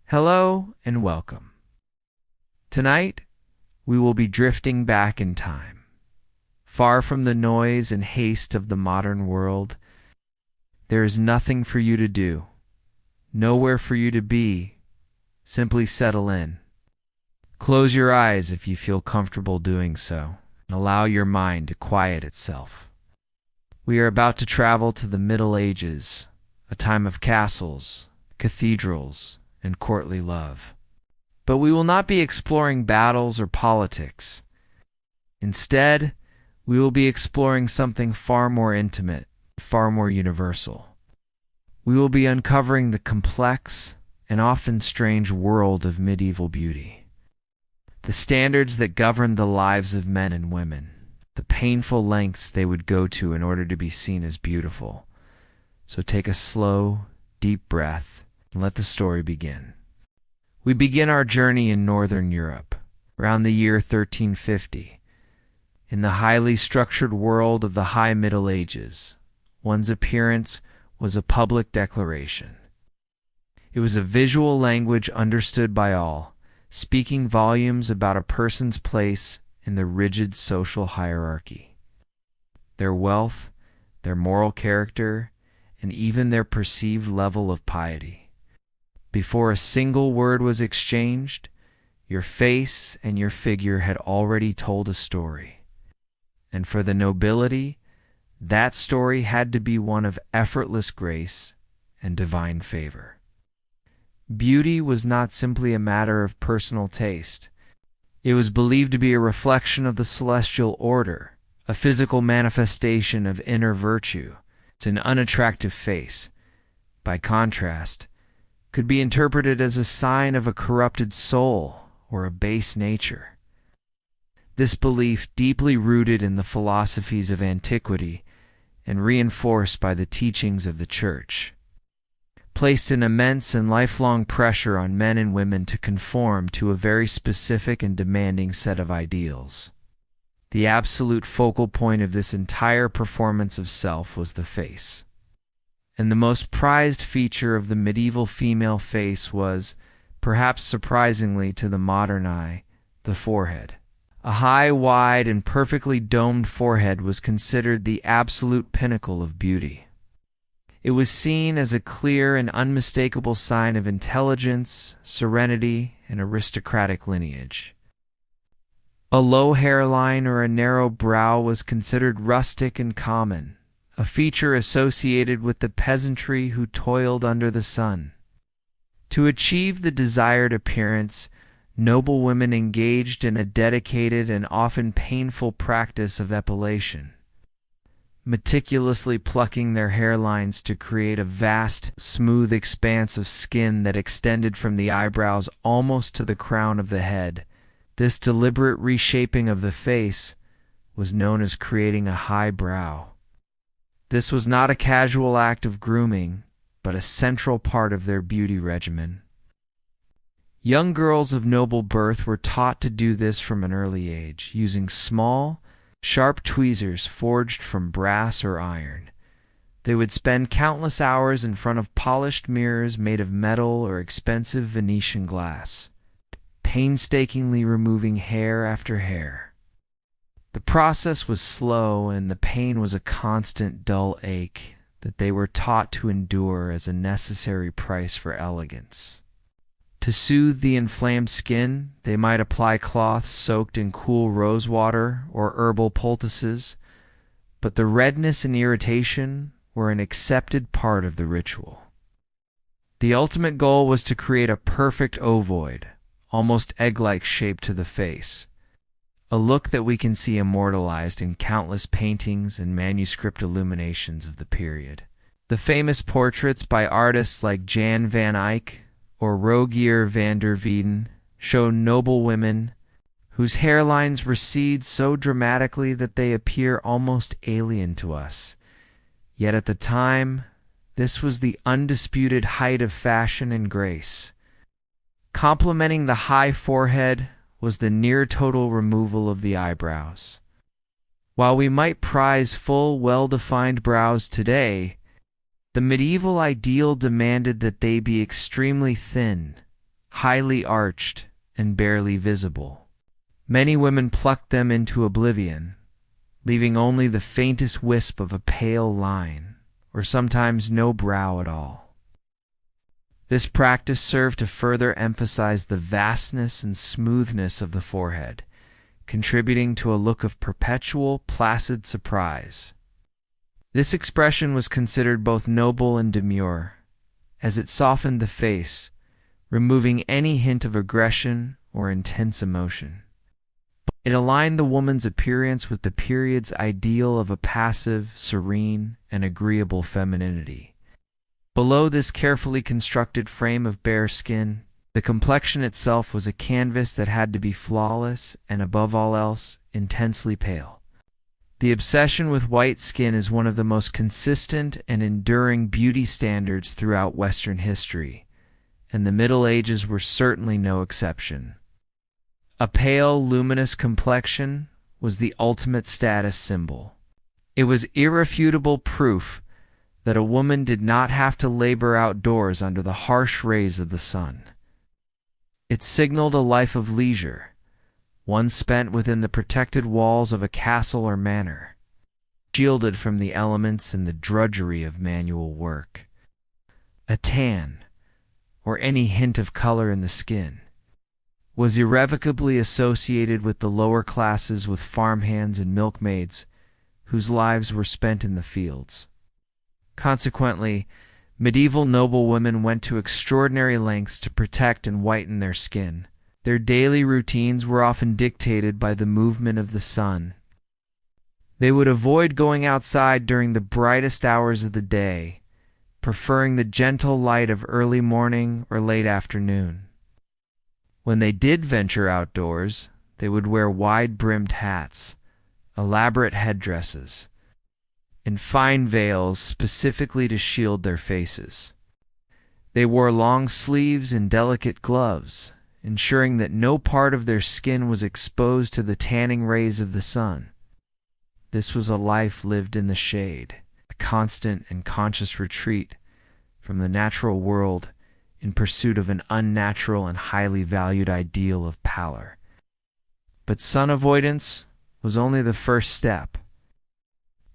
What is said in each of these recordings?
Hello and welcome. Tonight, we will be drifting back in time. Far from the noise and haste of the modern world, there is nothing for you to do, nowhere for you to be. Simply settle in. Close your eyes if you feel comfortable doing so, and allow your mind to quiet itself. We are about to travel to the Middle Ages, a time of castles, cathedrals, and courtly love. But we will not be exploring battles or politics. Instead, we will be exploring something far more intimate, far more universal. We will be uncovering the complex and often strange world of medieval beauty. The standards that govern the lives of men and women, the painful lengths they would go to in order to be seen as beautiful. So take a slow, deep breath and let the story begin. We begin our journey in Northern Europe, around the year 1350. In the highly structured world of the High Middle Ages, one's appearance was a public declaration. It was a visual language understood by all, speaking volumes about a person's place in the rigid social hierarchy. Their wealth, their moral character, and even their perceived level of piety. Before a single word was exchanged, your face and your figure had already told a story. And for the nobility, that story had to be one of effortless grace and divine favor. Beauty was not simply a matter of personal taste. It was believed to be a reflection of the celestial order, a physical manifestation of inner virtue. It's an unattractive face, by contrast, could be interpreted as a sign of a corrupted soul or a base nature. This belief, deeply rooted in the philosophies of antiquity and reinforced by the teachings of the Church, placed an immense and lifelong pressure on men and women to conform to a very specific and demanding set of ideals. The absolute focal point of this entire performance of self was the face. And the most prized feature of the medieval female face was, perhaps surprisingly to the modern eye, the forehead. A high, wide, and perfectly domed forehead was considered the absolute pinnacle of beauty. It was seen as a clear and unmistakable sign of intelligence, serenity, and aristocratic lineage. A low hairline or a narrow brow was considered rustic and common, a feature associated with the peasantry who toiled under the sun. To achieve the desired appearance, noble women engaged in a dedicated and often painful practice of epilation, meticulously plucking their hairlines to create a vast, smooth expanse of skin that extended from the eyebrows almost to the crown of the head. This deliberate reshaping of the face was known as creating a high brow. This was not a casual act of grooming, but a central part of their beauty regimen. Young girls of noble birth were taught to do this from an early age, using small, sharp tweezers forged from brass or iron. They would spend countless hours in front of polished mirrors made of metal or expensive Venetian glass, painstakingly removing hair after hair. The process was slow, and the pain was a constant dull ache that they were taught to endure as a necessary price for elegance. To soothe the inflamed skin, they might apply cloths soaked in cool rosewater or herbal poultices, but the redness and irritation were an accepted part of the ritual. The ultimate goal was to create a perfect ovoid, almost egg-like shape to the face, a look that we can see immortalized in countless paintings and manuscript illuminations of the period. The famous portraits by artists like Jan van Eyck or Rogier van der Weyden show noble women whose hairlines recede so dramatically that they appear almost alien to us. Yet at the time, this was the undisputed height of fashion and grace. Complementing the high forehead was the near-total removal of the eyebrows. While we might prize full, well-defined brows today, the medieval ideal demanded that they be extremely thin, highly arched and barely visible. Many women plucked them into oblivion, leaving only the faintest wisp of a pale line, or sometimes no brow at all. This practice served to further emphasize the vastness and smoothness of the forehead, contributing to a look of perpetual, placid surprise. This expression was considered both noble and demure, as it softened the face, removing any hint of aggression or intense emotion. It aligned the woman's appearance with the period's ideal of a passive, serene, and agreeable femininity. Below this carefully constructed frame of bare skin, the complexion itself was a canvas that had to be flawless and, above all else, intensely pale. The obsession with white skin is one of the most consistent and enduring beauty standards throughout Western history, and the Middle Ages were certainly no exception. A pale, luminous complexion was the ultimate status symbol. It was irrefutable proof that a woman did not have to labor outdoors under the harsh rays of the sun. It signaled a life of leisure, one spent within the protected walls of a castle or manor, shielded from the elements and the drudgery of manual work. A tan, or any hint of color in the skin, was irrevocably associated with the lower classes, with farmhands and milkmaids whose lives were spent in the fields. Consequently, medieval noblewomen went to extraordinary lengths to protect and whiten their skin. Their daily routines were often dictated by the movement of the sun. They would avoid going outside during the brightest hours of the day, preferring the gentle light of early morning or late afternoon. When they did venture outdoors, they would wear wide-brimmed hats, elaborate headdresses, and fine veils specifically to shield their faces. They wore long sleeves and delicate gloves, ensuring that no part of their skin was exposed to the tanning rays of the sun. This was a life lived in the shade, a constant and conscious retreat from the natural world in pursuit of an unnatural and highly valued ideal of pallor. But sun avoidance was only the first step.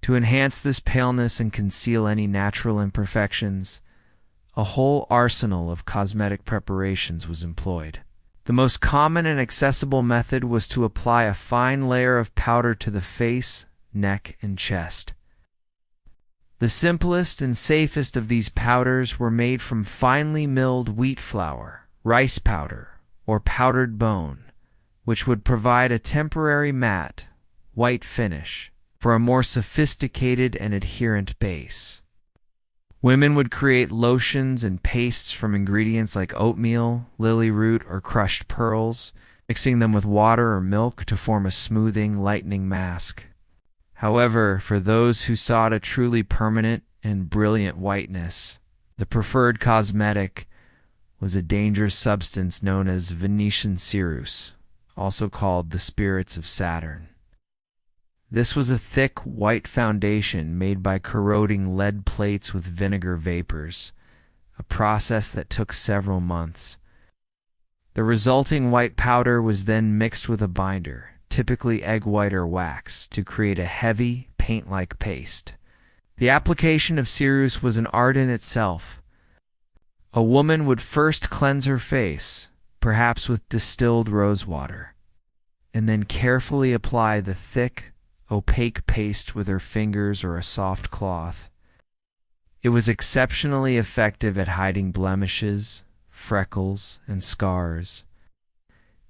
To enhance this paleness and conceal any natural imperfections, a whole arsenal of cosmetic preparations was employed. The most common and accessible method was to apply a fine layer of powder to the face, neck, and chest. The simplest and safest of these powders were made from finely milled wheat flour, rice powder, or powdered bone, which would provide a temporary matte, white finish for a more sophisticated and adherent base. Women would create lotions and pastes from ingredients like oatmeal, lily root, or crushed pearls, mixing them with water or milk to form a smoothing, lightening mask. However, for those who sought a truly permanent and brilliant whiteness, the preferred cosmetic was a dangerous substance known as Venetian ceruse, also called the spirits of Saturn. This was a thick, white foundation made by corroding lead plates with vinegar vapors, a process that took several months. The resulting white powder was then mixed with a binder, typically egg white or wax, to create a heavy, paint-like paste. The application of ceruse was an art in itself. A woman would first cleanse her face, perhaps with distilled rosewater, and then carefully apply the thick, opaque paste with her fingers or a soft cloth. It was exceptionally effective at hiding blemishes, freckles, and scars,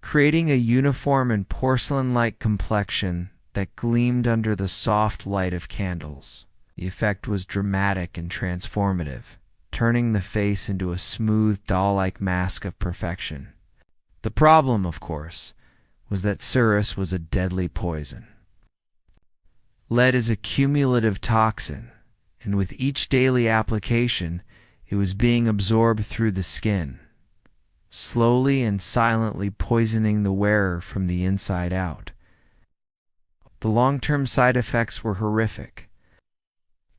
creating a uniform and porcelain-like complexion that gleamed under the soft light of candles. The effect was dramatic and transformative, turning the face into a smooth, doll-like mask of perfection. The problem, of course, was that ceruse was a deadly poison. Lead is a cumulative toxin, and with each daily application, it was being absorbed through the skin, slowly and silently poisoning the wearer from the inside out. The long-term side effects were horrific.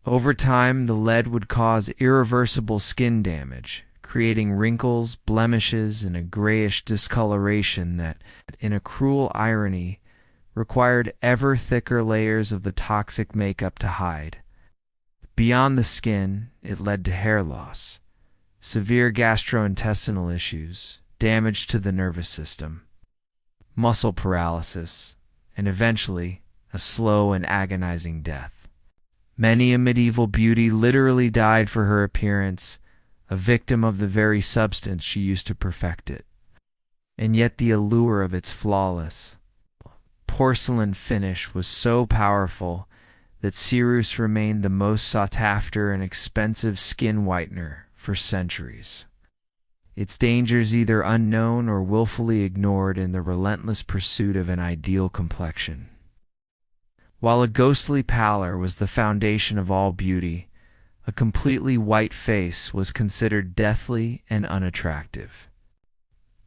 Over time, the lead would cause irreversible skin damage, creating wrinkles, blemishes, and a grayish discoloration that, in a cruel irony, required ever thicker layers of the toxic makeup to hide. Beyond the skin, it led to hair loss, severe gastrointestinal issues, damage to the nervous system, muscle paralysis, and eventually a slow and agonizing death. Many a medieval beauty literally died for her appearance, a victim of the very substance she used to perfect it. And yet the allure of its flawless porcelain finish was so powerful that ceruse remained the most sought-after and expensive skin whitener for centuries. Its dangers either unknown or willfully ignored in the relentless pursuit of an ideal complexion. While a ghostly pallor was the foundation of all beauty, a completely white face was considered deathly and unattractive.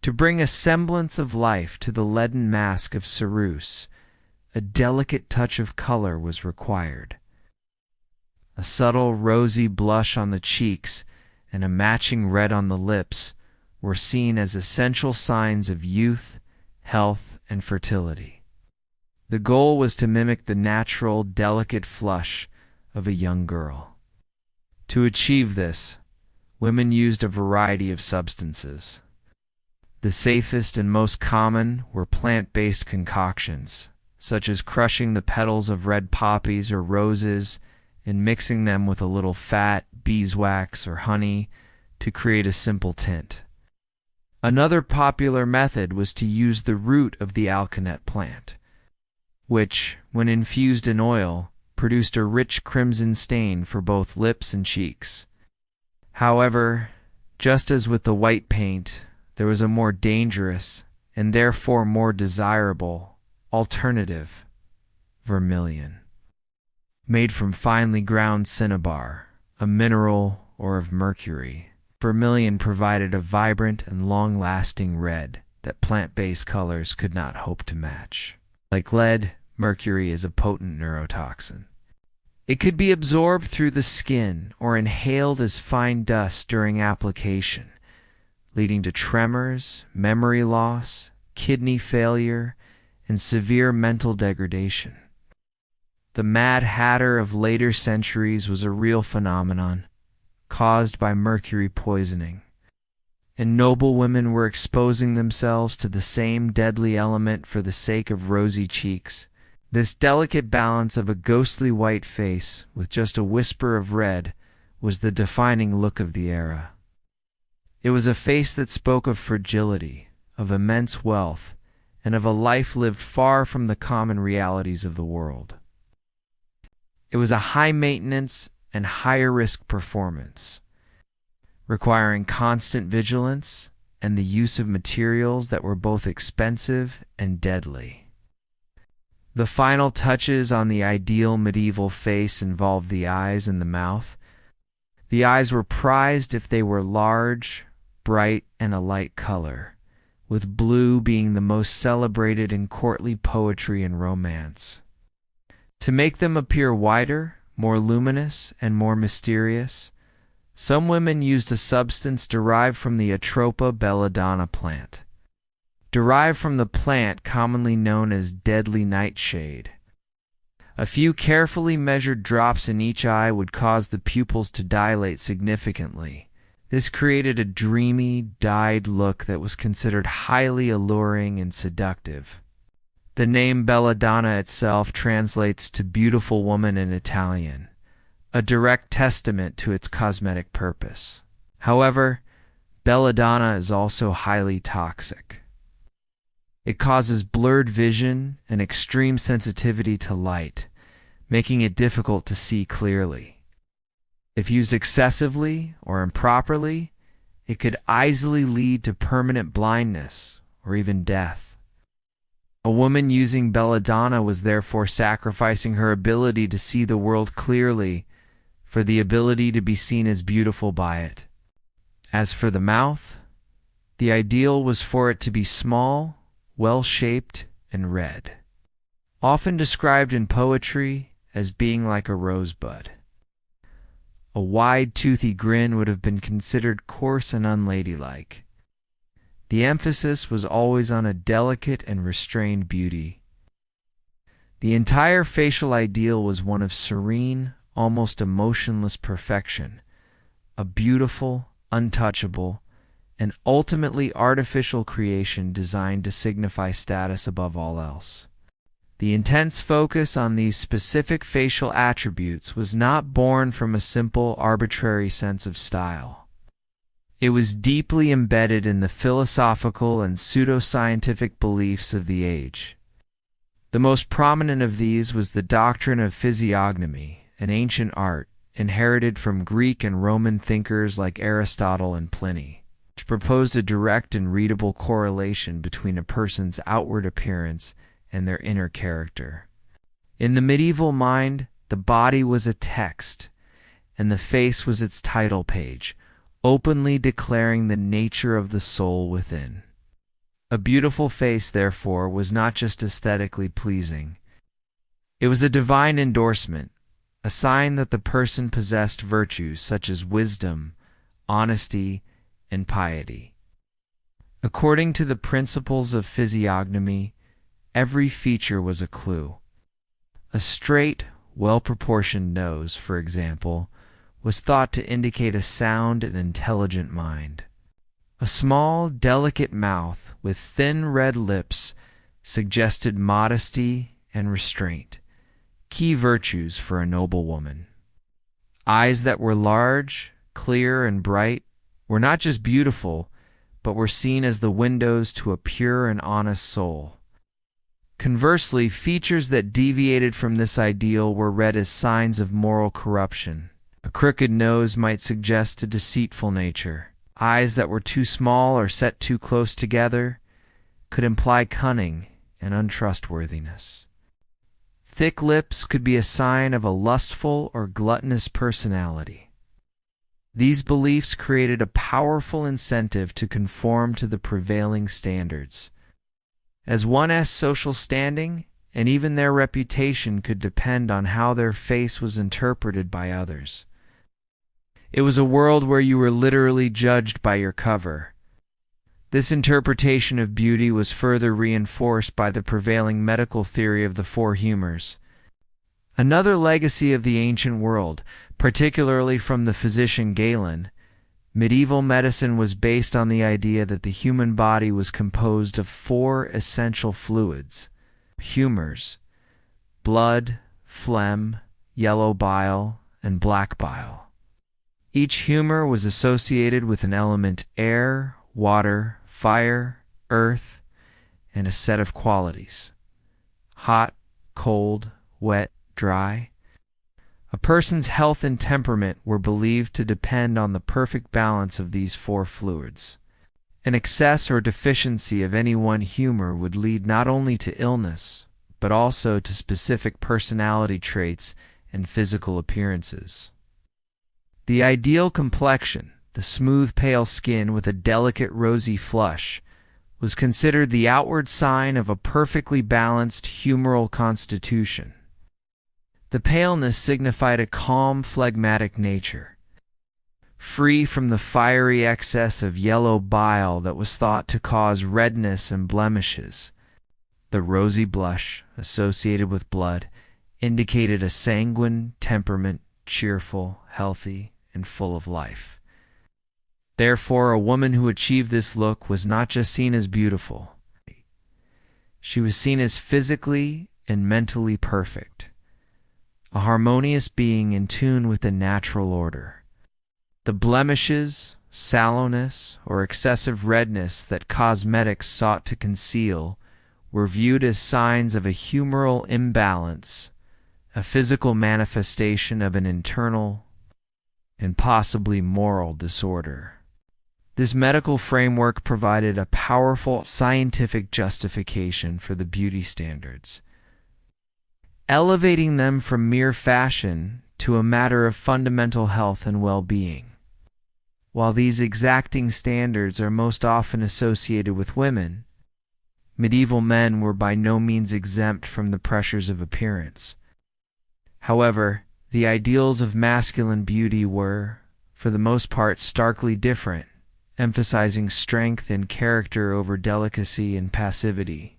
To bring a semblance of life to the leaden mask of ceruse, a delicate touch of color was required. A subtle rosy blush on the cheeks and a matching red on the lips were seen as essential signs of youth, health, and fertility. The goal was to mimic the natural, delicate flush of a young girl. To achieve this, women used a variety of substances. The safest and most common were plant-based concoctions, such as crushing the petals of red poppies or roses and mixing them with a little fat, beeswax, or honey to create a simple tint. Another popular method was to use the root of the alkanet plant, which, when infused in oil, produced a rich crimson stain for both lips and cheeks. However, just as with the white paint, there was a more dangerous, and therefore more desirable, alternative: vermilion. Made from finely ground cinnabar, a mineral, or of mercury, vermilion provided a vibrant and long-lasting red that plant-based colors could not hope to match. Like lead, mercury is a potent neurotoxin. It could be absorbed through the skin or inhaled as fine dust during application, leading to tremors, memory loss, kidney failure, and severe mental degradation. The Mad Hatter of later centuries was a real phenomenon, caused by mercury poisoning, and noble women were exposing themselves to the same deadly element for the sake of rosy cheeks. This delicate balance of a ghostly white face with just a whisper of red was the defining look of the era. It was a face that spoke of fragility, of immense wealth, and of a life lived far from the common realities of the world. It was a high-maintenance and higher-risk performance, requiring constant vigilance and the use of materials that were both expensive and deadly. The final touches on the ideal medieval face involved the eyes and the mouth. The eyes were prized if they were large, bright, and a light color, with blue being the most celebrated in courtly poetry and romance. To make them appear wider, more luminous, and more mysterious, some women used a substance derived from the Atropa belladonna plant, derived from the plant commonly known as deadly nightshade. A few carefully measured drops in each eye would cause the pupils to dilate significantly. This created a dreamy, dyed look that was considered highly alluring and seductive. The name belladonna itself translates to beautiful woman in Italian, a direct testament to its cosmetic purpose. However, belladonna is also highly toxic. It causes blurred vision and extreme sensitivity to light, making it difficult to see clearly. If used excessively or improperly, it could easily lead to permanent blindness or even death. A woman using belladonna was therefore sacrificing her ability to see the world clearly for the ability to be seen as beautiful by it. As for the mouth, the ideal was for it to be small, well-shaped, and red, often described in poetry as being like a rosebud. A wide, toothy grin would have been considered coarse and unladylike. The emphasis was always on a delicate and restrained beauty. The entire facial ideal was one of serene, almost emotionless perfection, a beautiful, untouchable, and ultimately artificial creation designed to signify status above all else. The intense focus on these specific facial attributes was not born from a simple, arbitrary sense of style. It was deeply embedded in the philosophical and pseudoscientific beliefs of the age. The most prominent of these was the doctrine of physiognomy, an ancient art inherited from Greek and Roman thinkers like Aristotle and Pliny, which proposed a direct and readable correlation between a person's outward appearance and their inner character. In the medieval mind, the body was a text, and the face was its title page, openly declaring the nature of the soul within. A beautiful face, therefore, was not just aesthetically pleasing. It was a divine endorsement, a sign that the person possessed virtues such as wisdom, honesty, and piety. According to the principles of physiognomy, every feature was a clue. A straight, well-proportioned nose, for example, was thought to indicate a sound and intelligent mind. A small, delicate mouth with thin red lips suggested modesty and restraint, key virtues for a noble woman. Eyes that were large, clear, and bright were not just beautiful, but were seen as the windows to a pure and honest soul. Conversely, features that deviated from this ideal were read as signs of moral corruption. A crooked nose might suggest a deceitful nature. Eyes that were too small or set too close together could imply cunning and untrustworthiness. Thick lips could be a sign of a lustful or gluttonous personality. These beliefs created a powerful incentive to conform to the prevailing standards, as one's social standing and even their reputation could depend on how their face was interpreted by others. It was a world where you were literally judged by your cover. This interpretation of beauty was further reinforced by the prevailing medical theory of the four humors. Another legacy of the ancient world, particularly from the physician Galen, medieval medicine was based on the idea that the human body was composed of four essential fluids: humors, blood, phlegm, yellow bile, and black bile. Each humor was associated with an element: air, water, fire, earth, and a set of qualities: hot, cold, wet, dry. A person's health and temperament were believed to depend on the perfect balance of these four fluids. An excess or deficiency of any one humor would lead not only to illness, but also to specific personality traits and physical appearances. The ideal complexion, the smooth pale skin with a delicate rosy flush, was considered the outward sign of a perfectly balanced humoral constitution. The paleness signified a calm, phlegmatic nature, free from the fiery excess of yellow bile that was thought to cause redness and blemishes. The rosy blush, associated with blood, indicated a sanguine temperament, cheerful, healthy, and full of life. Therefore, a woman who achieved this look was not just seen as beautiful. She was seen as physically and mentally perfect, a harmonious being in tune with the natural order. The blemishes, sallowness, or excessive redness that cosmetics sought to conceal were viewed as signs of a humoral imbalance, a physical manifestation of an internal and possibly moral disorder. This medical framework provided a powerful scientific justification for the beauty standards, elevating them from mere fashion to a matter of fundamental health and well-being. While these exacting standards are most often associated with women, medieval men were by no means exempt from the pressures of appearance. However, the ideals of masculine beauty were, for the most part, starkly different, emphasizing strength and character over delicacy and passivity.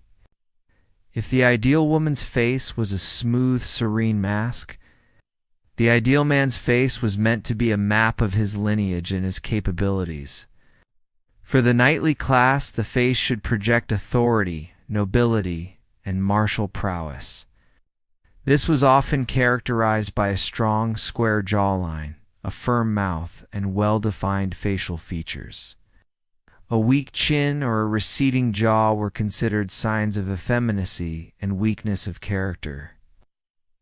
If the ideal woman's face was a smooth, serene mask, the ideal man's face was meant to be a map of his lineage and his capabilities. For the knightly class, the face should project authority, nobility, and martial prowess. This was often characterized by a strong, square jawline, a firm mouth, and well-defined facial features. A weak chin or a receding jaw were considered signs of effeminacy and weakness of character.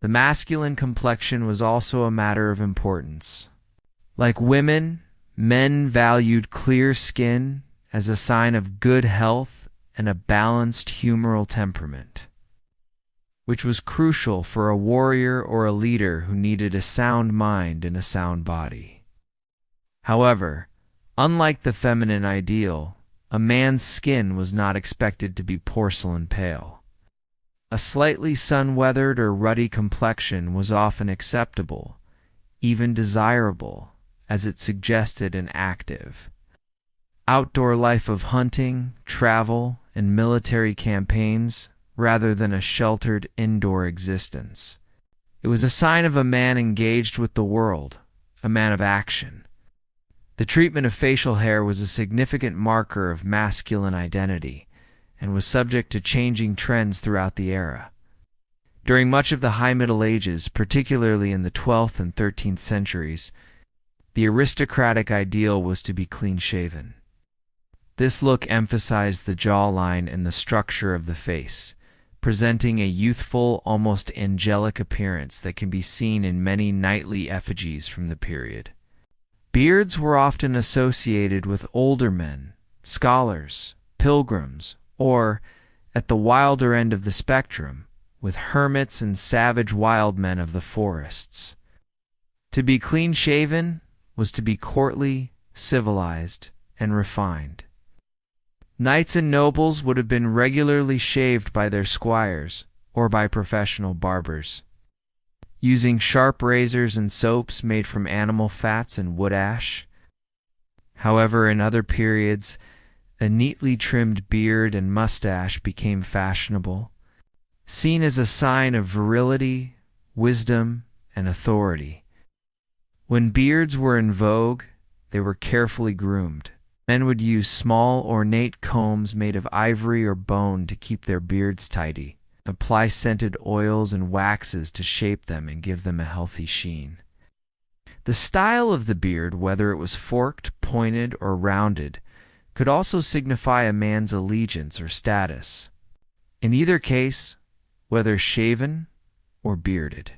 The masculine complexion was also a matter of importance. Like women, men valued clear skin as a sign of good health and a balanced humoral temperament, which was crucial for a warrior or a leader who needed a sound mind and a sound body. However, unlike the feminine ideal, a man's skin was not expected to be porcelain pale. A slightly sun-weathered or ruddy complexion was often acceptable, even desirable, as it suggested an active, outdoor life of hunting, travel, and military campaigns, rather than a sheltered indoor existence. It was a sign of a man engaged with the world, a man of action. The treatment of facial hair was a significant marker of masculine identity and was subject to changing trends throughout the era. During much of the High Middle Ages, particularly in the 12th and 13th centuries, the aristocratic ideal was to be clean-shaven. This look emphasized the jawline and the structure of the face, presenting a youthful, almost angelic appearance that can be seen in many knightly effigies from the period. Beards were often associated with older men, scholars, pilgrims, or, at the wilder end of the spectrum, with hermits and savage wild men of the forests. To be clean-shaven was to be courtly, civilized, and refined. Knights and nobles would have been regularly shaved by their squires or by professional barbers, using sharp razors and soaps made from animal fats and wood ash. However, in other periods, a neatly trimmed beard and mustache became fashionable, seen as a sign of virility, wisdom, and authority. When beards were in vogue, they were carefully groomed. Men would use small, ornate combs made of ivory or bone to keep their beards tidy, apply scented oils and waxes to shape them and give them a healthy sheen. The style of the beard, whether it was forked, pointed, or rounded, could also signify a man's allegiance or status. In either case, whether shaven or bearded.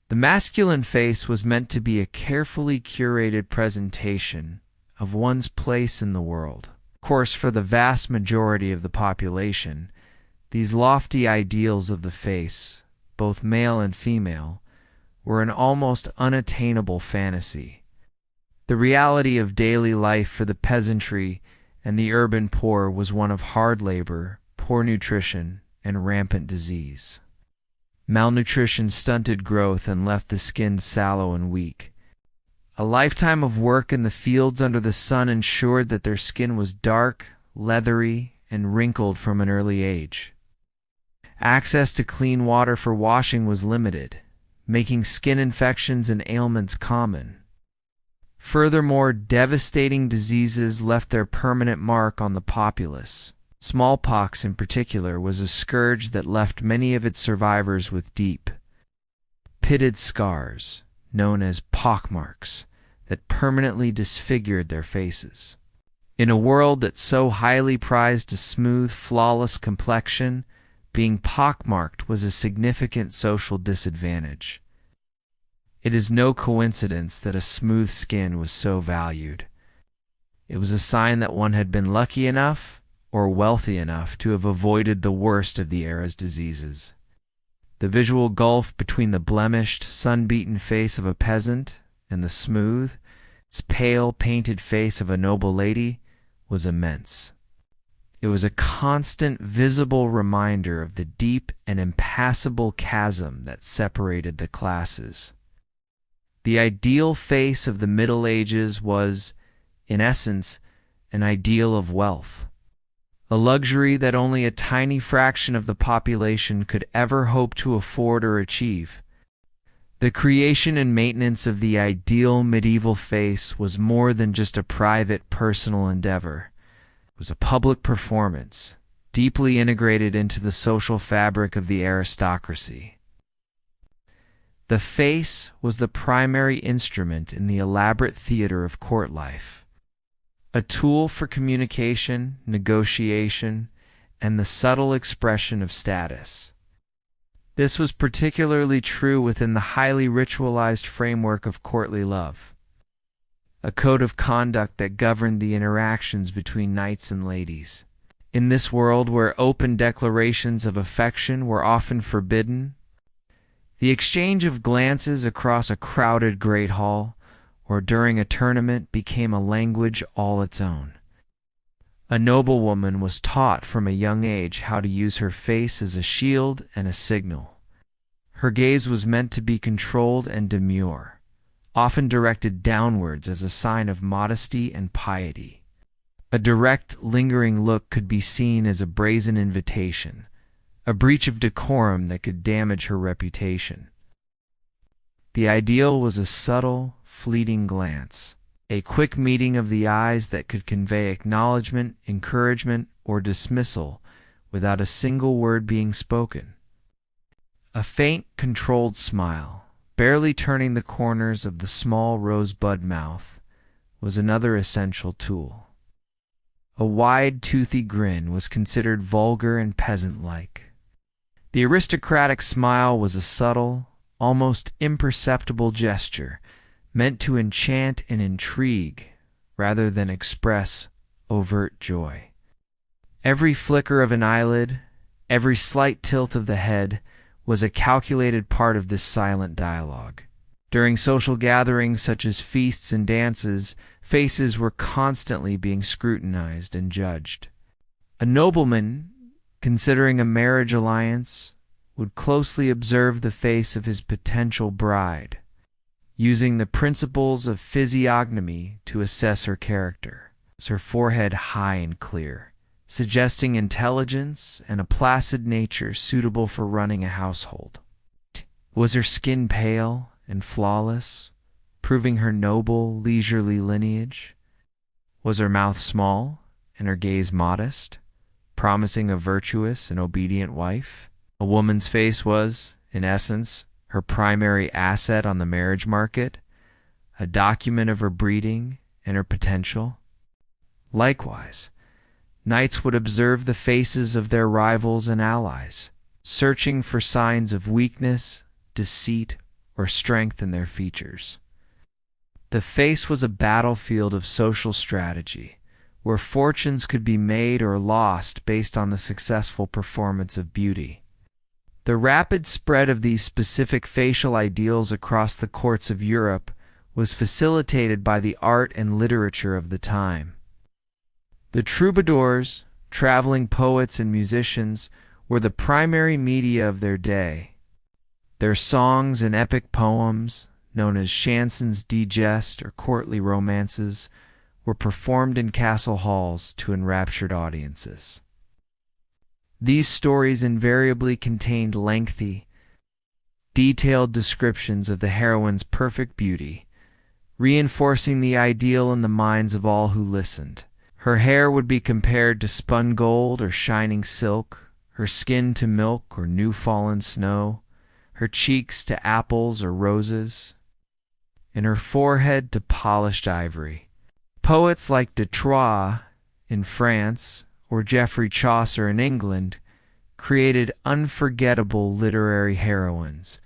The masculine face was meant to be a carefully curated presentation of one's place in the world. Of course, for the vast majority of the population, these lofty ideals of the face, both male and female, were an almost unattainable fantasy. The reality of daily life for the peasantry and the urban poor was one of hard labor, poor nutrition, and rampant disease. Malnutrition stunted growth and left the skin sallow and weak. A lifetime of work in the fields under the sun ensured that their skin was dark, leathery, and wrinkled from an early age. Access to clean water for washing was limited, making skin infections and ailments common. Furthermore, devastating diseases left their permanent mark on the populace. Smallpox, in particular, was a scourge that left many of its survivors with deep, pitted scars, known as pockmarks, that permanently disfigured their faces. In a world that so highly prized a smooth, flawless complexion, being pockmarked was a significant social disadvantage. It is no coincidence that a smooth skin was so valued. It was a sign that one had been lucky enough or wealthy enough to have avoided the worst of the era's diseases. The visual gulf between the blemished, sun-beaten face of a peasant and the smooth, its pale, painted face of a noble lady was immense. It was a constant, visible reminder of the deep and impassable chasm that separated the classes. The ideal face of the Middle Ages was, in essence, an ideal of wealth, a luxury that only a tiny fraction of the population could ever hope to afford or achieve. The creation and maintenance of the ideal medieval face was more than just a private, personal endeavor. It was a public performance, deeply integrated into the social fabric of the aristocracy. The face was the primary instrument in the elaborate theater of court life, a tool for communication, negotiation, and the subtle expression of status. This was particularly true within the highly ritualized framework of courtly love, a code of conduct that governed the interactions between knights and ladies. In this world where open declarations of affection were often forbidden, the exchange of glances across a crowded great hall or during a tournament became a language all its own. A noblewoman was taught from a young age how to use her face as a shield and a signal. Her gaze was meant to be controlled and demure, often directed downwards as a sign of modesty and piety. A direct, lingering look could be seen as a brazen invitation, a breach of decorum that could damage her reputation. The ideal was a subtle, fleeting glance, a quick meeting of the eyes that could convey acknowledgement, encouragement, or dismissal without a single word being spoken. A faint, controlled smile, barely turning the corners of the small rosebud mouth, was another essential tool. A wide, toothy grin was considered vulgar and peasant-like. The aristocratic smile was a subtle, almost imperceptible gesture meant to enchant and intrigue rather than express overt joy. Every flicker of an eyelid, every slight tilt of the head was a calculated part of this silent dialogue. During social gatherings such as feasts and dances, faces were constantly being scrutinized and judged. A nobleman, considering a marriage alliance, would closely observe the face of his potential bride, using the principles of physiognomy to assess her character. Was her forehead high and clear, suggesting intelligence and a placid nature suitable for running a household? Was her skin pale and flawless, proving her noble, leisurely lineage? Was her mouth small and her gaze modest, promising a virtuous and obedient wife? A woman's face was, in essence, her primary asset on the marriage market, a document of her breeding and her potential. Likewise, knights would observe the faces of their rivals and allies, searching for signs of weakness, deceit, or strength in their features. The face was a battlefield of social strategy, where fortunes could be made or lost based on the successful performance of beauty. The rapid spread of these specific facial ideals across the courts of Europe was facilitated by the art and literature of the time. The troubadours, traveling poets, and musicians were the primary media of their day. Their songs and epic poems, known as chansons de geste or courtly romances, were performed in castle halls to enraptured audiences. These stories invariably contained lengthy, detailed descriptions of the heroine's perfect beauty, reinforcing the ideal in the minds of all who listened. Her hair would be compared to spun gold or shining silk, her skin to milk or new-fallen snow, her cheeks to apples or roses, and her forehead to polished ivory. Poets like de Troyes in France or Geoffrey Chaucer in England created unforgettable literary heroines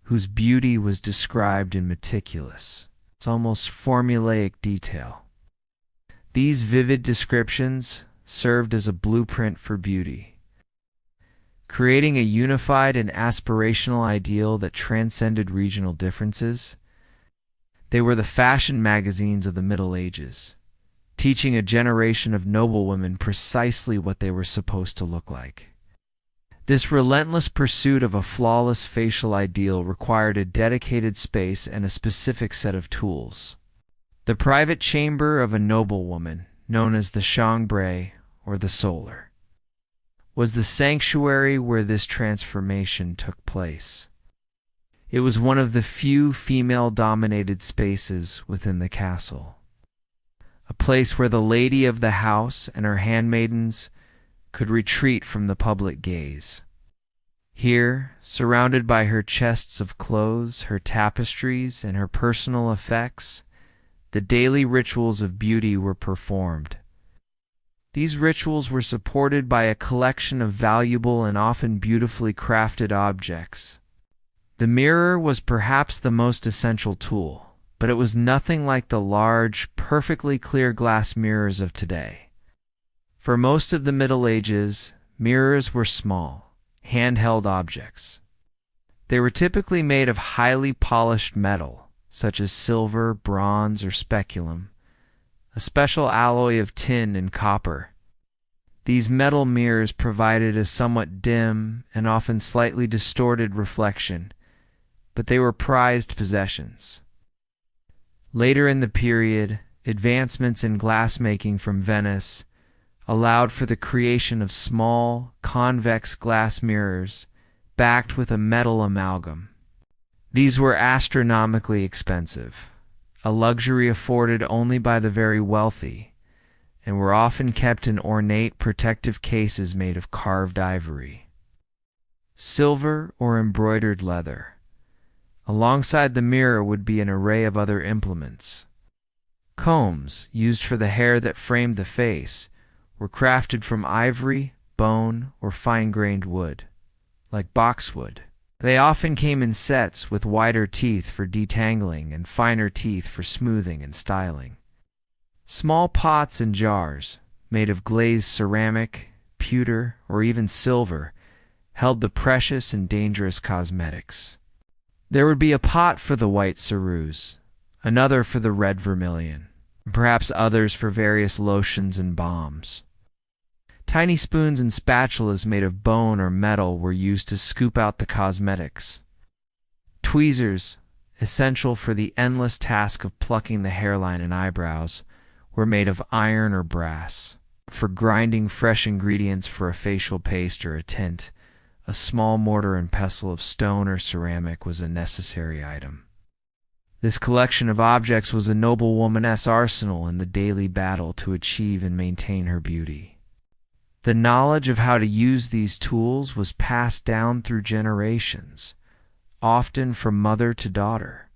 whose beauty was described in meticulous, it's almost formulaic detail. These vivid descriptions served as a blueprint for beauty, creating a unified and aspirational ideal that transcended regional differences. They were the fashion magazines of the Middle Ages, teaching a generation of noblewomen precisely what they were supposed to look like. This relentless pursuit of a flawless facial ideal required a dedicated space and a specific set of tools. The private chamber of a noblewoman, known as the chambre or the solar, was the sanctuary where this transformation took place. It was one of the few female-dominated spaces within the castle, a place where the lady of the house and her handmaidens could retreat from the public gaze. Here, surrounded by her chests of clothes, her tapestries, and her personal effects, the daily rituals of beauty were performed. These rituals were supported by a collection of valuable and often beautifully crafted objects. The mirror was perhaps the most essential tool, but it was nothing like the large, perfectly clear glass mirrors of today. For most of the Middle Ages, mirrors were small, handheld objects. They were typically made of highly polished metal, such as silver, bronze, or speculum, a special alloy of tin and copper. These metal mirrors provided a somewhat dim and often slightly distorted reflection, but they were prized possessions. Later in the period, advancements in glassmaking from Venice allowed for the creation of small, convex glass mirrors backed with a metal amalgam. These were astronomically expensive, a luxury afforded only by the very wealthy, and were often kept in ornate protective cases made of carved ivory, silver, or embroidered leather. Alongside the mirror would be an array of other implements. Combs, used for the hair that framed the face, were crafted from ivory, bone, or fine-grained wood, like boxwood. They often came in sets with wider teeth for detangling and finer teeth for smoothing and styling. Small pots and jars, made of glazed ceramic, pewter, or even silver, held the precious and dangerous cosmetics. There would be a pot for the white ceruse, another for the red vermilion, and perhaps others for various lotions and balms. Tiny spoons and spatulas made of bone or metal were used to scoop out the cosmetics. Tweezers, essential for the endless task of plucking the hairline and eyebrows, were made of iron or brass. For grinding fresh ingredients for a facial paste or a tint, a small mortar and pestle of stone or ceramic was a necessary item. This collection of objects was a noblewoman's arsenal in the daily battle to achieve and maintain her beauty. The knowledge of how to use these tools was passed down through generations, often from mother to daughter.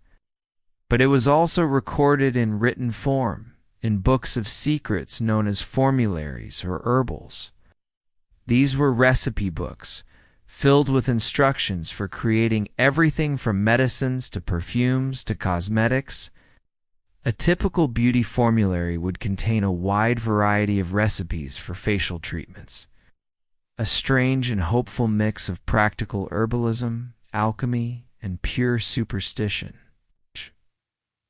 But it was also recorded in written form, in books of secrets known as formularies or herbals. These were recipe books, filled with instructions for creating everything from medicines to perfumes to cosmetics. A typical beauty formulary would contain a wide variety of recipes for facial treatments, a strange and hopeful mix of practical herbalism, alchemy, and pure superstition.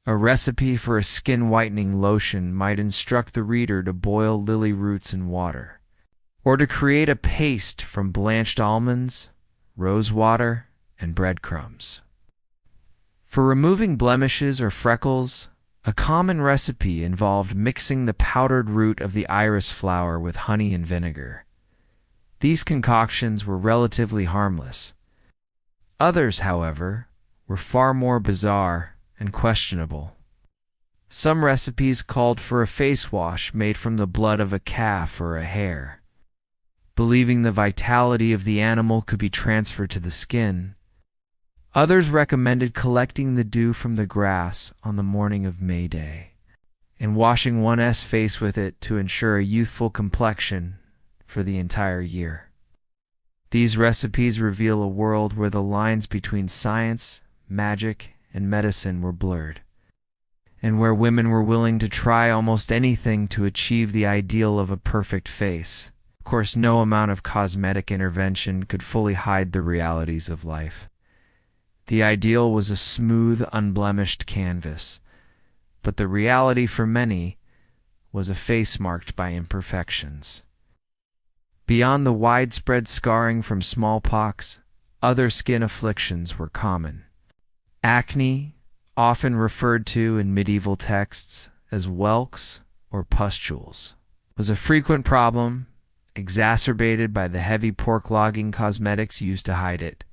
A recipe for a skin-whitening lotion might instruct the reader to boil lily roots in water, or to create a paste from blanched almonds, rosewater, and breadcrumbs. For removing blemishes or freckles, a common recipe involved mixing the powdered root of the iris flower with honey and vinegar. These concoctions were relatively harmless. Others, however, were far more bizarre and questionable. Some recipes called for a face wash made from the blood of a calf or a hare. Believing the vitality of the animal could be transferred to the skin, others recommended collecting the dew from the grass on the morning of May Day and washing one's face with it to ensure a youthful complexion for the entire year. These recipes reveal a world where the lines between science, magic, and medicine were blurred, and where women were willing to try almost anything to achieve the ideal of a perfect face. Of course, no amount of cosmetic intervention could fully hide the realities of life. The ideal was a smooth, unblemished canvas, but the reality for many was a face marked by imperfections. Beyond the widespread scarring from smallpox, other skin afflictions were common. Acne, often referred to in medieval texts as whelks or pustules, was a frequent problem, exacerbated by the heavy pork-logging cosmetics used to hide it.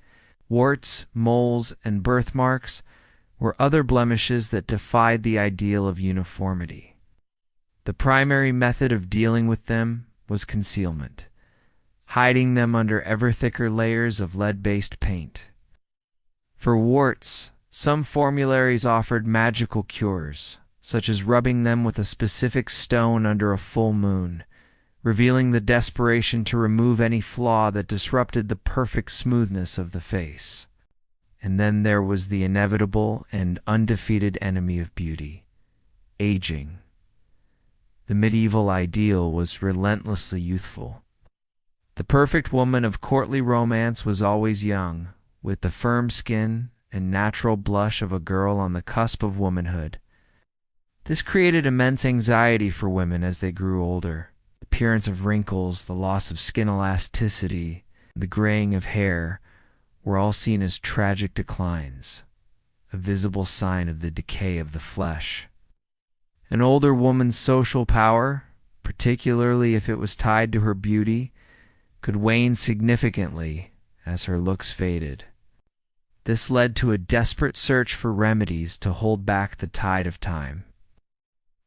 Warts, moles, and birthmarks were other blemishes that defied the ideal of uniformity. The primary method of dealing with them was concealment, hiding them under ever thicker layers of lead-based paint. For warts, some formularies offered magical cures, such as rubbing them with a specific stone under a full moon, revealing the desperation to remove any flaw that disrupted the perfect smoothness of the face. And then there was the inevitable and undefeated enemy of beauty, aging. The medieval ideal was relentlessly youthful. The perfect woman of courtly romance was always young, with the firm skin and natural blush of a girl on the cusp of womanhood. This created immense anxiety for women as they grew older. The appearance of wrinkles, the loss of skin elasticity, the graying of hair were all seen as tragic declines, a visible sign of the decay of the flesh. An older woman's social power, particularly if it was tied to her beauty, could wane significantly as her looks faded. This led to a desperate search for remedies to hold back the tide of time.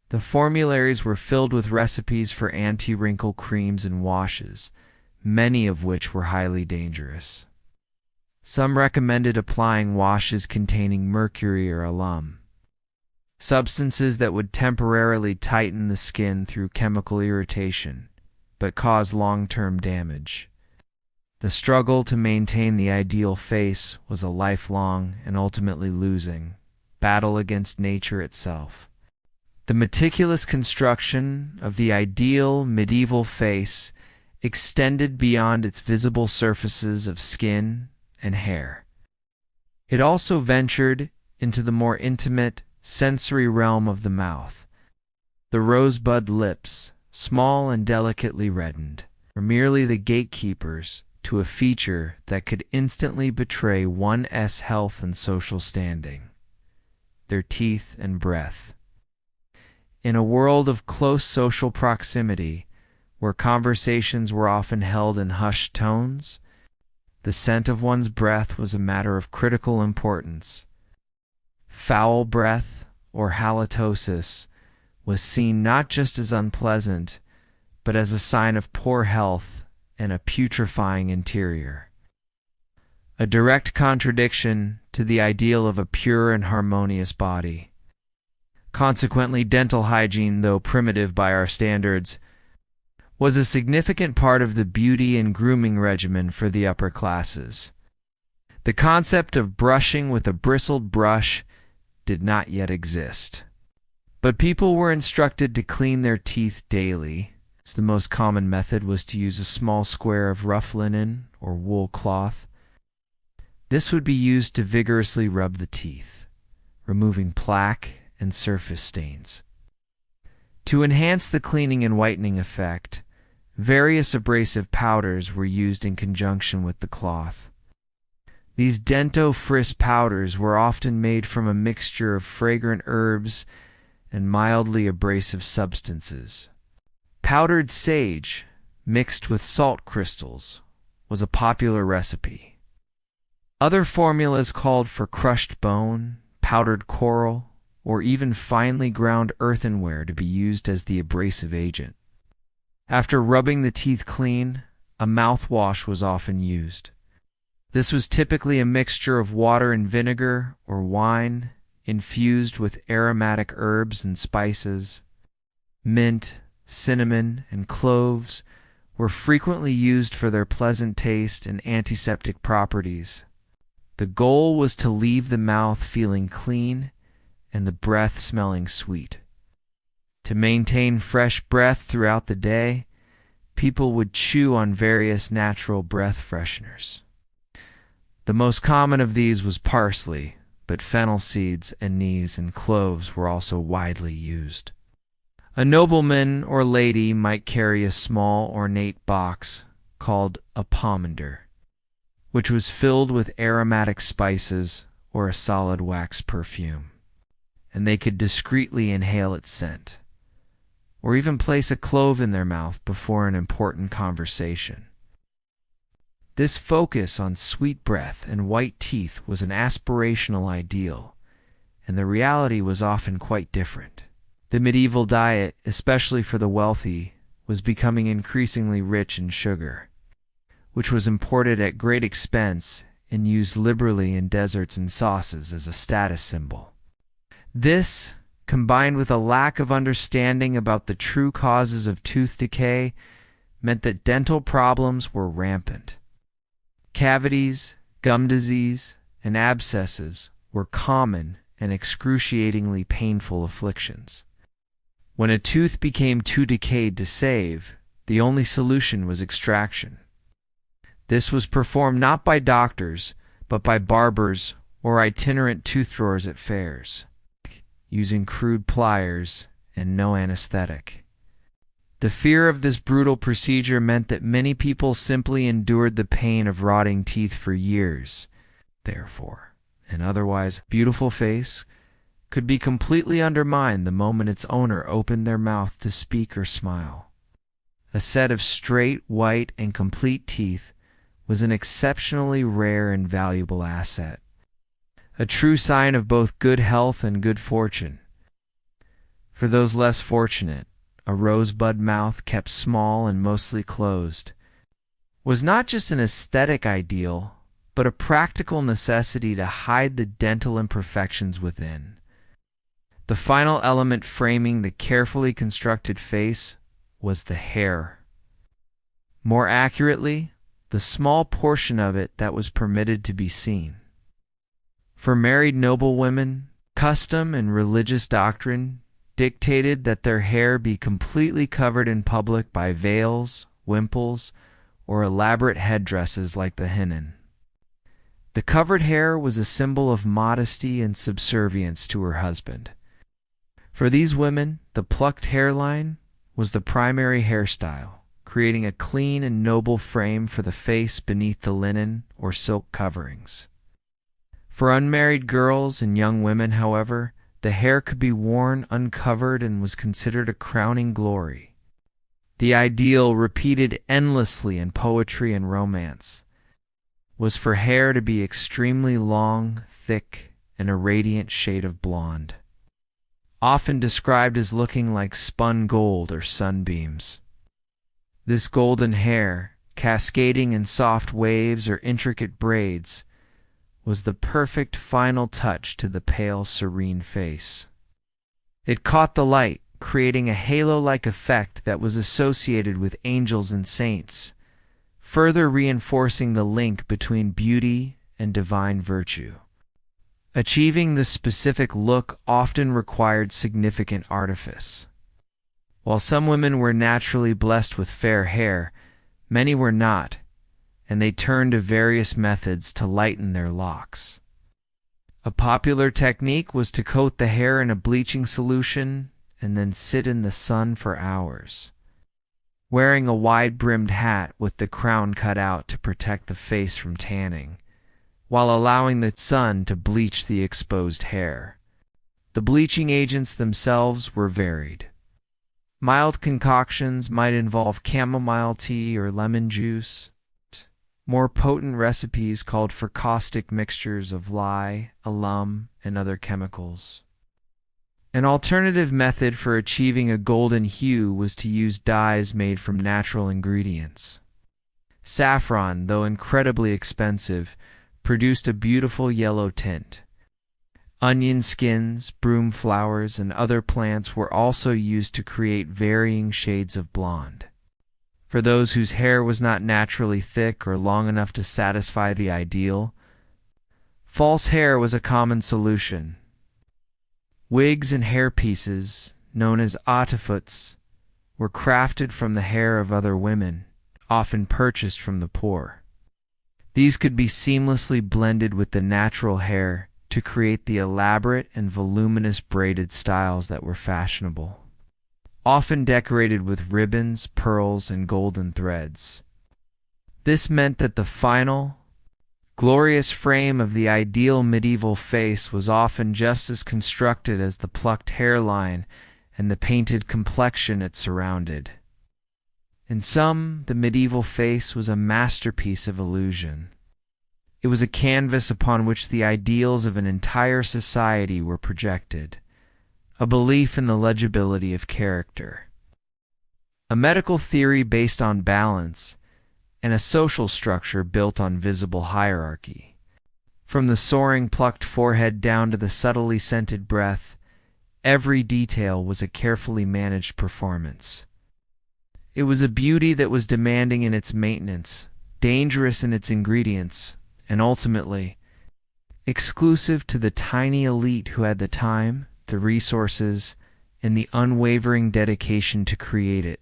The formularies were filled with recipes for anti-wrinkle creams and washes, many of which were highly dangerous. Some recommended applying washes containing mercury or alum, substances that would temporarily tighten the skin through chemical irritation, but cause long-term damage. The struggle to maintain the ideal face was a lifelong and ultimately losing battle against nature itself. The meticulous construction of the ideal medieval face extended beyond its visible surfaces of skin and hair. It also ventured into the more intimate, sensory realm of the mouth. The rosebud lips, small and delicately reddened, were merely the gatekeepers to a feature that could instantly betray one's health and social standing: their teeth and breath. In a world of close social proximity, where conversations were often held in hushed tones, the scent of one's breath was a matter of critical importance. Foul breath, or halitosis, was seen not just as unpleasant, but as a sign of poor health and a putrefying interior. A direct contradiction to the ideal of a pure and harmonious body. Consequently, dental hygiene, though primitive by our standards, was a significant part of the beauty and grooming regimen for the upper classes. The concept of brushing with a bristled brush did not yet exist, but people were instructed to clean their teeth daily. The most common method was to use a small square of rough linen or wool cloth. This would be used to vigorously rub the teeth, removing plaque and surface stains. To enhance the cleaning and whitening effect, various abrasive powders were used in conjunction with the cloth. These dentifrice powders were often made from a mixture of fragrant herbs and mildly abrasive substances. Powdered sage, mixed with salt crystals, was a popular recipe. Other formulas called for crushed bone, powdered coral, or even finely ground earthenware to be used as the abrasive agent. After rubbing the teeth clean, a mouthwash was often used. This was typically a mixture of water and vinegar or wine infused with aromatic herbs and spices. Mint, cinnamon, and cloves were frequently used for their pleasant taste and antiseptic properties. The goal was to leave the mouth feeling clean and the breath smelling sweet. To maintain fresh breath throughout the day, people would chew on various natural breath fresheners. The most common of these was parsley, but fennel seeds, anise, and cloves were also widely used. A nobleman or lady might carry a small, ornate box called a pomander, which was filled with aromatic spices or a solid wax perfume, and they could discreetly inhale its scent, or even place a clove in their mouth before an important conversation. This focus on sweet breath and white teeth was an aspirational ideal, and the reality was often quite different. The medieval diet, especially for the wealthy, was becoming increasingly rich in sugar, which was imported at great expense and used liberally in desserts and sauces as a status symbol. This, combined with a lack of understanding about the true causes of tooth decay, meant that dental problems were rampant. Cavities, gum disease, and abscesses were common and excruciatingly painful afflictions. When a tooth became too decayed to save, the only solution was extraction. This was performed not by doctors, but by barbers or itinerant tooth drawers at fairs, using crude pliers and no anesthetic. The fear of this brutal procedure meant that many people simply endured the pain of rotting teeth for years. Therefore, an otherwise beautiful face could be completely undermined the moment its owner opened their mouth to speak or smile. A set of straight, white, and complete teeth was an exceptionally rare and valuable asset, a true sign of both good health and good fortune. For those less fortunate, a rosebud mouth kept small and mostly closed was not just an aesthetic ideal, but a practical necessity to hide the dental imperfections within. The final element framing the carefully constructed face was the hair. More accurately, the small portion of it that was permitted to be seen. For married noblewomen, custom and religious doctrine dictated that their hair be completely covered in public by veils, wimples, or elaborate headdresses like the hennin. The covered hair was a symbol of modesty and subservience to her husband. For these women, the plucked hairline was the primary hairstyle, creating a clean and noble frame for the face beneath the linen or silk coverings. For unmarried girls and young women, however, the hair could be worn uncovered and was considered a crowning glory. The ideal, repeated endlessly in poetry and romance, was for hair to be extremely long, thick, and a radiant shade of blonde, often described as looking like spun gold or sunbeams. This golden hair, cascading in soft waves or intricate braids, was the perfect final touch to the pale, serene face. It caught the light, creating a halo-like effect that was associated with angels and saints, further reinforcing the link between beauty and divine virtue. Achieving this specific look often required significant artifice. While some women were naturally blessed with fair hair, many were not, and they turned to various methods to lighten their locks. A popular technique was to coat the hair in a bleaching solution and then sit in the sun for hours, wearing a wide-brimmed hat with the crown cut out to protect the face from tanning, while allowing the sun to bleach the exposed hair. The bleaching agents themselves were varied. Mild concoctions might involve chamomile tea or lemon juice. More potent recipes called for caustic mixtures of lye, alum, and other chemicals. An alternative method for achieving a golden hue was to use dyes made from natural ingredients. Saffron, though incredibly expensive, produced a beautiful yellow tint. Onion skins, broom flowers, and other plants were also used to create varying shades of blonde. For those whose hair was not naturally thick or long enough to satisfy the ideal, false hair was a common solution. Wigs and hairpieces, known as atafuts, were crafted from the hair of other women, often purchased from the poor. These could be seamlessly blended with the natural hair to create the elaborate and voluminous braided styles that were fashionable, often decorated with ribbons, pearls, and golden threads. This meant that the final, glorious frame of the ideal medieval face was often just as constructed as the plucked hairline and the painted complexion it surrounded. In sum, the medieval face was a masterpiece of illusion. It was a canvas upon which the ideals of an entire society were projected, a belief in the legibility of character, a medical theory based on balance, and a social structure built on visible hierarchy. From the soaring plucked forehead down to the subtly scented breath, every detail was a carefully managed performance. It was a beauty that was demanding in its maintenance, dangerous in its ingredients, and ultimately exclusive to the tiny elite who had the time, the resources, and the unwavering dedication to create it.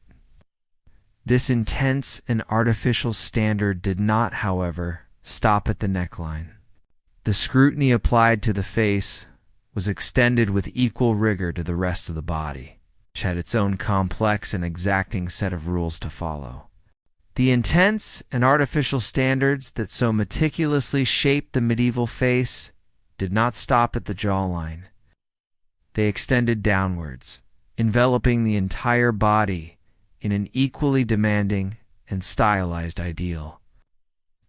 This intense and artificial standard did not, however, stop at the neckline. The scrutiny applied to the face was extended with equal rigor to the rest of the body, which had its own complex and exacting set of rules to follow. The intense and artificial standards that so meticulously shaped the medieval face did not stop at the jawline. They extended downwards, enveloping the entire body in an equally demanding and stylized ideal.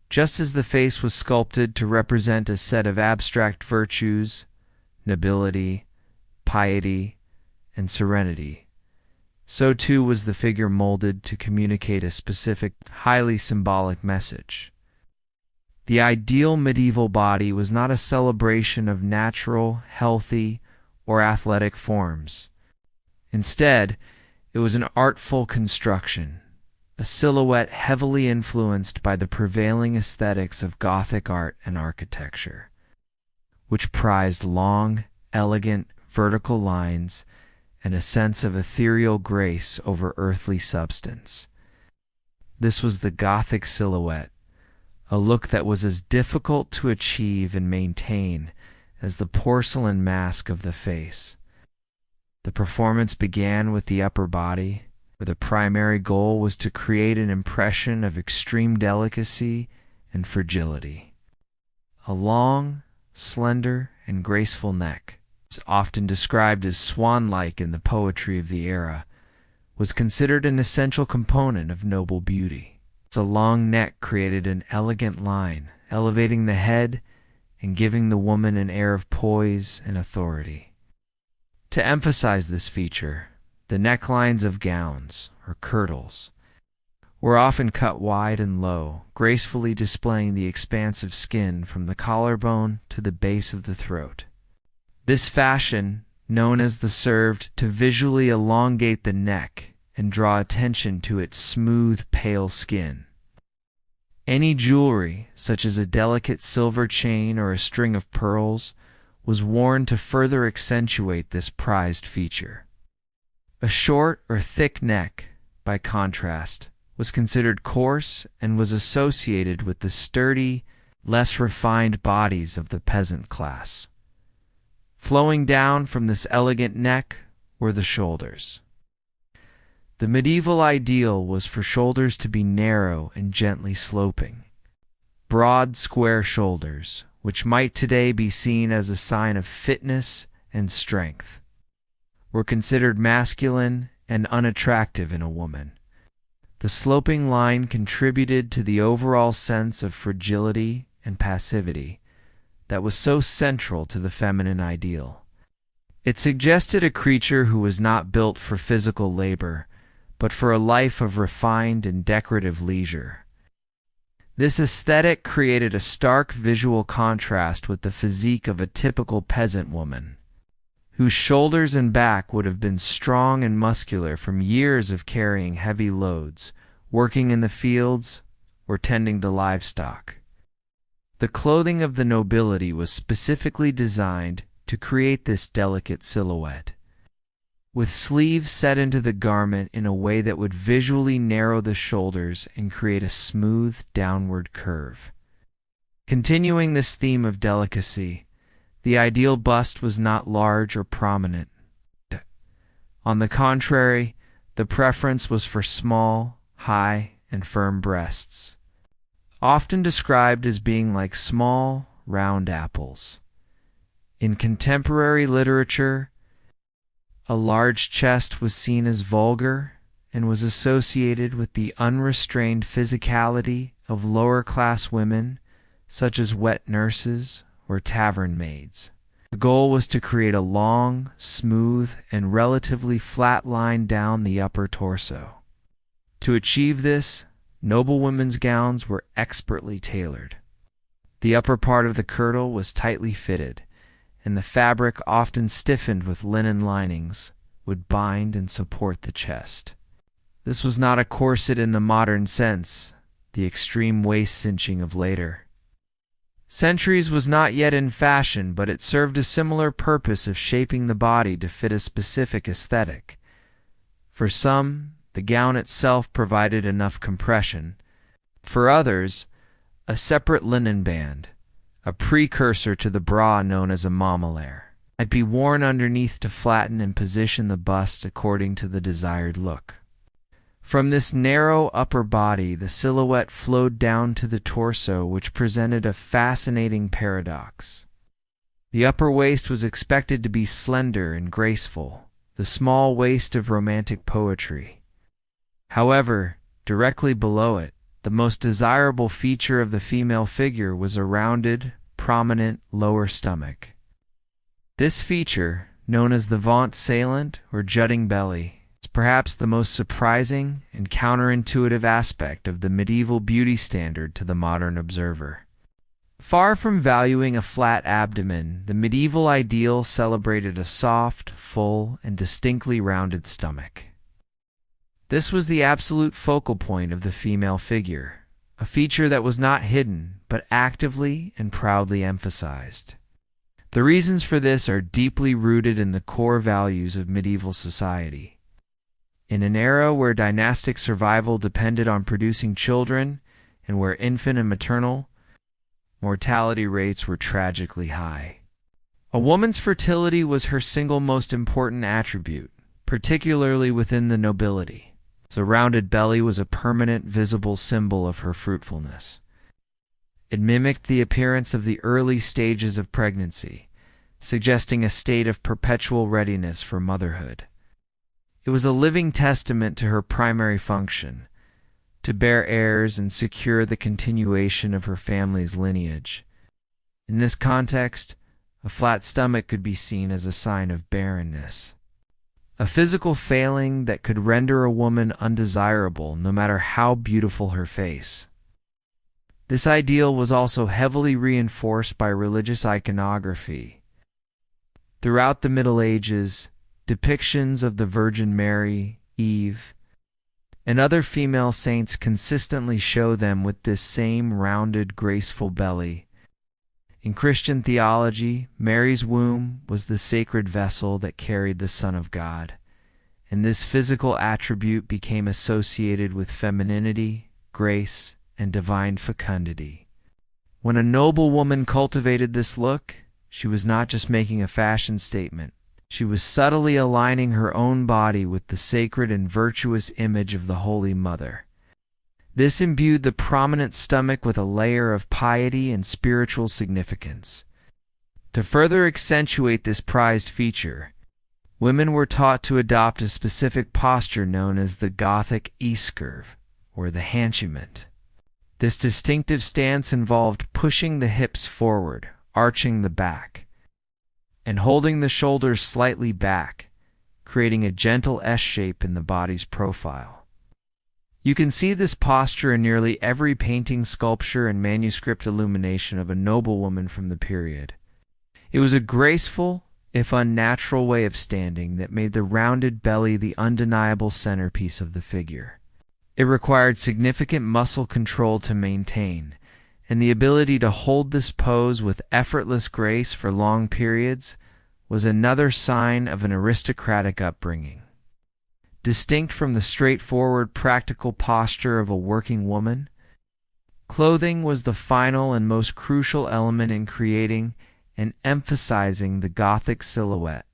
Just as the face was sculpted to represent a set of abstract virtues, nobility, piety, and serenity, so too was the figure molded to communicate a specific, highly symbolic message. The ideal medieval body was not a celebration of natural, healthy, or athletic forms. Instead, it was an artful construction, a silhouette heavily influenced by the prevailing aesthetics of Gothic art and architecture, which prized long, elegant, vertical lines and a sense of ethereal grace over earthly substance. This was the Gothic silhouette, a look that was as difficult to achieve and maintain as the porcelain mask of the face. The performance began with the upper body, where the primary goal was to create an impression of extreme delicacy and fragility. A long, slender, and graceful neck, often described as swan-like in the poetry of the era, was considered an essential component of noble beauty. Its long neck created an elegant line, elevating the head and giving the woman an air of poise and authority. To emphasize this feature, the necklines of gowns, or kirtles, were often cut wide and low, gracefully displaying the expansive skin from the collarbone to the base of the throat. This fashion, known as the served to visually elongate the neck and draw attention to its smooth, pale skin. Any jewelry, such as a delicate silver chain or a string of pearls, was worn to further accentuate this prized feature. A short or thick neck, by contrast, was considered coarse and was associated with the sturdy, less refined bodies of the peasant class. Flowing down from this elegant neck were the shoulders. The medieval ideal was for shoulders to be narrow and gently sloping. Broad, square shoulders, which might today be seen as a sign of fitness and strength, were considered masculine and unattractive in a woman. The sloping line contributed to the overall sense of fragility and passivity that was so central to the feminine ideal. It suggested a creature who was not built for physical labor, but for a life of refined and decorative leisure. This aesthetic created a stark visual contrast with the physique of a typical peasant woman, whose shoulders and back would have been strong and muscular from years of carrying heavy loads, working in the fields, or tending to livestock. The clothing of the nobility was specifically designed to create this delicate silhouette, with sleeves set into the garment in a way that would visually narrow the shoulders and create a smooth downward curve. Continuing this theme of delicacy, the ideal bust was not large or prominent. On the contrary, the preference was for small, high, and firm breasts. often described as being like small, round apples. In contemporary literature, a large chest was seen as vulgar and was associated with the unrestrained physicality of lower-class women, such as wet nurses or tavern maids. The goal was to create a long, smooth, and relatively flat line down the upper torso. To achieve this, noble women's gowns were expertly tailored. The upper part of the kirtle was tightly fitted, and the fabric, often stiffened with linen linings, would bind and support the chest. This was not a corset in the modern sense, the extreme waist cinching of later centuries was not yet in fashion, but it served a similar purpose of shaping the body to fit a specific aesthetic. For some, the gown itself provided enough compression. For others, a separate linen band, a precursor to the bra known as a mamelaire, might be worn underneath to flatten and position the bust according to the desired look. From this narrow upper body, the silhouette flowed down to the torso, which presented a fascinating paradox. The upper waist was expected to be slender and graceful, the small waist of romantic poetry. However, directly below it, the most desirable feature of the female figure was a rounded, prominent lower stomach. This feature, known as the ventre saillant or jutting belly, is perhaps the most surprising and counterintuitive aspect of the medieval beauty standard to the modern observer. Far from valuing a flat abdomen, the medieval ideal celebrated a soft, full, and distinctly rounded stomach. This was the absolute focal point of the female figure, a feature that was not hidden, but actively and proudly emphasized. The reasons for this are deeply rooted in the core values of medieval society. In an era where dynastic survival depended on producing children, and where infant and maternal mortality rates were tragically high, a woman's fertility was her single most important attribute, particularly within the nobility. So a rounded belly was a permanent, visible symbol of her fruitfulness. It mimicked the appearance of the early stages of pregnancy, suggesting a state of perpetual readiness for motherhood. It was a living testament to her primary function, to bear heirs and secure the continuation of her family's lineage. In this context, a flat stomach could be seen as a sign of barrenness, a physical failing that could render a woman undesirable no matter how beautiful her face. This ideal was also heavily reinforced by religious iconography. Throughout the Middle Ages, depictions of the Virgin Mary, Eve, and other female saints consistently show them with this same rounded, graceful belly. In Christian theology, Mary's womb was the sacred vessel that carried the Son of God, and this physical attribute became associated with femininity, grace, and divine fecundity. When a noble woman cultivated this look, she was not just making a fashion statement. She was subtly aligning her own body with the sacred and virtuous image of the Holy Mother. This imbued the prominent stomach with a layer of piety and spiritual significance. To further accentuate this prized feature, women were taught to adopt a specific posture known as the Gothic E-curve, or the hanchement. This distinctive stance involved pushing the hips forward, arching the back, and holding the shoulders slightly back, creating a gentle S-shape in the body's profile. You can see this posture in nearly every painting, sculpture, and manuscript illumination of a noblewoman from the period. It was a graceful, if unnatural, way of standing that made the rounded belly the undeniable centerpiece of the figure. It required significant muscle control to maintain, and the ability to hold this pose with effortless grace for long periods was another sign of an aristocratic upbringing. Distinct from the straightforward, practical posture of a working woman, clothing was the final and most crucial element in creating and emphasizing the Gothic silhouette.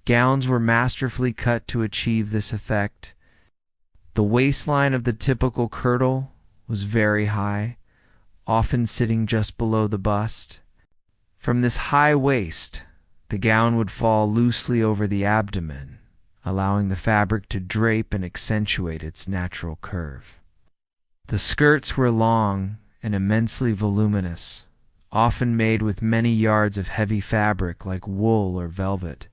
Gowns were masterfully cut to achieve this effect. The waistline of the typical kirtle was very high, often sitting just below the bust. From this high waist, the gown would fall loosely over the abdomen, allowing the fabric to drape and accentuate its natural curve. The skirts were long and immensely voluminous, often made with many yards of heavy fabric like wool or velvet.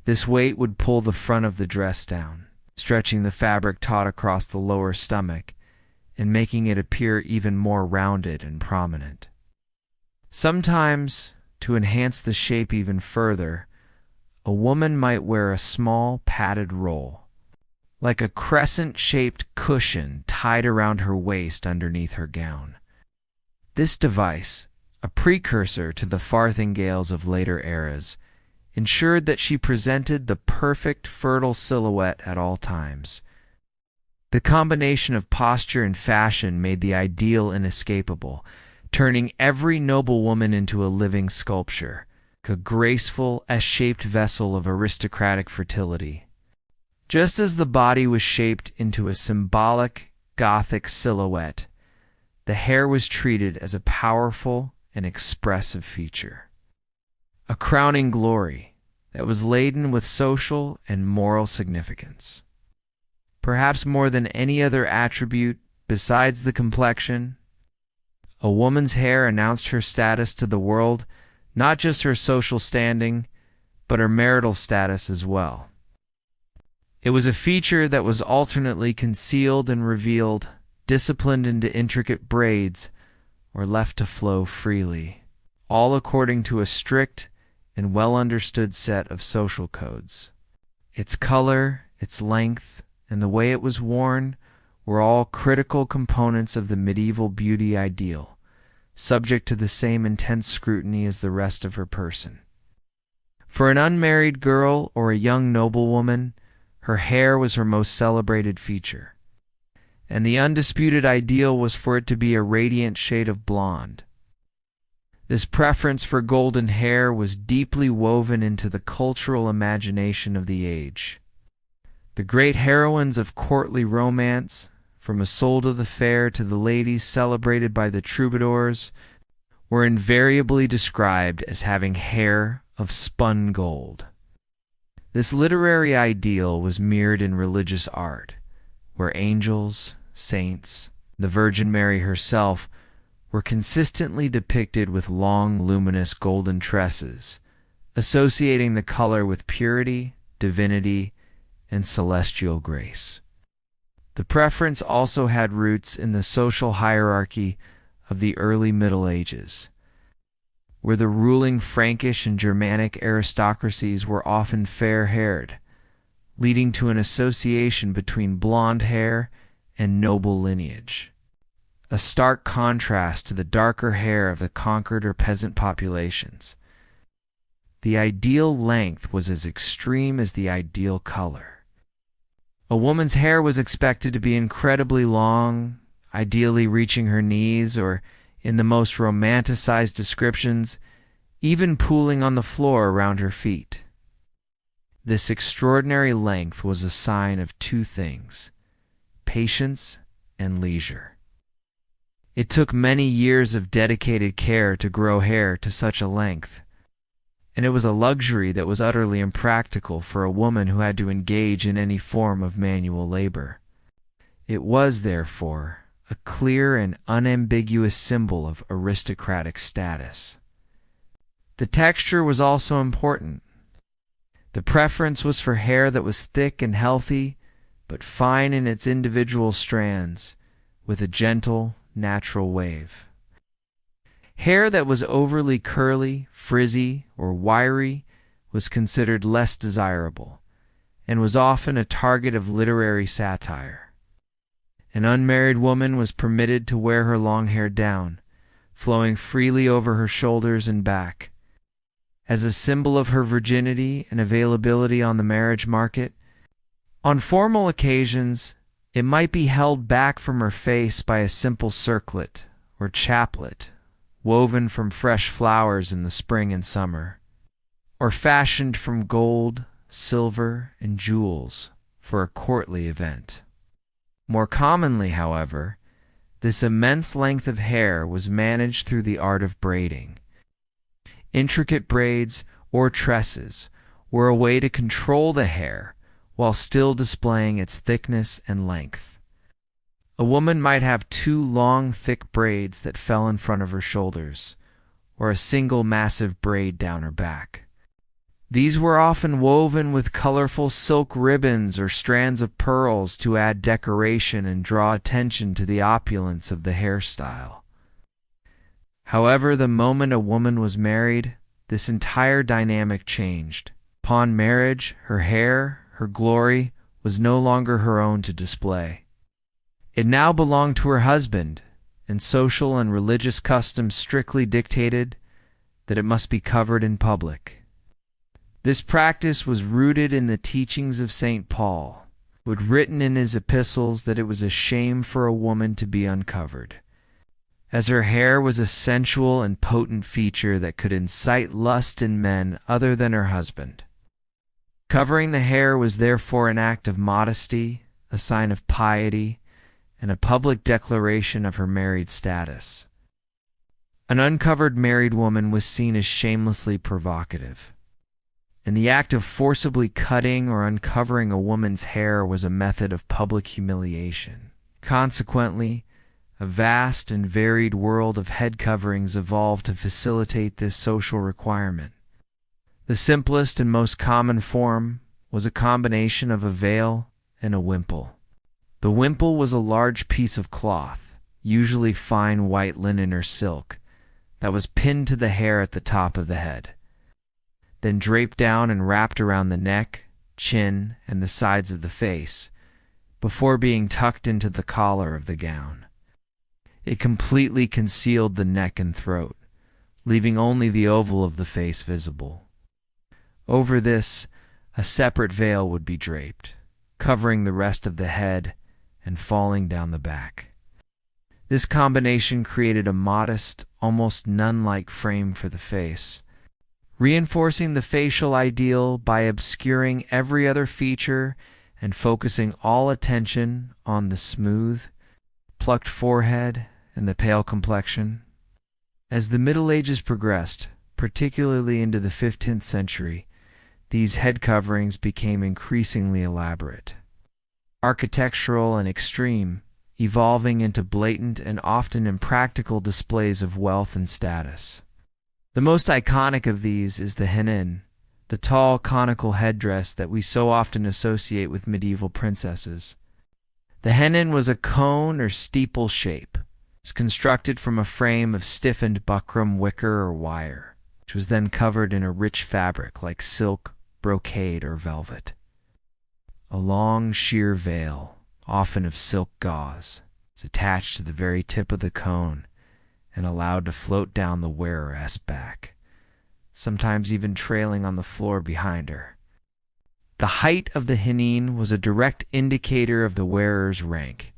This weight would pull the front of the dress down, stretching the fabric taut across the lower stomach and making it appear even more rounded and prominent. Sometimes, to enhance the shape even further, a woman might wear a small padded roll, like a crescent-shaped cushion tied around her waist underneath her gown. This device, a precursor to the farthingales of later eras, ensured that she presented the perfect fertile silhouette at all times. The combination of posture and fashion made the ideal inescapable, turning every noble woman into a living sculpture, a graceful S-shaped vessel of aristocratic fertility. Just as the body was shaped into a symbolic Gothic silhouette, the hair was treated as a powerful and expressive feature, a crowning glory that was laden with social and moral significance. Perhaps more than any other attribute besides the complexion, a woman's hair announced her status to the world, not just her social standing, but her marital status as well. It was a feature that was alternately concealed and revealed, disciplined into intricate braids, or left to flow freely, all according to a strict and well-understood set of social codes. Its color, its length, and the way it was worn were all critical components of the medieval beauty ideal, subject to the same intense scrutiny as the rest of her person. For an unmarried girl or a young noblewoman, her hair was her most celebrated feature, and the undisputed ideal was for it to be a radiant shade of blonde. This preference for golden hair was deeply woven into the cultural imagination of the age. The great heroines of courtly romance, from Isolde the Fair to the ladies celebrated by the troubadours, were invariably described as having hair of spun gold. This literary ideal was mirrored in religious art, where angels, saints, the Virgin Mary herself were consistently depicted with long, luminous golden tresses, associating the color with purity, divinity, and celestial grace. The preference also had roots in the social hierarchy of the early Middle Ages, where the ruling Frankish and Germanic aristocracies were often fair-haired, leading to an association between blonde hair and noble lineage, a stark contrast to the darker hair of the conquered or peasant populations. The ideal length was as extreme as the ideal color. A woman's hair was expected to be incredibly long, ideally reaching her knees, or, in the most romanticized descriptions, even pooling on the floor around her feet. This extraordinary length was a sign of two things: patience and leisure. It took many years of dedicated care to grow hair to such a length, and it was a luxury that was utterly impractical for a woman who had to engage in any form of manual labor. It was, therefore, a clear and unambiguous symbol of aristocratic status. The texture was also important. The preference was for hair that was thick and healthy, but fine in its individual strands, with a gentle, natural wave. Hair that was overly curly, frizzy, or wiry was considered less desirable, and was often a target of literary satire. An unmarried woman was permitted to wear her long hair down, flowing freely over her shoulders and back. As a symbol of her virginity and availability on the marriage market, on formal occasions, it might be held back from her face by a simple circlet or chaplet, woven from fresh flowers in the spring and summer, or fashioned from gold, silver, and jewels for a courtly event. More commonly, however, This immense length of hair was managed through the art of braiding. Intricate braids, or tresses, were a way to control the hair while still displaying its thickness and length. A woman might have two long, thick braids that fell in front of her shoulders, or a single massive braid down her back. These were often woven with colorful silk ribbons or strands of pearls to add decoration and draw attention to the opulence of the hairstyle. However, the moment a woman was married, this entire dynamic changed. Upon marriage, her hair, her glory, was no longer her own to display. It now belonged to her husband, and social and religious customs strictly dictated that it must be covered in public. This practice was rooted in the teachings of St. Paul, who had written in his epistles that it was a shame for a woman to be uncovered, as her hair was a sensual and potent feature that could incite lust in men other than her husband. Covering the hair was therefore an act of modesty, a sign of piety, and a public declaration of her married status. An uncovered married woman was seen as shamelessly provocative, and the act of forcibly cutting or uncovering a woman's hair was a method of public humiliation. Consequently, a vast and varied world of head coverings evolved to facilitate this social requirement. The simplest and most common form was a combination of a veil and a wimple. The wimple was a large piece of cloth, usually fine white linen or silk, that was pinned to the hair at the top of the head, then draped down and wrapped around the neck, chin, and the sides of the face, before being tucked into the collar of the gown. It completely concealed the neck and throat, leaving only the oval of the face visible. Over this, a separate veil would be draped, covering the rest of the head and falling down the back. This combination created a modest, almost nun-like frame for the face, reinforcing the facial ideal by obscuring every other feature and focusing all attention on the smooth, plucked forehead and the pale complexion. As the Middle Ages progressed, particularly into the 15th century, these head coverings became increasingly elaborate, architectural and extreme, evolving into blatant and often impractical displays of wealth and status. The most iconic of these is the hennin, the tall conical headdress that we so often associate with medieval princesses. The hennin was a cone or steeple shape. It's constructed from a frame of stiffened buckram wicker or wire, which was then covered in a rich fabric like silk, brocade, or velvet. A long sheer veil, often of silk gauze, is attached to the very tip of the cone and allowed to float down the wearer's back, sometimes even trailing on the floor behind her. The height of the hennin was a direct indicator of the wearer's rank.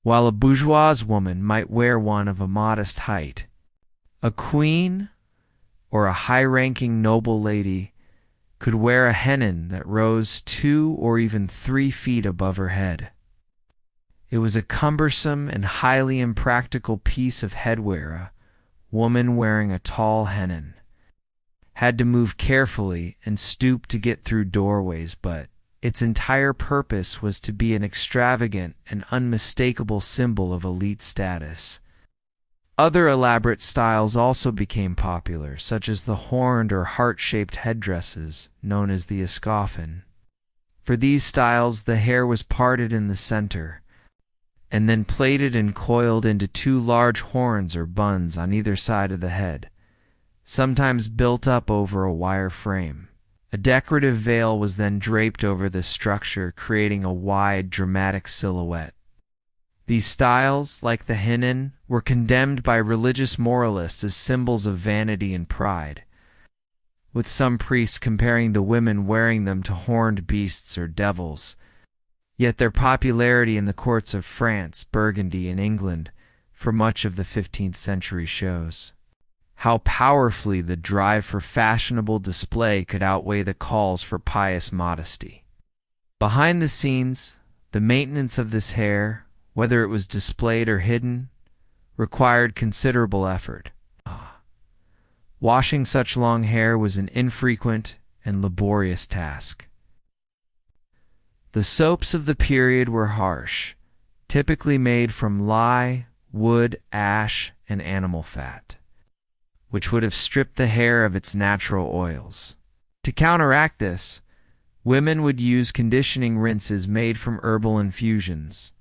While a bourgeoise woman might wear one of a modest height, a queen or a high-ranking noble lady could wear a hennin that rose 2 or even 3 feet above her head. It was a cumbersome and highly impractical piece of headwear. A woman wearing a tall hennin had to move carefully and stoop to get through doorways, but its entire purpose was to be an extravagant and unmistakable symbol of elite status. Other elaborate styles also became popular, such as the horned or heart-shaped headdresses known as the escoffin. For these styles, the hair was parted in the center, and then plaited and coiled into 2 large horns or buns on either side of the head, sometimes built up over a wire frame. A decorative veil was then draped over this structure, creating a wide, dramatic silhouette. These styles, like the hennin, were condemned by religious moralists as symbols of vanity and pride, with some priests comparing the women wearing them to horned beasts or devils. Yet their popularity in the courts of France, Burgundy, and England for much of the 15th century shows how powerfully the drive for fashionable display could outweigh the calls for pious modesty. Behind the scenes, the maintenance of this hair whether it was displayed or hidden, required considerable effort. Washing such long hair was an infrequent and laborious task. The soaps of the period were harsh, typically made from lye, wood, ash, and animal fat, which would have stripped the hair of its natural oils. To counteract this, women would use conditioning rinses made from herbal infusions.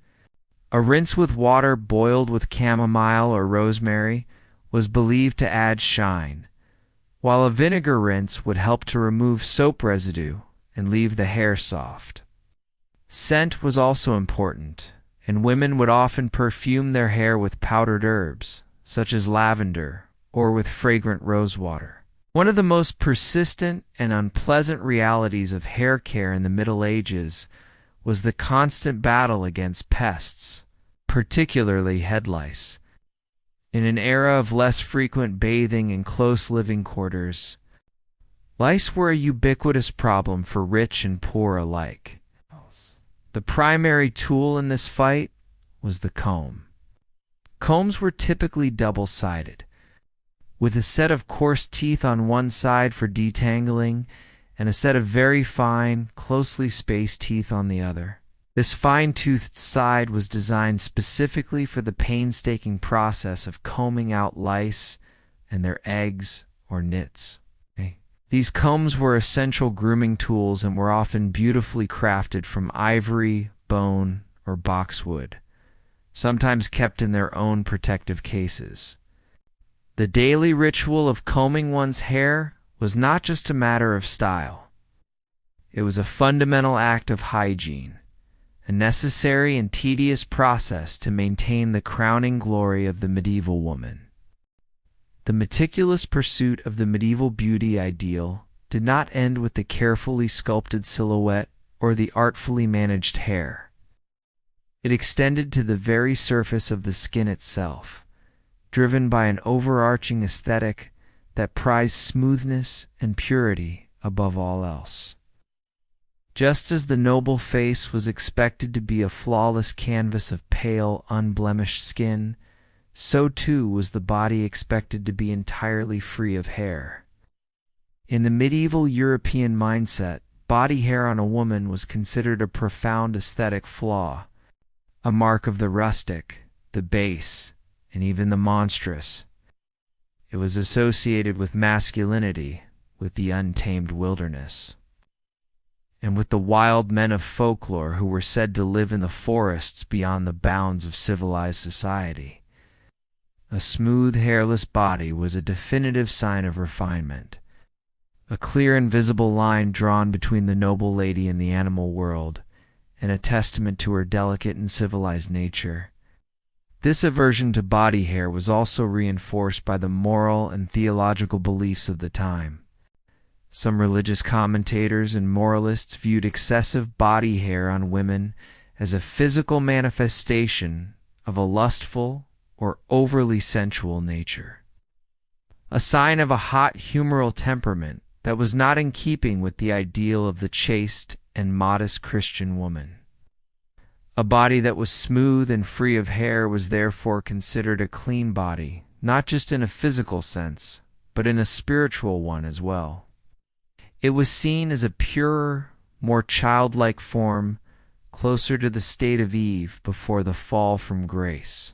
A rinse with water boiled with chamomile or rosemary was believed to add shine, while a vinegar rinse would help to remove soap residue and leave the hair soft. Scent was also important, and women would often perfume their hair with powdered herbs, such as lavender, or with fragrant rosewater. One of the most persistent and unpleasant realities of hair care in the Middle Ages was the constant battle against pests, particularly head lice. In an era of less frequent bathing and close living quarters, lice were a ubiquitous problem for rich and poor alike. The primary tool in this fight was the comb. Combs were typically double-sided, with a set of coarse teeth on one side for detangling and a set of very fine, closely spaced teeth on the other. This fine-toothed side was designed specifically for the painstaking process of combing out lice and their eggs or nits. These combs were essential grooming tools and were often beautifully crafted from ivory, bone, or boxwood, sometimes kept in their own protective cases. The daily ritual of combing one's hair was not just a matter of style. It was a fundamental act of hygiene, a necessary and tedious process to maintain the crowning glory of the medieval woman. The meticulous pursuit of the medieval beauty ideal did not end with the carefully sculpted silhouette or the artfully managed hair. It extended to the very surface of the skin itself, driven by an overarching aesthetic that prized smoothness and purity above all else. Just as the noble face was expected to be a flawless canvas of pale, unblemished skin, so too was the body expected to be entirely free of hair. In the medieval European mindset, body hair on a woman was considered a profound aesthetic flaw, a mark of the rustic, the base, and even the monstrous. It was associated with masculinity, with the untamed wilderness, and with the wild men of folklore who were said to live in the forests beyond the bounds of civilized society. A smooth, hairless body was a definitive sign of refinement, a clear and visible line drawn between the noble lady and the animal world, and a testament to her delicate and civilized nature. This aversion to body hair was also reinforced by the moral and theological beliefs of the time. Some religious commentators and moralists viewed excessive body hair on women as a physical manifestation of a lustful or overly sensual nature, a sign of a hot humoral temperament that was not in keeping with the ideal of the chaste and modest Christian woman. A body that was smooth and free of hair was therefore considered a clean body, not just in a physical sense, but in a spiritual one as well. It was seen as a purer, more childlike form, closer to the state of Eve before the fall from grace.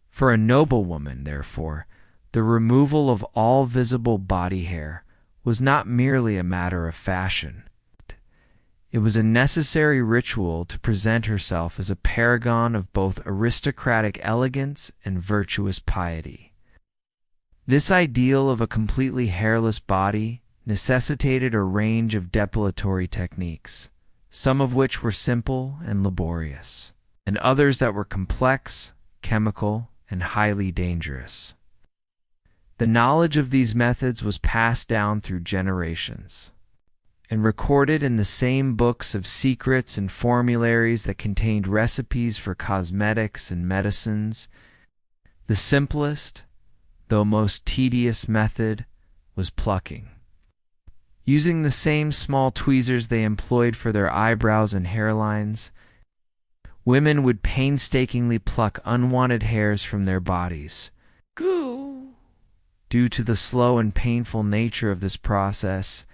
For a noble woman, therefore, the removal of all visible body hair was not merely a matter of fashion. It was a necessary ritual to present herself as a paragon of both aristocratic elegance and virtuous piety. This ideal of a completely hairless body necessitated a range of depilatory techniques, some of which were simple and laborious, and others that were complex, chemical, and highly dangerous. The knowledge of these methods was passed down through generations and recorded in the same books of secrets and formularies that contained recipes for cosmetics and medicines. The simplest, though most tedious method was plucking. Using the same small tweezers they employed for their eyebrows and hairlines, Women would painstakingly pluck unwanted hairs from their bodies. Due to the slow and painful nature of this process,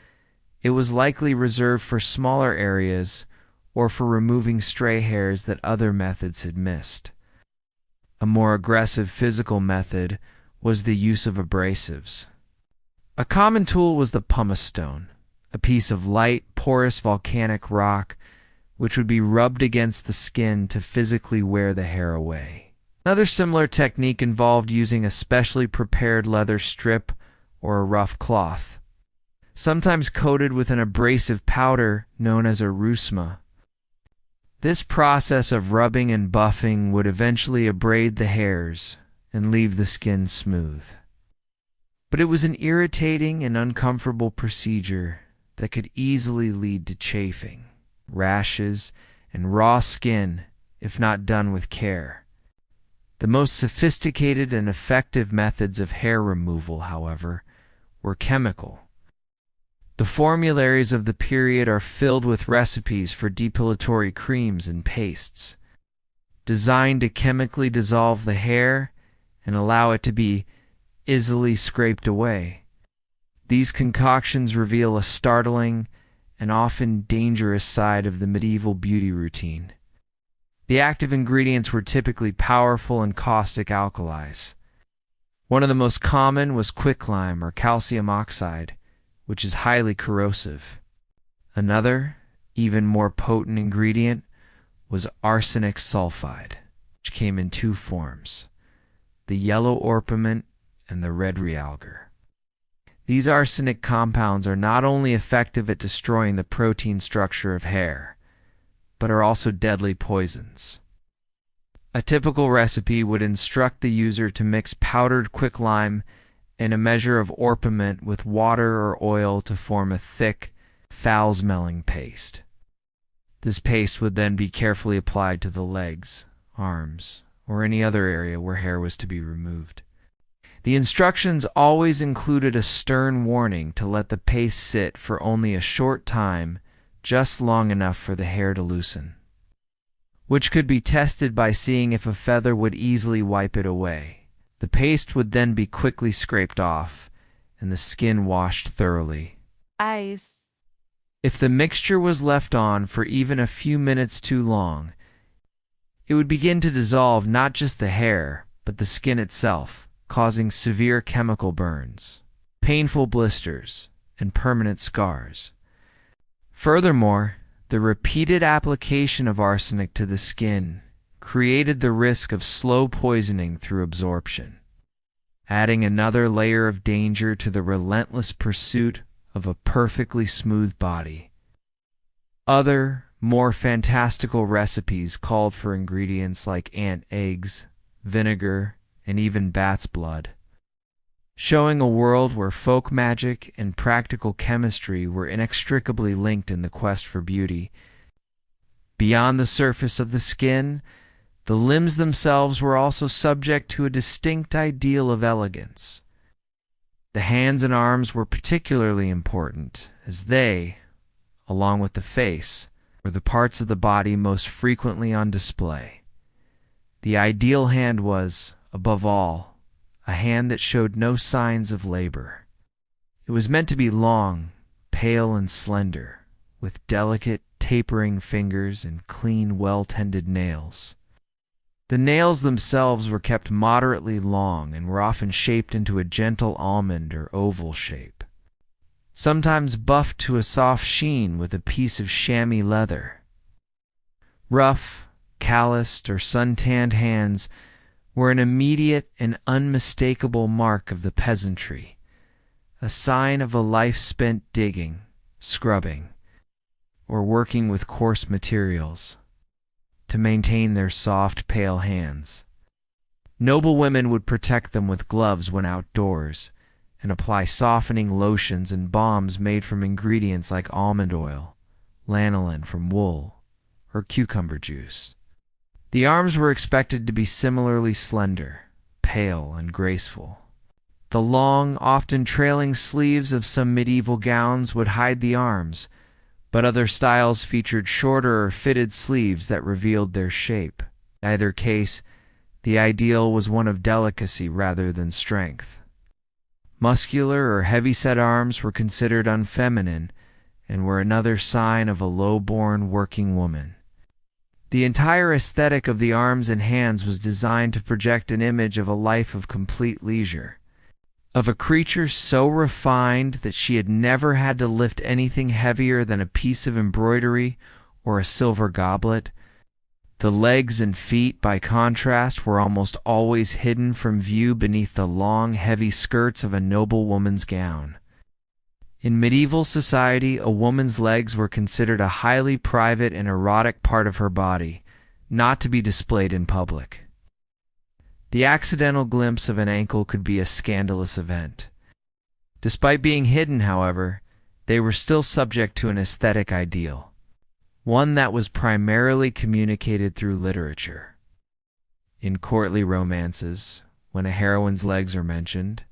it was likely reserved for smaller areas or for removing stray hairs that other methods had missed. A more aggressive physical method was the use of abrasives. A common tool was the pumice stone, a piece of light, porous volcanic rock which would be rubbed against the skin to physically wear the hair away. Another similar technique involved using a specially prepared leather strip or a rough cloth, sometimes coated with an abrasive powder known as a rusma. This process of rubbing and buffing would eventually abrade the hairs and leave the skin smooth. But it was an irritating and uncomfortable procedure that could easily lead to chafing, rashes, and raw skin if not done with care. The most sophisticated and effective methods of hair removal, however, were chemical. The formularies of the period are filled with recipes for depilatory creams and pastes, designed to chemically dissolve the hair and allow it to be easily scraped away. These concoctions reveal a startling and often dangerous side of the medieval beauty routine. The active ingredients were typically powerful and caustic alkalis. One of the most common was quicklime or calcium oxide, which is highly corrosive. Another, even more potent ingredient was arsenic sulfide, which came in two forms, the yellow orpiment and the red realgar. These arsenic compounds are not only effective at destroying the protein structure of hair, but are also deadly poisons. A typical recipe would instruct the user to mix powdered quicklime and a measure of orpiment with water or oil to form a thick, foul-smelling paste. This paste would then be carefully applied to the legs, arms, or any other area where hair was to be removed. The instructions always included a stern warning to let the paste sit for only a short time, just long enough for the hair to loosen, which could be tested by seeing if a feather would easily wipe it away. The paste would then be quickly scraped off and the skin washed thoroughly. Ice. If the mixture was left on for even a few minutes too long, it would begin to dissolve not just the hair, but the skin itself, causing severe chemical burns, painful blisters, and permanent scars. Furthermore, the repeated application of arsenic to the skin created the risk of slow poisoning through absorption, adding another layer of danger to the relentless pursuit of a perfectly smooth body. Other, more fantastical recipes called for ingredients like ant eggs, vinegar, and even bat's blood, showing a world where folk magic and practical chemistry were inextricably linked in the quest for beauty. Beyond the surface of the skin, the limbs themselves were also subject to a distinct ideal of elegance. The hands and arms were particularly important, as they, along with the face, were the parts of the body most frequently on display. The ideal hand was, above all, a hand that showed no signs of labor. It was meant to be long, pale, and slender, with delicate, tapering fingers and clean, well-tended nails. The nails themselves were kept moderately long and were often shaped into a gentle almond or oval shape, sometimes buffed to a soft sheen with a piece of chamois leather. Rough, calloused, or sun-tanned hands were an immediate and unmistakable mark of the peasantry, a sign of a life spent digging, scrubbing, or working with coarse materials to maintain their soft, pale hands. Noble women would protect them with gloves when outdoors and apply softening lotions and balms made from ingredients like almond oil, lanolin from wool, or cucumber juice. The arms were expected to be similarly slender, pale, and graceful. The long, often trailing sleeves of some medieval gowns would hide the arms, but other styles featured shorter or fitted sleeves that revealed their shape. In either case, the ideal was one of delicacy rather than strength. Muscular or heavy-set arms were considered unfeminine and were another sign of a low-born working woman. The entire aesthetic of the arms and hands was designed to project an image of a life of complete leisure, of a creature so refined that she had never had to lift anything heavier than a piece of embroidery or a silver goblet. The legs and feet, by contrast, were almost always hidden from view beneath the long, heavy skirts of a noblewoman's gown. In medieval society, a woman's legs were considered a highly private and erotic part of her body, not to be displayed in public. The accidental glimpse of an ankle could be a scandalous event. Despite being hidden, however, they were still subject to an aesthetic ideal, one that was primarily communicated through literature. In courtly romances, when a heroine's legs are mentioned,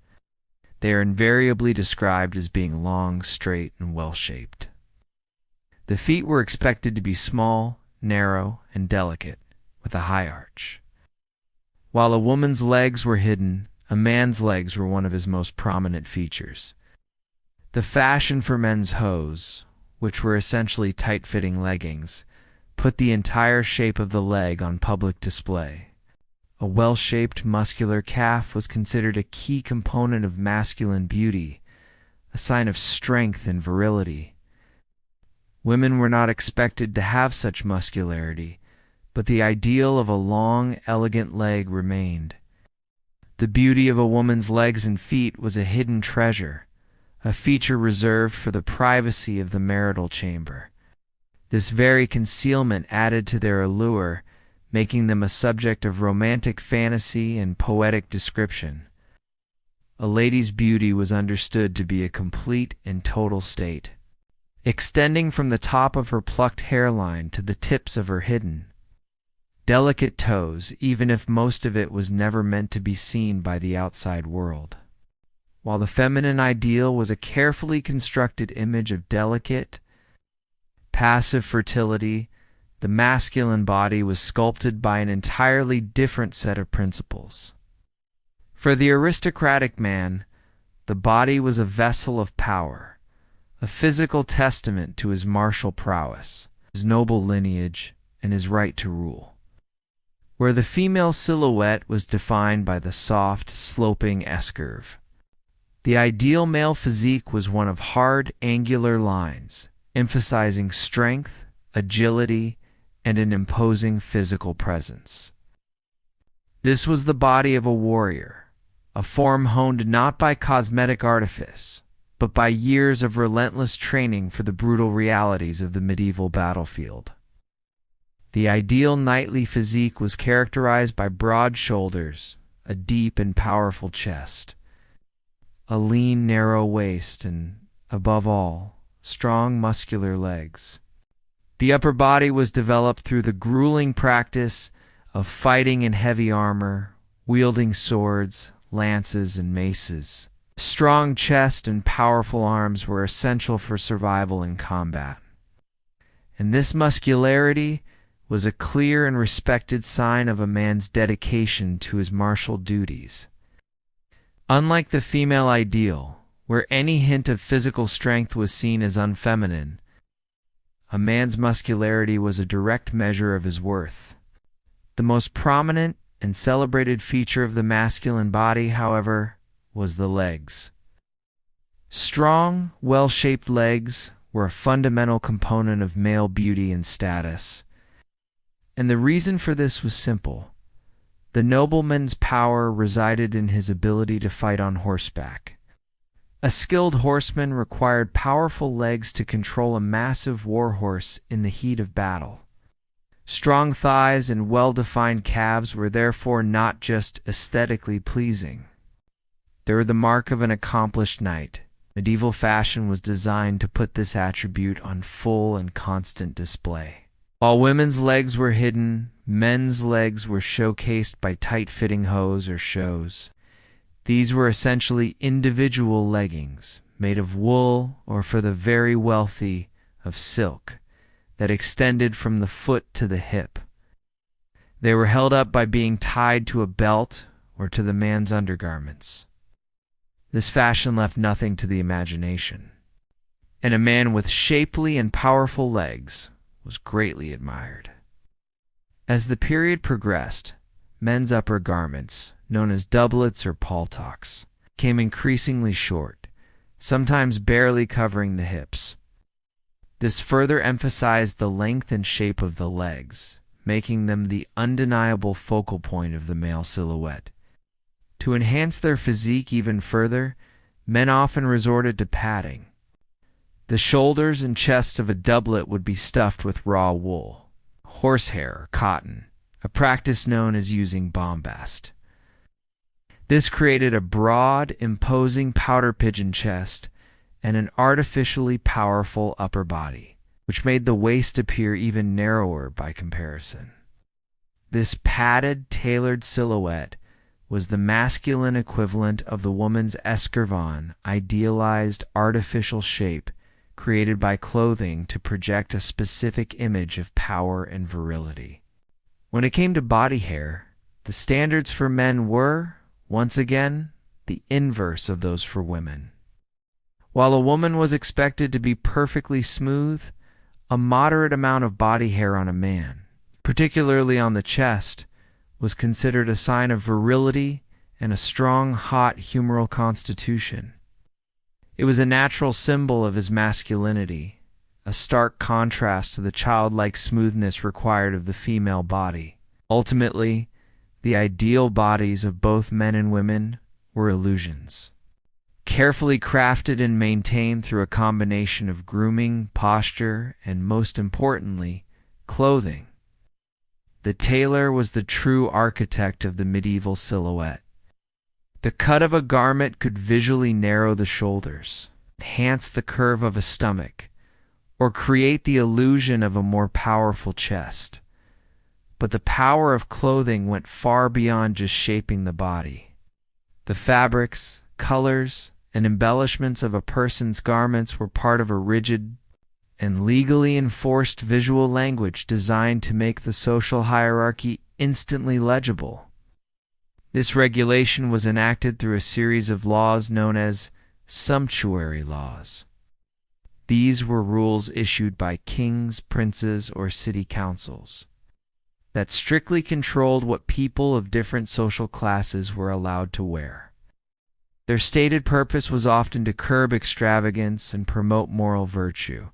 they are invariably described as being long, straight, and well-shaped. The feet were expected to be small, narrow, and delicate, with a high arch. While a woman's legs were hidden, a man's legs were one of his most prominent features. The fashion for men's hose, which were essentially tight-fitting leggings, put the entire shape of the leg on public display. A well-shaped muscular calf was considered a key component of masculine beauty, a sign of strength and virility. Women were not expected to have such muscularity, but the ideal of a long, elegant leg remained. The beauty of a woman's legs and feet was a hidden treasure, a feature reserved for the privacy of the marital chamber. This very concealment added to their allure, making them a subject of romantic fantasy and poetic description. A lady's beauty was understood to be a complete and total state, extending from the top of her plucked hairline to the tips of her hidden, delicate toes, even if most of it was never meant to be seen by the outside world. While the feminine ideal was a carefully constructed image of delicate, passive fertility, the masculine body was sculpted by an entirely different set of principles. For the aristocratic man, the body was a vessel of power, a physical testament to his martial prowess, his noble lineage, and his right to rule. Where the female silhouette was defined by the soft, sloping S-curve, the ideal male physique was one of hard, angular lines, emphasizing strength, agility, and an imposing physical presence. This was the body of a warrior, a form honed not by cosmetic artifice, but by years of relentless training for the brutal realities of the medieval battlefield. The ideal knightly physique was characterized by broad shoulders, a deep and powerful chest, a lean, narrow waist, and, above all, strong muscular legs. The upper body was developed through the grueling practice of fighting in heavy armor, wielding swords, lances, and maces. A strong chest and powerful arms were essential for survival in combat. And this muscularity was a clear and respected sign of a man's dedication to his martial duties. Unlike the female ideal, where any hint of physical strength was seen as unfeminine, a man's muscularity was a direct measure of his worth. The most prominent and celebrated feature of the masculine body, however, was the legs. Strong, well-shaped legs were a fundamental component of male beauty and status. And the reason for this was simple. The nobleman's power resided in his ability to fight on horseback. A skilled horseman required powerful legs to control a massive war horse in the heat of battle. Strong thighs and well-defined calves were therefore not just aesthetically pleasing. They were the mark of an accomplished knight. Medieval fashion was designed to put this attribute on full and constant display. While women's legs were hidden, men's legs were showcased by tight-fitting hose or shows. These were essentially individual leggings, made of wool or, for the very wealthy, of silk that extended from the foot to the hip. They were held up by being tied to a belt or to the man's undergarments. This fashion left nothing to the imagination, and a man with shapely and powerful legs was greatly admired. As the period progressed, men's upper garments, known as doublets or paltocks, became increasingly short, sometimes barely covering the hips. This further emphasized the length and shape of the legs, making them the undeniable focal point of the male silhouette. To enhance their physique even further, men often resorted to padding. The shoulders and chest of a doublet would be stuffed with raw wool, horsehair, or cotton, a practice known as using bombast. This created a broad, imposing pouter pigeon chest and an artificially powerful upper body, which made the waist appear even narrower by comparison. This padded, tailored silhouette was the masculine equivalent of the woman's escarvon, idealized artificial shape created by clothing to project a specific image of power and virility. When it came to body hair, the standards for men were, once again, the inverse of those for women. While a woman was expected to be perfectly smooth, a moderate amount of body hair on a man, particularly on the chest, was considered a sign of virility and a strong, hot, humoral constitution. It was a natural symbol of his masculinity, a stark contrast to the childlike smoothness required of the female body. Ultimately, the ideal bodies of both men and women were illusions, carefully crafted and maintained through a combination of grooming, posture, and most importantly, clothing. The tailor was the true architect of the medieval silhouette. The cut of a garment could visually narrow the shoulders, enhance the curve of a stomach, or create the illusion of a more powerful chest. But the power of clothing went far beyond just shaping the body. The fabrics, colors, and embellishments of a person's garments were part of a rigid and legally enforced visual language designed to make the social hierarchy instantly legible. This regulation was enacted through a series of laws known as sumptuary laws. These were rules issued by kings, princes, or city councils that strictly controlled what people of different social classes were allowed to wear. Their stated purpose was often to curb extravagance and promote moral virtue,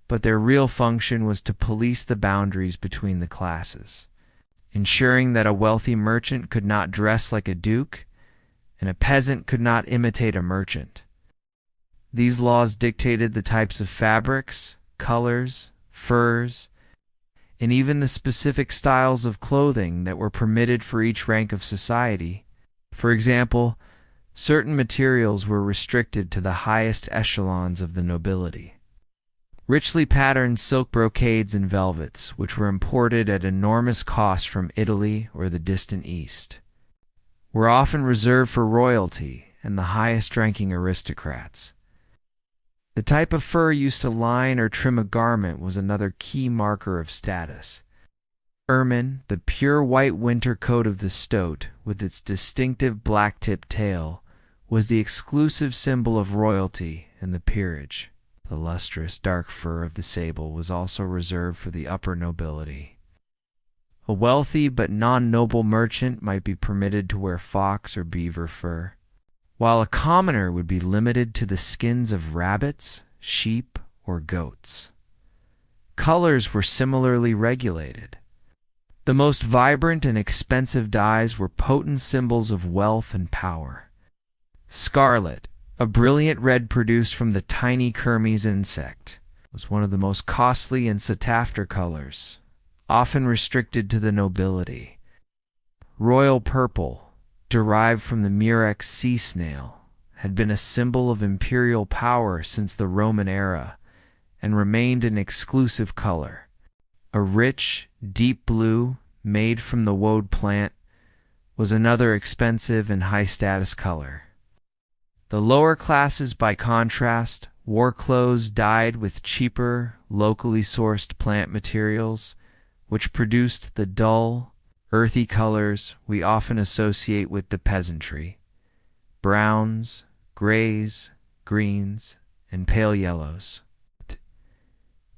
but their real function was to police the boundaries between the classes, ensuring that a wealthy merchant could not dress like a duke and a peasant could not imitate a merchant. These laws dictated the types of fabrics, colors, furs, and even the specific styles of clothing that were permitted for each rank of society. For example, certain materials were restricted to the highest echelons of the nobility. Richly patterned silk brocades and velvets, which were imported at enormous cost from Italy or the distant East, were often reserved for royalty and the highest-ranking aristocrats. The type of fur used to line or trim a garment was another key marker of status. Ermine, the pure white winter coat of the stoat, with its distinctive black-tipped tail, was the exclusive symbol of royalty and the peerage. The lustrous dark fur of the sable was also reserved for the upper nobility. A wealthy but non-noble merchant might be permitted to wear fox or beaver fur, while a commoner would be limited to the skins of rabbits, sheep, or goats. Colors were similarly regulated. The most vibrant and expensive dyes were potent symbols of wealth and power. Scarlet, a brilliant red produced from the tiny Kermes insect, was one of the most costly and sought-after colors, often restricted to the nobility. Royal purple, derived from the murex sea snail, had been a symbol of imperial power since the Roman era and remained an exclusive color. A rich, deep blue, made from the woad plant, was another expensive and high-status color. The lower classes, by contrast, wore clothes dyed with cheaper, locally sourced plant materials, which produced the dull, earthy colors we often associate with the peasantry: browns, grays, greens, and pale yellows.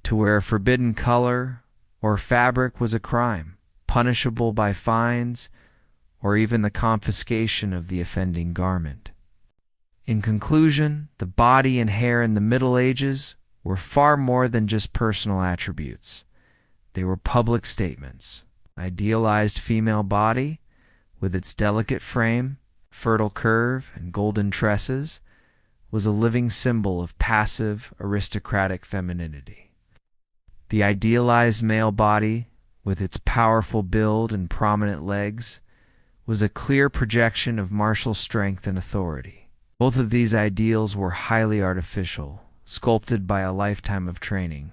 To wear a forbidden color or fabric was a crime, punishable by fines or even the confiscation of the offending garment. In conclusion, the body and hair in the Middle Ages were far more than just personal attributes. They were public statements. Idealized female body, with its delicate frame, fertile curve, and golden tresses, was a living symbol of passive, aristocratic femininity. The idealized male body, with its powerful build and prominent legs, was a clear projection of martial strength and authority. Both of these ideals were highly artificial, sculpted by a lifetime of training,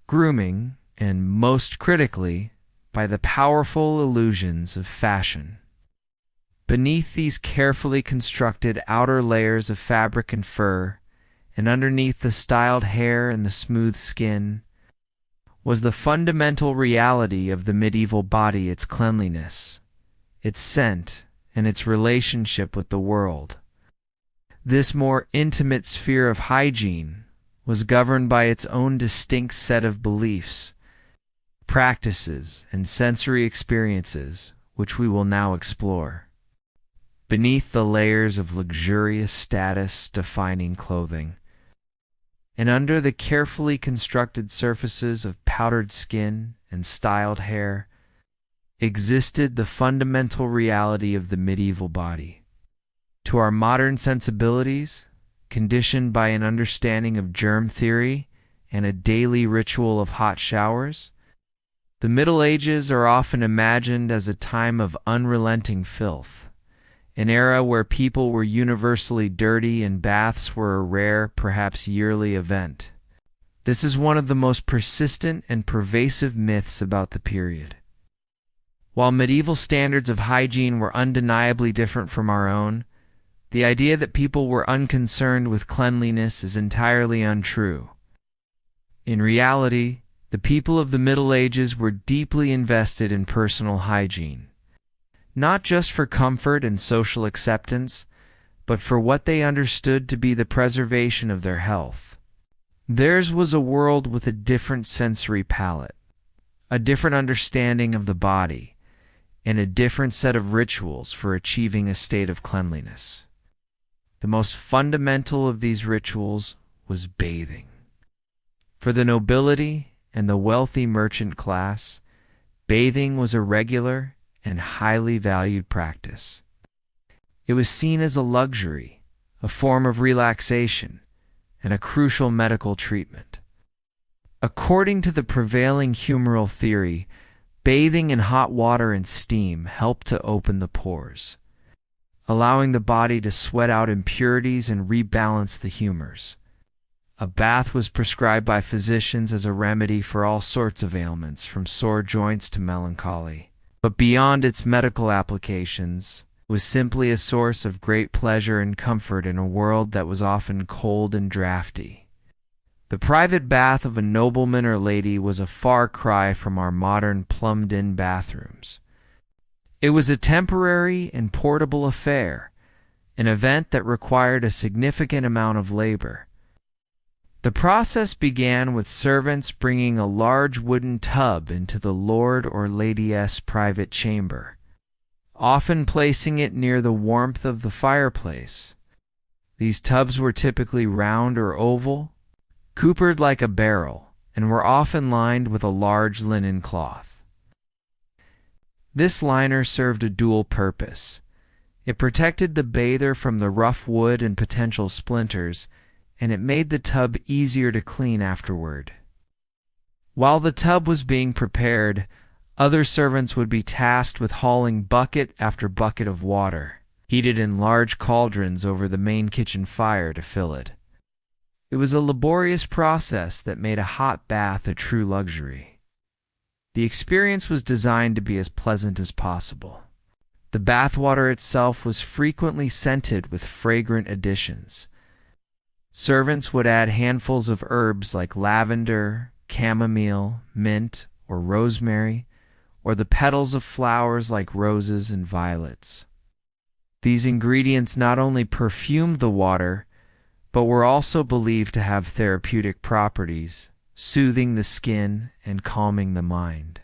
grooming, and most critically, by the powerful illusions of fashion. Beneath these carefully constructed outer layers of fabric and fur, and underneath the styled hair and the smooth skin, was the fundamental reality of the medieval body: its cleanliness, its scent, and its relationship with the world. This more intimate sphere of hygiene was governed by its own distinct set of beliefs, practices, and sensory experiences, which we will now explore. Beneath the layers of luxurious status-defining clothing, and under the carefully constructed surfaces of powdered skin and styled hair, existed the fundamental reality of the medieval body. To our modern sensibilities, conditioned by an understanding of germ theory and a daily ritual of hot showers, the Middle Ages are often imagined as a time of unrelenting filth, an era where people were universally dirty and baths were a rare, perhaps yearly event. This is one of the most persistent and pervasive myths about the period. While medieval standards of hygiene were undeniably different from our own, the idea that people were unconcerned with cleanliness is entirely untrue. In reality, the people of the Middle Ages were deeply invested in personal hygiene, not just for comfort and social acceptance, but for what they understood to be the preservation of their health. Theirs was a world with a different sensory palette, a different understanding of the body, and a different set of rituals for achieving a state of cleanliness. The most fundamental of these rituals was bathing. For the nobility and the wealthy merchant class, bathing was a regular and highly valued practice. It was seen as a luxury, a form of relaxation, and a crucial medical treatment. According to the prevailing humoral theory, bathing in hot water and steam helped to open the pores, allowing the body to sweat out impurities and rebalance the humors. A bath was prescribed by physicians as a remedy for all sorts of ailments, from sore joints to melancholy. But beyond its medical applications, it was simply a source of great pleasure and comfort in a world that was often cold and drafty. The private bath of a nobleman or lady was a far cry from our modern plumbed-in bathrooms. It was a temporary and portable affair, an event that required a significant amount of labor. The process began with servants bringing a large wooden tub into the lord or lady's private chamber, often placing it near the warmth of the fireplace. These tubs were typically round or oval, coopered like a barrel, and were often lined with a large linen cloth. This liner served a dual purpose. It protected the bather from the rough wood and potential splinters, and it made the tub easier to clean afterward. While the tub was being prepared, other servants would be tasked with hauling bucket after bucket of water, heated in large cauldrons over the main kitchen fire to fill it. It was a laborious process that made a hot bath a true luxury. The experience was designed to be as pleasant as possible. The bathwater itself was frequently scented with fragrant additions. Servants would add handfuls of herbs like lavender, chamomile, mint, or rosemary, or the petals of flowers like roses and violets. These ingredients not only perfumed the water, but were also believed to have therapeutic properties, soothing the skin and calming the mind.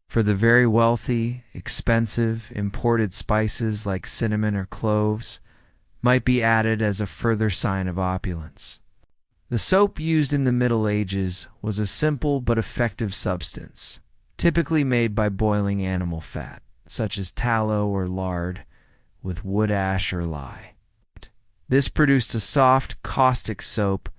For the very wealthy, expensive, imported spices like cinnamon or cloves might be added as a further sign of opulence. The soap used in the Middle Ages was a simple but effective substance, typically made by boiling animal fat, such as tallow or lard, with wood ash or lye. This produced a soft, caustic soap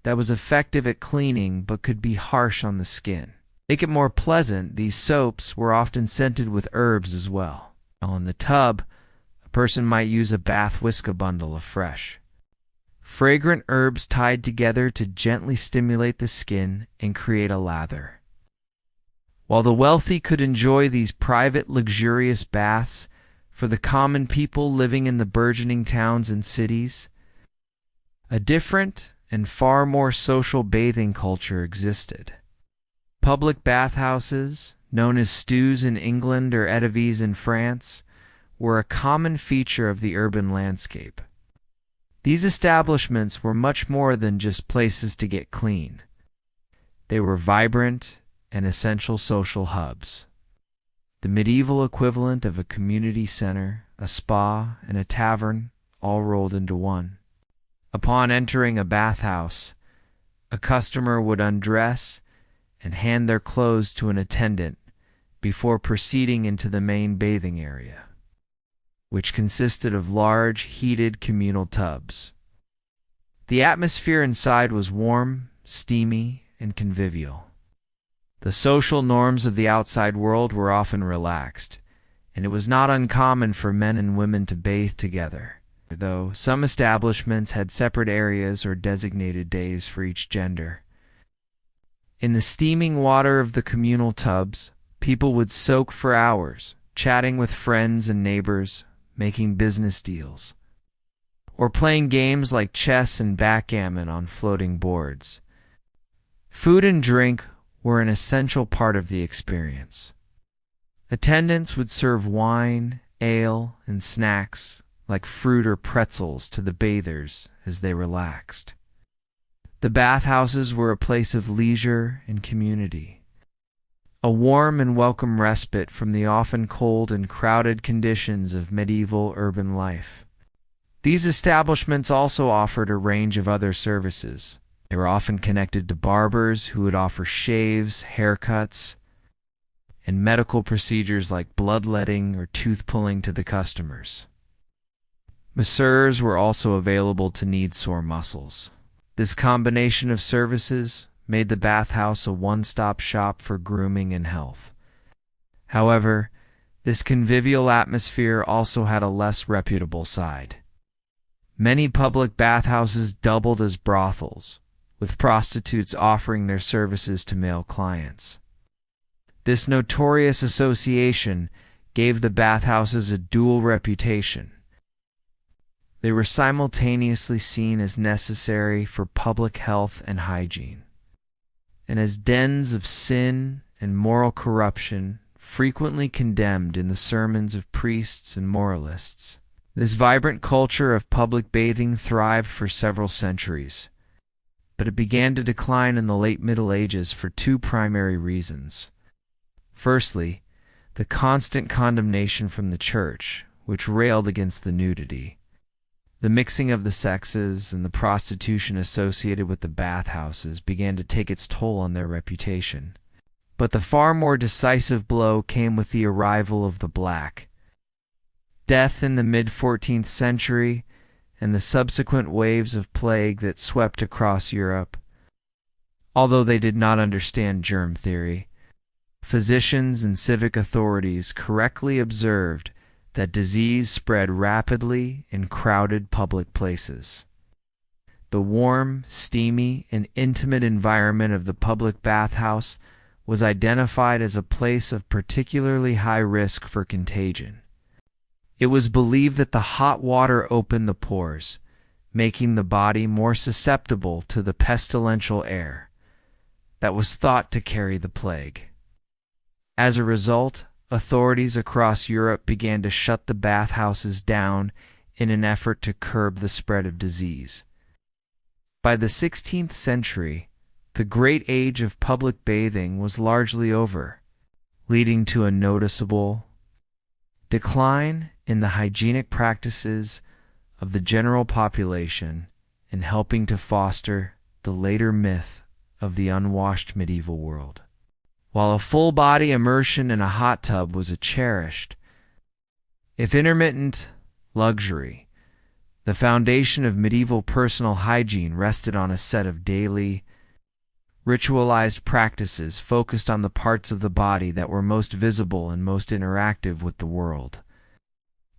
that was effective at cleaning but could be harsh on the skin. To make it more pleasant, these soaps were often scented with herbs as well. While in the tub, a person might use a bath whisk bundle of fresh, fragrant herbs tied together to gently stimulate the skin and create a lather. While the wealthy could enjoy these private, luxurious baths, for the common people living in the burgeoning towns and cities, a different and far more social bathing culture existed. Public bathhouses, known as stews in England or étavies in France, were a common feature of the urban landscape. These establishments were much more than just places to get clean. They were vibrant and essential social hubs, the medieval equivalent of a community center, a spa, and a tavern, all rolled into one. Upon entering a bathhouse, a customer would undress and hand their clothes to an attendant before proceeding into the main bathing area, which consisted of large, heated communal tubs. The atmosphere inside was warm, steamy, and convivial. The social norms of the outside world were often relaxed, and it was not uncommon for men and women to bathe together, though some establishments had separate areas or designated days for each gender. In the steaming water of the communal tubs, people would soak for hours, chatting with friends and neighbors, making business deals, or playing games like chess and backgammon on floating boards. Food and drink were an essential part of the experience. Attendants would serve wine, ale, and snacks like fruit or pretzels to the bathers as they relaxed. The bathhouses were a place of leisure and community, a warm and welcome respite from the often cold and crowded conditions of medieval urban life. These establishments also offered a range of other services. They were often connected to barbers who would offer shaves, haircuts, and medical procedures like bloodletting or tooth pulling to the customers. Masseurs were also available to knead sore muscles. This combination of services made the bathhouse a one-stop shop for grooming and health. However, this convivial atmosphere also had a less reputable side. Many public bathhouses doubled as brothels, with prostitutes offering their services to male clients. This notorious association gave the bathhouses a dual reputation. They were simultaneously seen as necessary for public health and hygiene, and as dens of sin and moral corruption frequently condemned in the sermons of priests and moralists. This vibrant culture of public bathing thrived for several centuries, but it began to decline in the late Middle Ages for two primary reasons. Firstly, the constant condemnation from the Church, which railed against the nudity. The mixing of the sexes and the prostitution associated with the bathhouses began to take its toll on their reputation. But the far more decisive blow came with the arrival of the black. Death in the mid-14th century and the subsequent waves of plague that swept across Europe. Although they did not understand germ theory, physicians and civic authorities correctly observed that disease spread rapidly in crowded public places. The warm, steamy, and intimate environment of the public bathhouse was identified as a place of particularly high risk for contagion. It was believed that the hot water opened the pores, making the body more susceptible to the pestilential air that was thought to carry the plague. As a result, authorities across Europe began to shut the bathhouses down in an effort to curb the spread of disease. By the 16th century, the great age of public bathing was largely over, leading to a noticeable decline in the hygienic practices of the general population and helping to foster the later myth of the unwashed medieval world. While a full-body immersion in a hot tub was a cherished, if intermittent, luxury, the foundation of medieval personal hygiene rested on a set of daily, ritualized practices focused on the parts of the body that were most visible and most interactive with the world.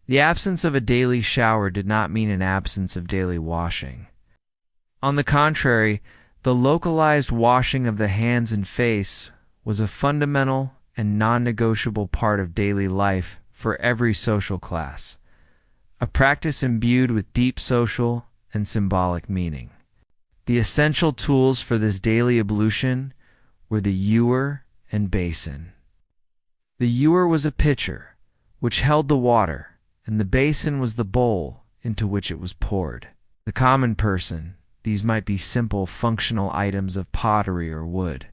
The absence of a daily shower did not mean an absence of daily washing. On the contrary, the localized washing of the hands and face was a fundamental and non-negotiable part of daily life for every social class, a practice imbued with deep social and symbolic meaning. The essential tools for this daily ablution were the ewer and basin. The ewer was a pitcher, which held the water, and the basin was the bowl into which it was poured. The common person, these might be simple functional items of pottery or wood.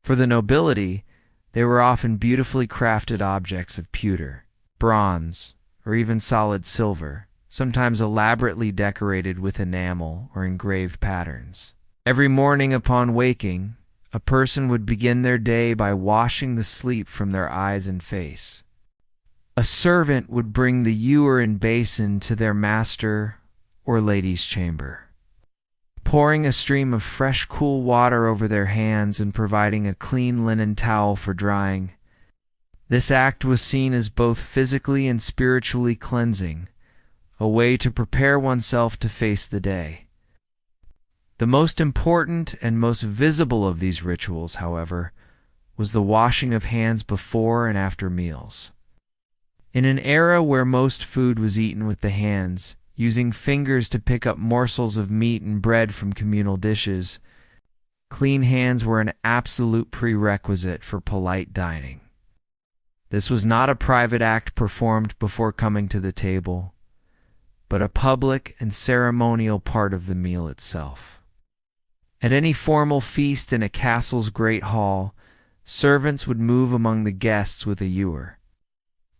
For the nobility, they were often beautifully crafted objects of pewter, bronze, or even solid silver, sometimes elaborately decorated with enamel or engraved patterns. Every morning upon waking, a person would begin their day by washing the sleep from their eyes and face. A servant would bring the ewer and basin to their master or lady's chamber, pouring a stream of fresh, cool water over their hands and providing a clean linen towel for drying. This act was seen as both physically and spiritually cleansing, a way to prepare oneself to face the day. The most important and most visible of these rituals, however, was the washing of hands before and after meals. In an era where most food was eaten with the hands, using fingers to pick up morsels of meat and bread from communal dishes, clean hands were an absolute prerequisite for polite dining. This was not a private act performed before coming to the table, but a public and ceremonial part of the meal itself. At any formal feast in a castle's great hall, servants would move among the guests with a ewer,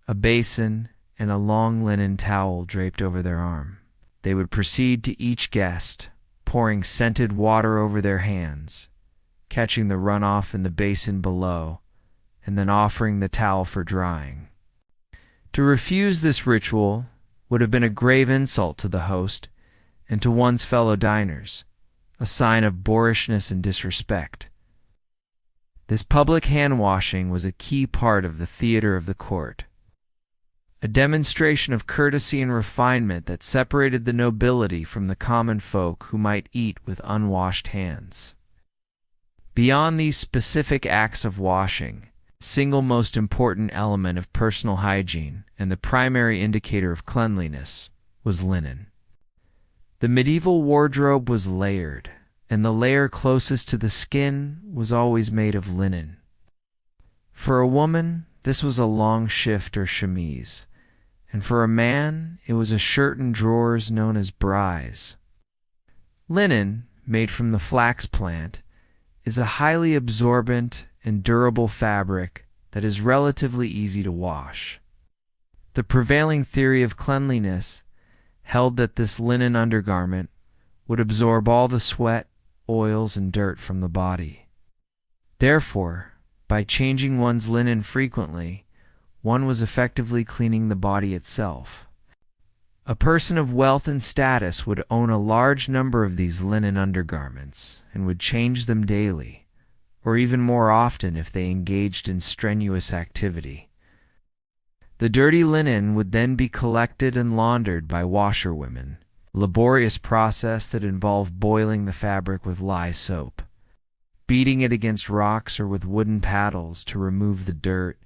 a basin, and a long linen towel draped over their arm. They would proceed to each guest, pouring scented water over their hands, catching the runoff in the basin below, and then offering the towel for drying. To refuse this ritual would have been a grave insult to the host and to one's fellow diners, a sign of boorishness and disrespect. This public hand-washing was a key part of the theater of the court, a demonstration of courtesy and refinement that separated the nobility from the common folk who might eat with unwashed hands. Beyond these specific acts of washing, the single most important element of personal hygiene and the primary indicator of cleanliness was linen. The medieval wardrobe was layered, and the layer closest to the skin was always made of linen. For a woman, this was a long shift or chemise, and for a man, it was a shirt and drawers known as brise. Linen, made from the flax plant, is a highly absorbent and durable fabric that is relatively easy to wash. The prevailing theory of cleanliness held that this linen undergarment would absorb all the sweat, oils, and dirt from the body. Therefore, by changing one's linen frequently, one was effectively cleaning the body itself. A person of wealth and status would own a large number of these linen undergarments and would change them daily, or even more often if they engaged in strenuous activity. The dirty linen would then be collected and laundered by washerwomen, a laborious process that involved boiling the fabric with lye soap, beating it against rocks or with wooden paddles to remove the dirt,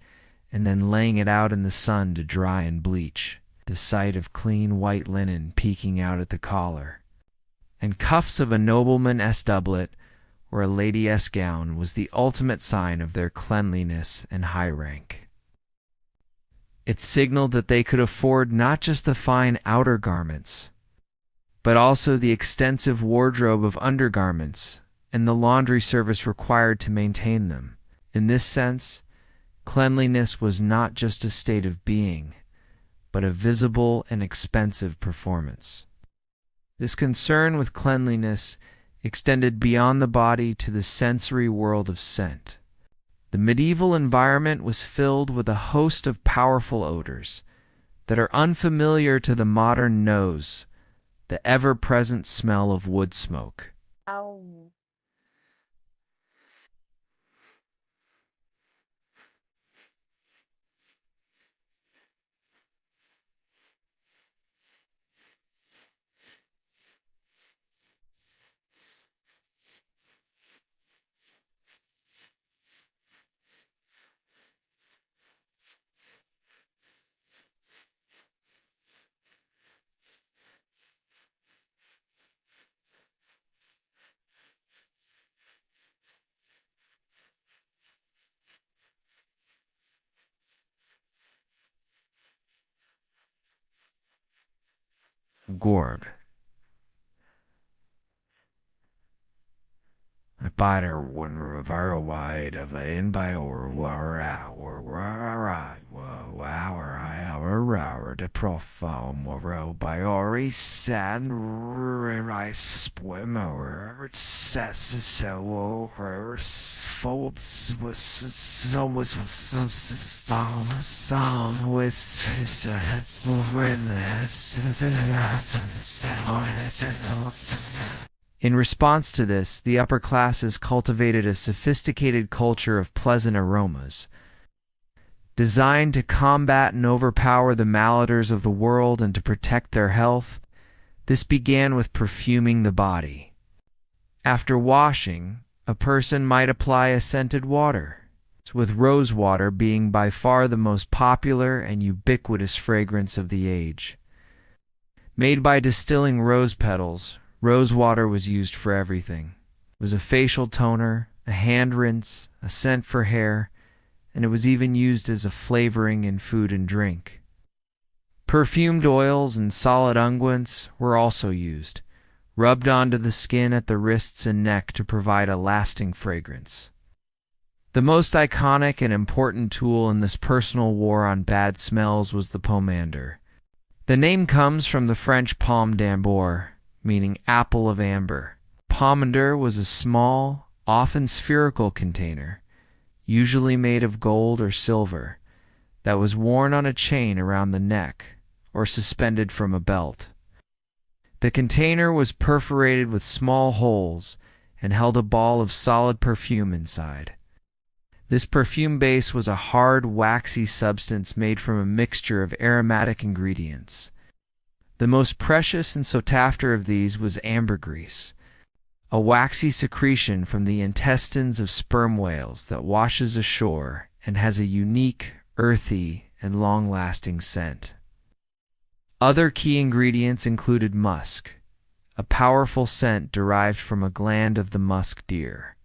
and then laying it out in the sun to dry and bleach. the sight of clean white linen peeking out at the collar, and cuffs of a nobleman's doublet or a lady's gown was the ultimate sign of their cleanliness and high rank. It signaled that they could afford not just the fine outer garments, but also the extensive wardrobe of undergarments and the laundry service required to maintain them. In this sense, cleanliness was not just a state of being, but a visible and expensive performance. This concern with cleanliness extended beyond the body to the sensory world of scent. The medieval environment was filled with a host of powerful odors that are unfamiliar to the modern nose, the ever-present smell of wood smoke. Ow. Gourd. I bought her one very wide of an by or the profile more by Ori San Rice Swimmer says so her folks was song with In response to this, the upper classes cultivated a sophisticated culture of pleasant aromas, designed to combat and overpower the malodors of the world and to protect their health. This began with perfuming the body. After washing, a person might apply a scented water, with rosewater being by far the most popular and ubiquitous fragrance of the age. Made by distilling rose petals, rosewater was used for everything. It was a facial toner, a hand rinse, a scent for hair, and it was even used as a flavoring in food and drink. Perfumed oils and solid unguents were also used, rubbed onto the skin at the wrists and neck to provide a lasting fragrance. The most iconic and important tool in this personal war on bad smells was the pomander. The name comes from the French pomme d'ambre, meaning apple of amber. Pomander was a small, often spherical container, usually made of gold or silver, that was worn on a chain around the neck or suspended from a belt. The container was perforated with small holes and held a ball of solid perfume inside. This perfume base was a hard, waxy substance made from a mixture of aromatic ingredients. The most precious and sought after of these was ambergris, a waxy secretion from the intestines of sperm whales that washes ashore and has a unique, earthy, and long-lasting scent. Other key ingredients included musk, a powerful scent derived from a gland of the musk deer,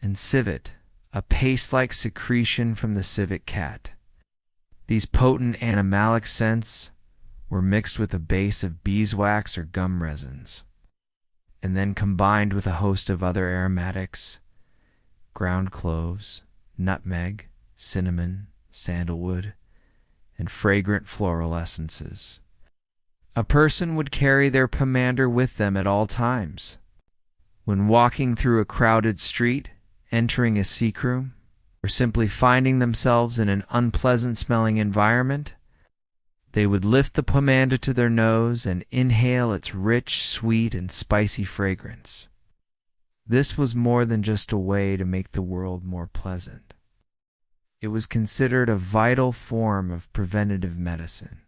and civet, a paste-like secretion from the civet cat. These potent animalic scents were mixed with a base of beeswax or gum resins, and then combined with a host of other aromatics, ground cloves, nutmeg, cinnamon, sandalwood, and fragrant floral essences. A person would carry their pomander with them at all times. When walking through a crowded street, entering a sick room, or simply finding themselves in an unpleasant-smelling environment, they would lift the pomander to their nose and inhale its rich, sweet, and spicy fragrance. This was more than just a way to make the world more pleasant. It was considered a vital form of preventative medicine.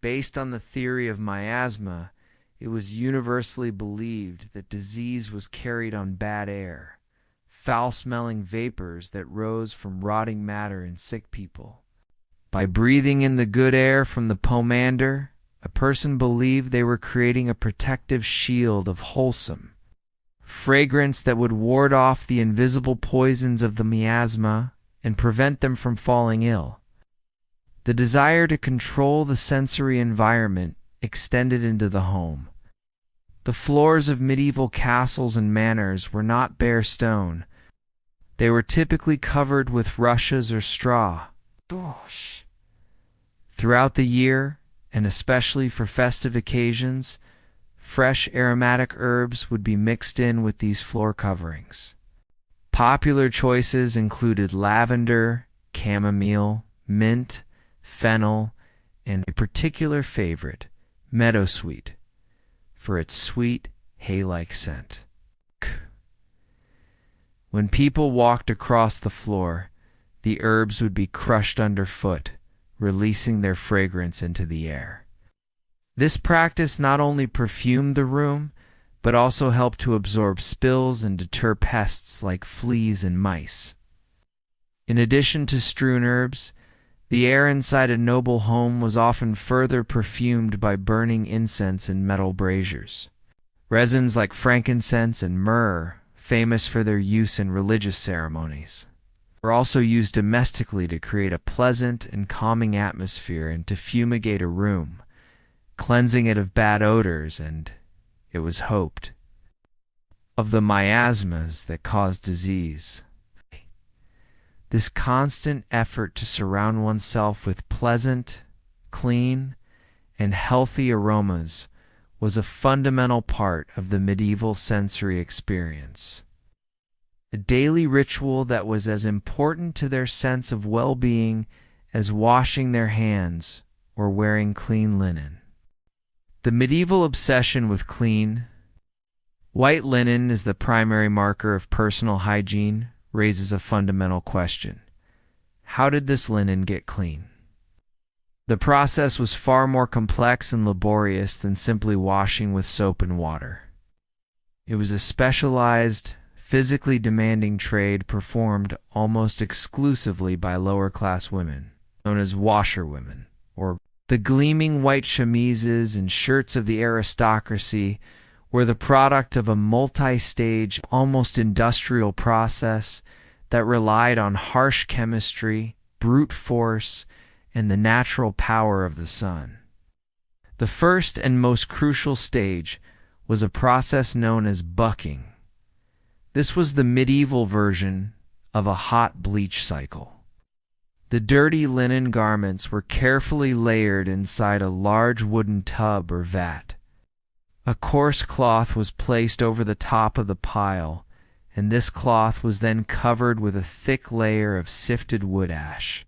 Based on the theory of miasma, it was universally believed that disease was carried on bad air, foul-smelling vapors that rose from rotting matter in sick people. By breathing in the good air from the pomander, a person believed they were creating a protective shield of wholesome fragrance that would ward off the invisible poisons of the miasma and prevent them from falling ill. The desire to control the sensory environment extended into the home. The floors of medieval castles and manors were not bare stone. They were typically covered with rushes or straw. Throughout the year, and especially for festive occasions, fresh aromatic herbs would be mixed in with these floor coverings. Popular choices included lavender, chamomile, mint, fennel, and a particular favorite, meadowsweet, for its sweet, hay-like scent. When people walked across the floor, the herbs would be crushed underfoot, releasing their fragrance into the air. This practice not only perfumed the room, but also helped to absorb spills and deter pests like fleas and mice. In addition to strewn herbs, the air inside a noble home was often further perfumed by burning incense in metal braziers. Resins like frankincense and myrrh, famous for their use in religious ceremonies, were also used domestically to create a pleasant and calming atmosphere and to fumigate a room, cleansing it of bad odors and, it was hoped, of the miasmas that cause disease. This constant effort to surround oneself with pleasant, clean, and healthy aromas was a fundamental part of the medieval sensory experience. A daily ritual that was as important to their sense of well-being as washing their hands or wearing clean linen. The medieval obsession with clean, white linen as the primary marker of personal hygiene raises a fundamental question. How did this linen get clean? The process was far more complex and laborious than simply washing with soap and water. It was a specialized, physically demanding trade performed almost exclusively by lower-class women, known as washerwomen, or the gleaming white chemises and shirts of the aristocracy were the product of a multi-stage, almost industrial process that relied on harsh chemistry, brute force, and the natural power of the sun. The first and most crucial stage was a process known as bucking. This was the medieval version of a hot bleach cycle. The dirty linen garments were carefully layered inside a large wooden tub or vat. A coarse cloth was placed over the top of the pile, and this cloth was then covered with a thick layer of sifted wood ash.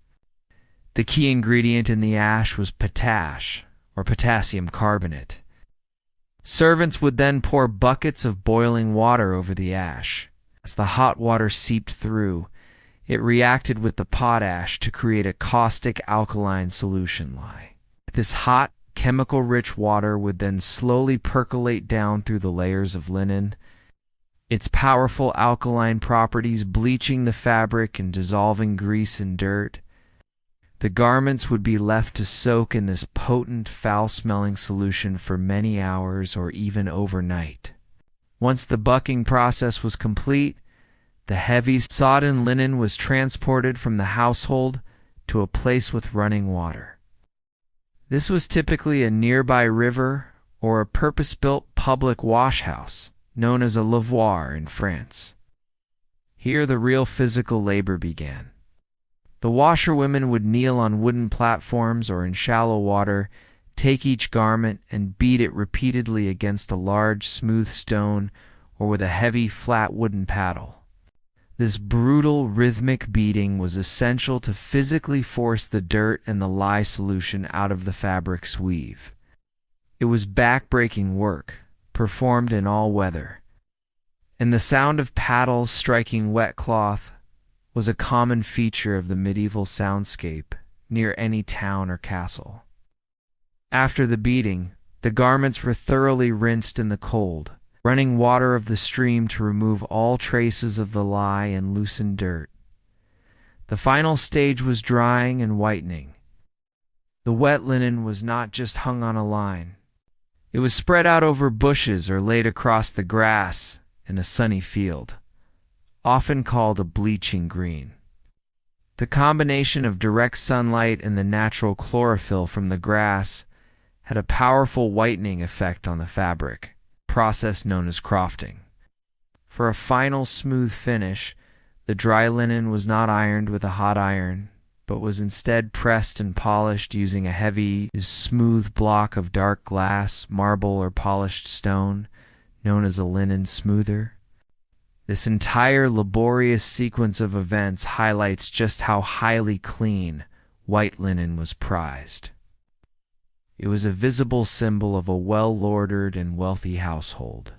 The key ingredient in the ash was potash, or potassium carbonate. Servants would then pour buckets of boiling water over the ash. As the hot water seeped through, it reacted with the potash to create a caustic alkaline solution lye. This hot, chemical-rich water would then slowly percolate down through the layers of linen, its powerful alkaline properties bleaching the fabric and dissolving grease and dirt. The garments would be left to soak in this potent, foul-smelling solution for many hours or even overnight. Once the bucking process was complete, the heavy, sodden linen was transported from the household to a place with running water. This was typically a nearby river or a purpose-built public washhouse, known as a lavoir in France. Here the real physical labor began. The washerwomen would kneel on wooden platforms or in shallow water, take each garment and beat it repeatedly against a large, smooth stone or with a heavy, flat wooden paddle. This brutal, rhythmic beating was essential to physically force the dirt and the lye solution out of the fabric's weave. It was back-breaking work, performed in all weather, and the sound of paddles striking wet cloth was a common feature of the medieval soundscape near any town or castle. After the beating, the garments were thoroughly rinsed in the cold, running water of the stream to remove all traces of the lye and loosen dirt. The final stage was drying and whitening, The wet linen was not just hung on a line. It was spread out over bushes or laid across the grass in a sunny field, often called a bleaching green. The combination of direct sunlight and the natural chlorophyll from the grass had a powerful whitening effect on the fabric, a process known as crofting. For a final smooth finish, the dry linen was not ironed with a hot iron, but was instead pressed and polished using a heavy, smooth block of dark glass, marble, or polished stone, known as a linen smoother. This entire laborious sequence of events highlights just how highly clean white linen was prized. It was a visible symbol of a well-ordered and wealthy household,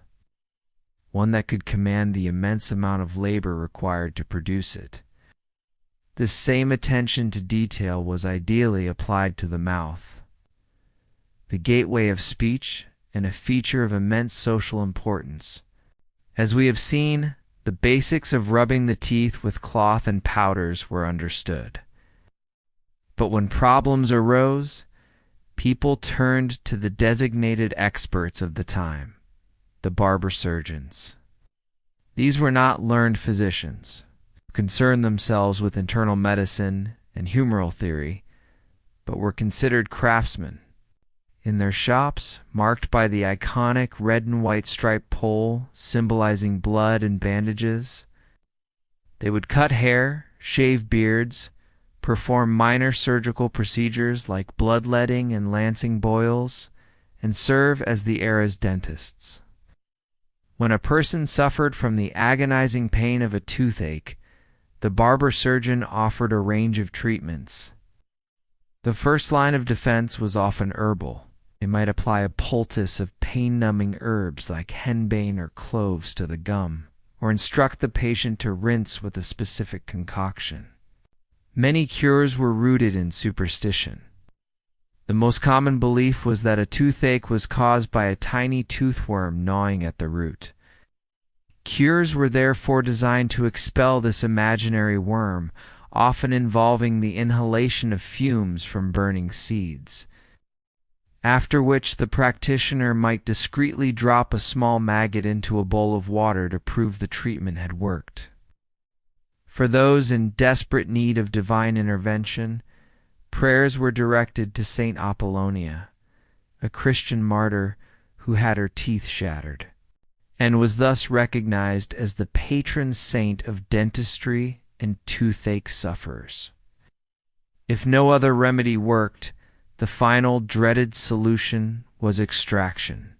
one that could command the immense amount of labor required to produce it. This same attention to detail was ideally applied to the mouth, the gateway of speech and a feature of immense social importance. As we have seen, the basics of rubbing the teeth with cloth and powders were understood. But when problems arose, people turned to the designated experts of the time, the barber surgeons. These were not learned physicians who concerned themselves with internal medicine and humoral theory, but were considered craftsmen. In their shops, marked by the iconic red and white striped pole symbolizing blood and bandages, they would cut hair, shave beards, perform minor surgical procedures like bloodletting and lancing boils, and serve as the era's dentists. When a person suffered from the agonizing pain of a toothache, the barber surgeon offered a range of treatments. The first line of defense was often herbal. They might apply a poultice of pain-numbing herbs like henbane or cloves to the gum, or instruct the patient to rinse with a specific concoction. Many cures were rooted in superstition. The most common belief was that a toothache was caused by a tiny toothworm gnawing at the root. Cures were therefore designed to expel this imaginary worm, often involving the inhalation of fumes from burning seeds, after which the practitioner might discreetly drop a small maggot into a bowl of water to prove the treatment had worked. For those in desperate need of divine intervention, prayers were directed to Saint Apollonia, a Christian martyr who had her teeth shattered, and was thus recognized as the patron saint of dentistry and toothache sufferers. If no other remedy worked, the final dreaded solution was extraction.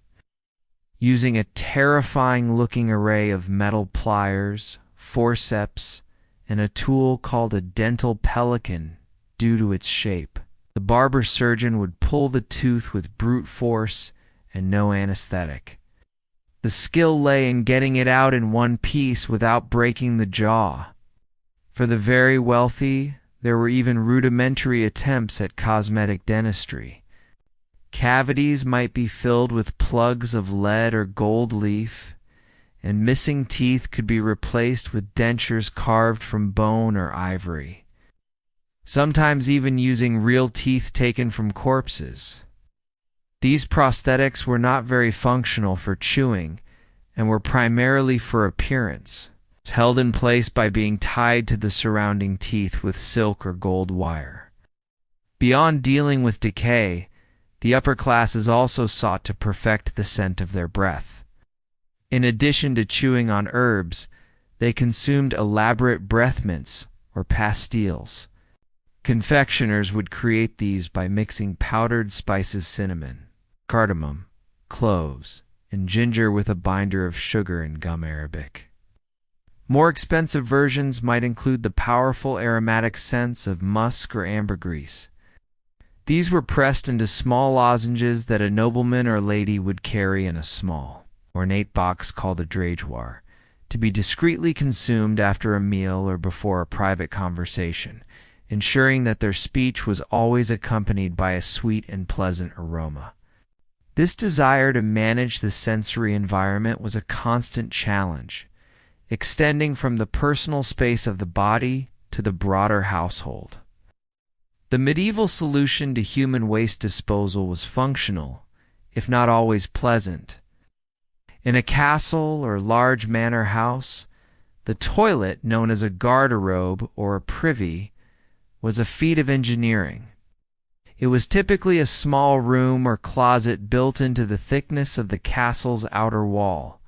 Using a terrifying-looking array of metal pliers, forceps, and a tool called a dental pelican due to its shape, the barber surgeon would pull the tooth with brute force and no anesthetic. The skill lay in getting it out in one piece without breaking the jaw. For the very wealthy, there were even rudimentary attempts at cosmetic dentistry. Cavities might be filled with plugs of lead or gold leaf, and missing teeth could be replaced with dentures carved from bone or ivory, sometimes even using real teeth taken from corpses. These prosthetics were not very functional for chewing and were primarily for appearance, held in place by being tied to the surrounding teeth with silk or gold wire. Beyond dealing with decay, the upper classes also sought to perfect the scent of their breath. In addition to chewing on herbs, they consumed elaborate breath mints or pastilles. Confectioners would create these by mixing powdered spices cinnamon, cardamom, cloves, and ginger with a binder of sugar and gum arabic. More expensive versions might include the powerful aromatic scents of musk or ambergris. These were pressed into small lozenges that a nobleman or lady would carry in a small, ornate box called a drageoir, to be discreetly consumed after a meal or before a private conversation, ensuring that their speech was always accompanied by a sweet and pleasant aroma. This desire to manage the sensory environment was a constant challenge, extending from the personal space of the body to the broader household. The medieval solution to human waste disposal was functional, if not always pleasant. In a castle or large manor house, the toilet, known as a garderobe or a privy, was a feat of engineering. It was typically a small room or closet built into the thickness of the castle's outer wall.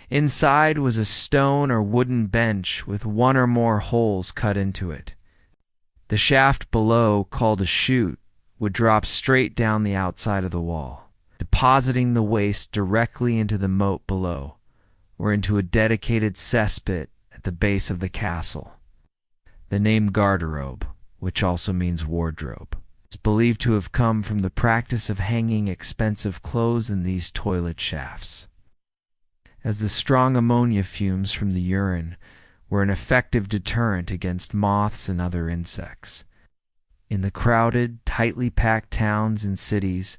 Inside was a stone or wooden bench with one or more holes cut into it. The shaft below, called a chute, would drop straight down the outside of the wall, depositing the waste directly into the moat below, or into a dedicated cesspit at the base of the castle. The name garderobe, which also means wardrobe, is believed to have come from the practice of hanging expensive clothes in these toilet shafts, as the strong ammonia fumes from the urine were an effective deterrent against moths and other insects. In the crowded, tightly packed towns and cities,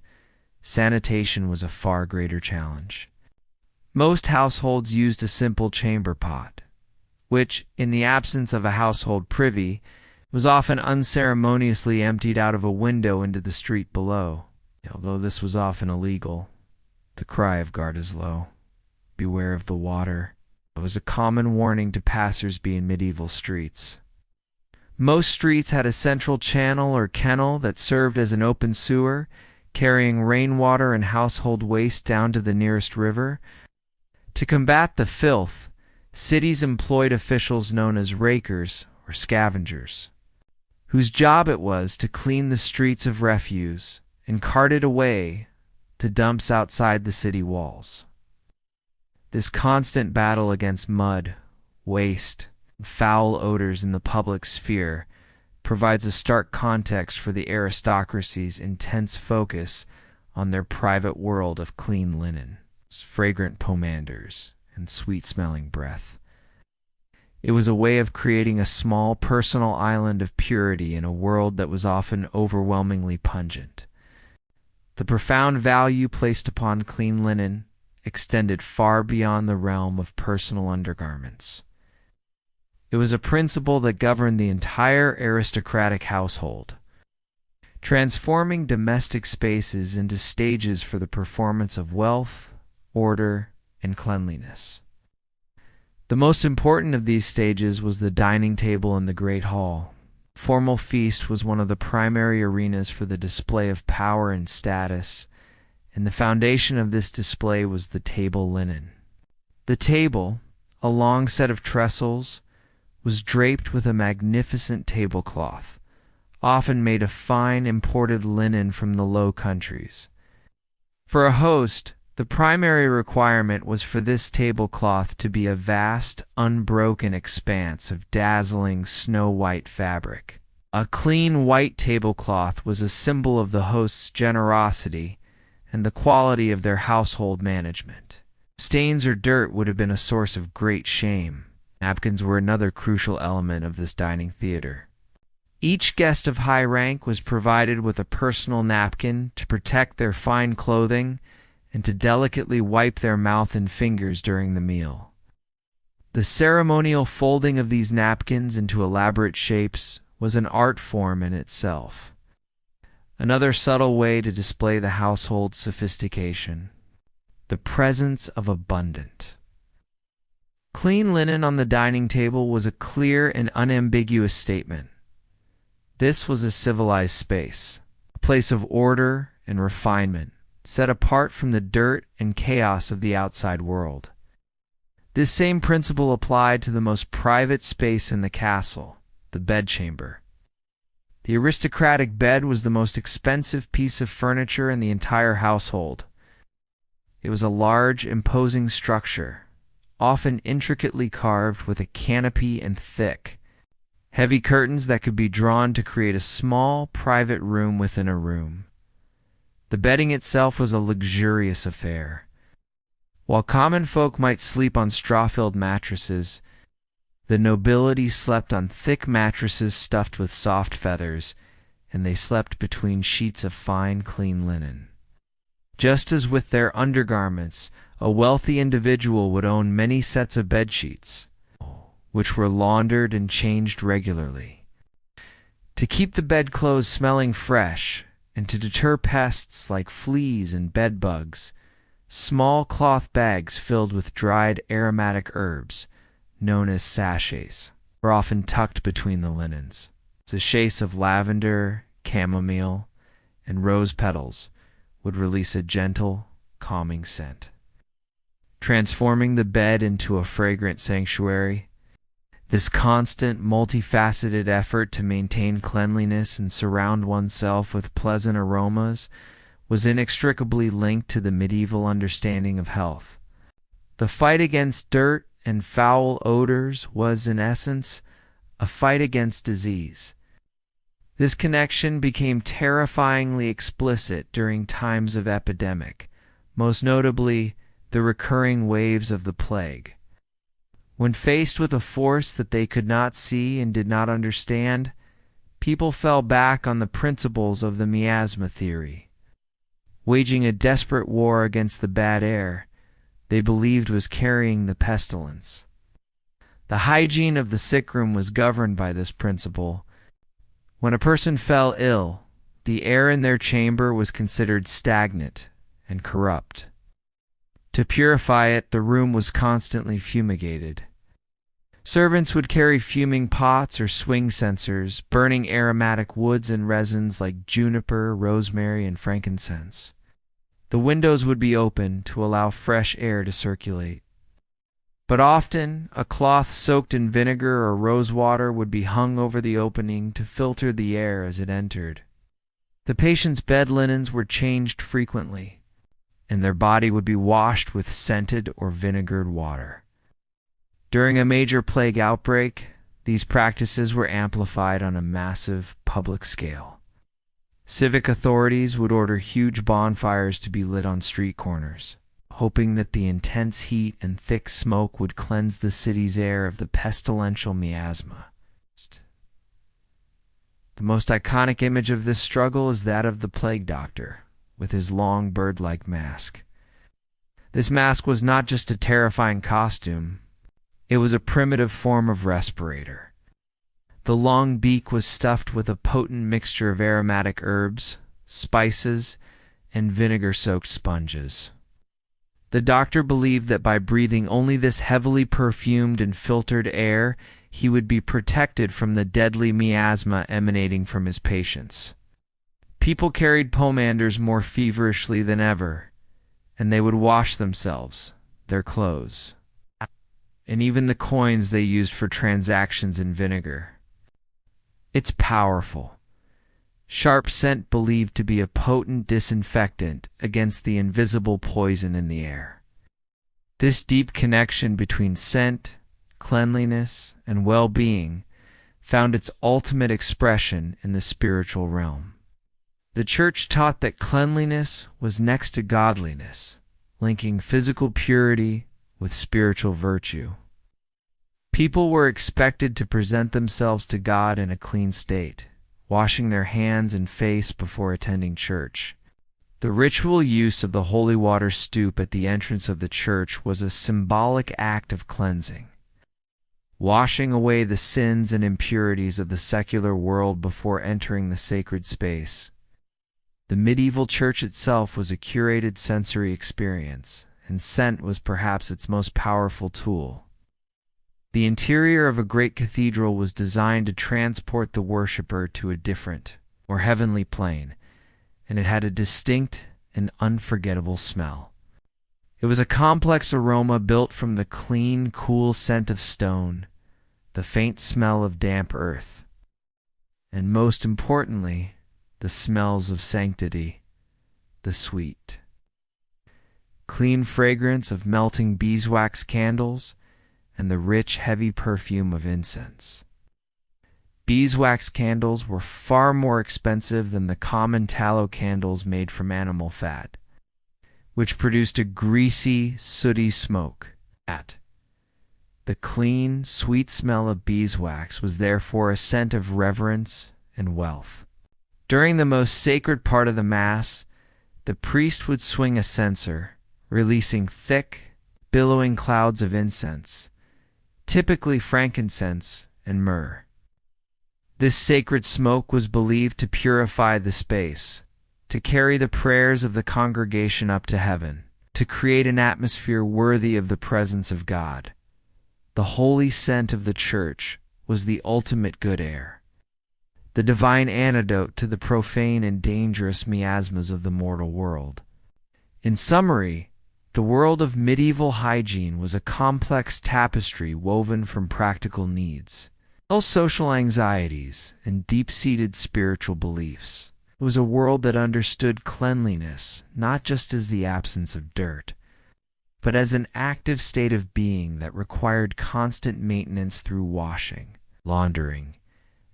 sanitation was a far greater challenge. Most households used a simple chamber pot, which, in the absence of a household privy, was often unceremoniously emptied out of a window into the street below. Although this was often illegal, the cry of guard is low. Beware of the water. It was a common warning to passers-by in medieval streets. Most streets had a central channel or kennel that served as an open sewer, carrying rainwater and household waste down to the nearest river. To combat the filth, cities employed officials known as rakers or scavengers, whose job it was to clean the streets of refuse and cart it away to dumps outside the city walls. This constant battle against mud, waste, and foul odors in the public sphere provides a stark context for the aristocracy's intense focus on their private world of clean linen, fragrant pomanders, and sweet-smelling breath. It was a way of creating a small personal island of purity in a world that was often overwhelmingly pungent. The profound value placed upon clean linen extended far beyond the realm of personal undergarments. It was a principle that governed the entire aristocratic household, transforming domestic spaces into stages for the performance of wealth, order, and cleanliness. The most important of these stages was the dining table in the great hall. Formal feast was one of the primary arenas for the display of power and status, and the foundation of this display was the table linen. The table, a long set of trestles, was draped with a magnificent tablecloth, often made of fine imported linen from the Low Countries. For a host, the primary requirement was for this tablecloth to be a vast, unbroken expanse of dazzling snow-white fabric. A clean white tablecloth was a symbol of the host's generosity and the quality of their household management. Stains or dirt would have been a source of great shame. Napkins were another crucial element of this dining theater. Each guest of high rank was provided with a personal napkin to protect their fine clothing and to delicately wipe their mouth and fingers during the meal. The ceremonial folding of these napkins into elaborate shapes was an art form in itself. Another subtle way to display the household's sophistication, the presence of abundance. Clean linen on the dining table was a clear and unambiguous statement. This was a civilized space, a place of order and refinement, set apart from the dirt and chaos of the outside world. This same principle applied to the most private space in the castle, the bedchamber. The aristocratic bed was the most expensive piece of furniture in the entire household. It was a large, imposing structure, often intricately carved with a canopy and thick, heavy curtains that could be drawn to create a small, private room within a room. The bedding itself was a luxurious affair. While common folk might sleep on straw-filled mattresses, the nobility slept on thick mattresses stuffed with soft feathers, and they slept between sheets of fine, clean linen. Just as with their undergarments, a wealthy individual would own many sets of bedsheets, which were laundered and changed regularly. To keep the bedclothes smelling fresh and to deter pests like fleas and bedbugs, small cloth bags filled with dried aromatic herbs, known as sachets, were often tucked between the linens. Sachets of lavender, chamomile, and rose petals would release a gentle, calming scent, transforming the bed into a fragrant sanctuary. This constant, multifaceted effort to maintain cleanliness and surround oneself with pleasant aromas was inextricably linked to the medieval understanding of health. The fight against dirt and foul odors was, in essence, a fight against disease. This connection became terrifyingly explicit during times of epidemic, most notably the recurring waves of the plague. When faced with a force that they could not see and did not understand, people fell back on the principles of the miasma theory, waging a desperate war against the bad air they believed was carrying the pestilence. The hygiene of the sickroom was governed by this principle. When a person fell ill, the air in their chamber was considered stagnant and corrupt. To purify it, the room was constantly fumigated. Servants would carry fuming pots or swing censers, burning aromatic woods and resins like juniper, rosemary, and frankincense. The windows would be open to allow fresh air to circulate. But often, a cloth soaked in vinegar or rosewater would be hung over the opening to filter the air as it entered. The patient's bed linens were changed frequently, and their body would be washed with scented or vinegared water. During a major plague outbreak, these practices were amplified on a massive public scale. Civic authorities would order huge bonfires to be lit on street corners, hoping that the intense heat and thick smoke would cleanse the city's air of the pestilential miasma. The most iconic image of this struggle is that of the plague doctor, with his long bird-like mask. This mask was not just a terrifying costume, it was a primitive form of respirator. The long beak was stuffed with a potent mixture of aromatic herbs, spices, and vinegar-soaked sponges. The doctor believed that by breathing only this heavily perfumed and filtered air, he would be protected from the deadly miasma emanating from his patients. People carried pomanders more feverishly than ever, and they would wash themselves, their clothes, and even the coins they used for transactions in vinegar. It's powerful. Sharp scent believed to be a potent disinfectant against the invisible poison in the air. This deep connection between scent, cleanliness, and well-being found its ultimate expression in the spiritual realm. The church taught that cleanliness was next to godliness, linking physical purity with spiritual virtue. People were expected to present themselves to God in a clean state, washing their hands and face before attending church. The ritual use of the holy water stoop at the entrance of the church was a symbolic act of cleansing, washing away the sins and impurities of the secular world before entering the sacred space. The medieval church itself was a curated sensory experience, and scent was perhaps its most powerful tool. The interior of a great cathedral was designed to transport the worshipper to a different, or heavenly plane, and it had a distinct and unforgettable smell. It was a complex aroma built from the clean, cool scent of stone, the faint smell of damp earth, and most importantly, the smells of sanctity, the sweet, clean fragrance of melting beeswax candles, and the rich, heavy perfume of incense. Beeswax candles were far more expensive than the common tallow candles made from animal fat, which produced a greasy, sooty smoke. The clean, sweet smell of beeswax was therefore a scent of reverence and wealth. During the most sacred part of the Mass, the priest would swing a censer, releasing thick, billowing clouds of incense, typically frankincense and myrrh. This sacred smoke was believed to purify the space, to carry the prayers of the congregation up to heaven, to create an atmosphere worthy of the presence of God. The holy scent of the church was the ultimate good air, the divine antidote to the profane and dangerous miasmas of the mortal world. In summary, the world of medieval hygiene was a complex tapestry woven from practical needs, social anxieties, and deep-seated spiritual beliefs. It was a world that understood cleanliness not just as the absence of dirt, but as an active state of being that required constant maintenance through washing, laundering,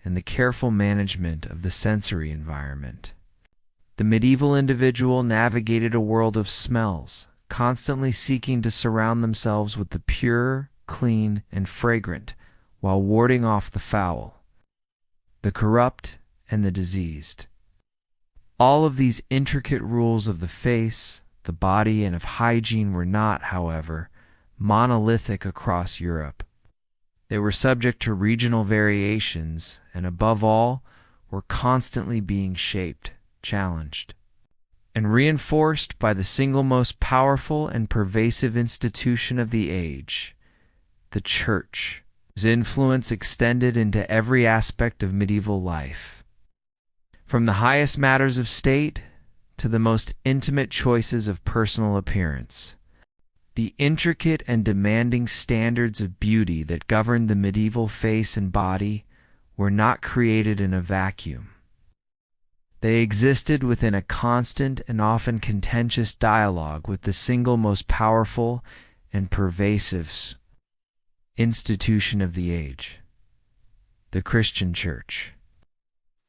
and the careful management of the sensory environment. The medieval individual navigated a world of smells, constantly seeking to surround themselves with the pure, clean, and fragrant, while warding off the foul, the corrupt, and the diseased. All of these intricate rules of the face, the body, and of hygiene were not, however, monolithic across Europe. They were subject to regional variations and, above all, were constantly being shaped, challenged, and reinforced by the single most powerful and pervasive institution of the age, the Church, whose influence extended into every aspect of medieval life, from the highest matters of state to the most intimate choices of personal appearance. The intricate and demanding standards of beauty that governed the medieval face and body were not created in a vacuum. They existed within a constant and often contentious dialogue with the single most powerful and pervasive institution of the age, the Christian Church.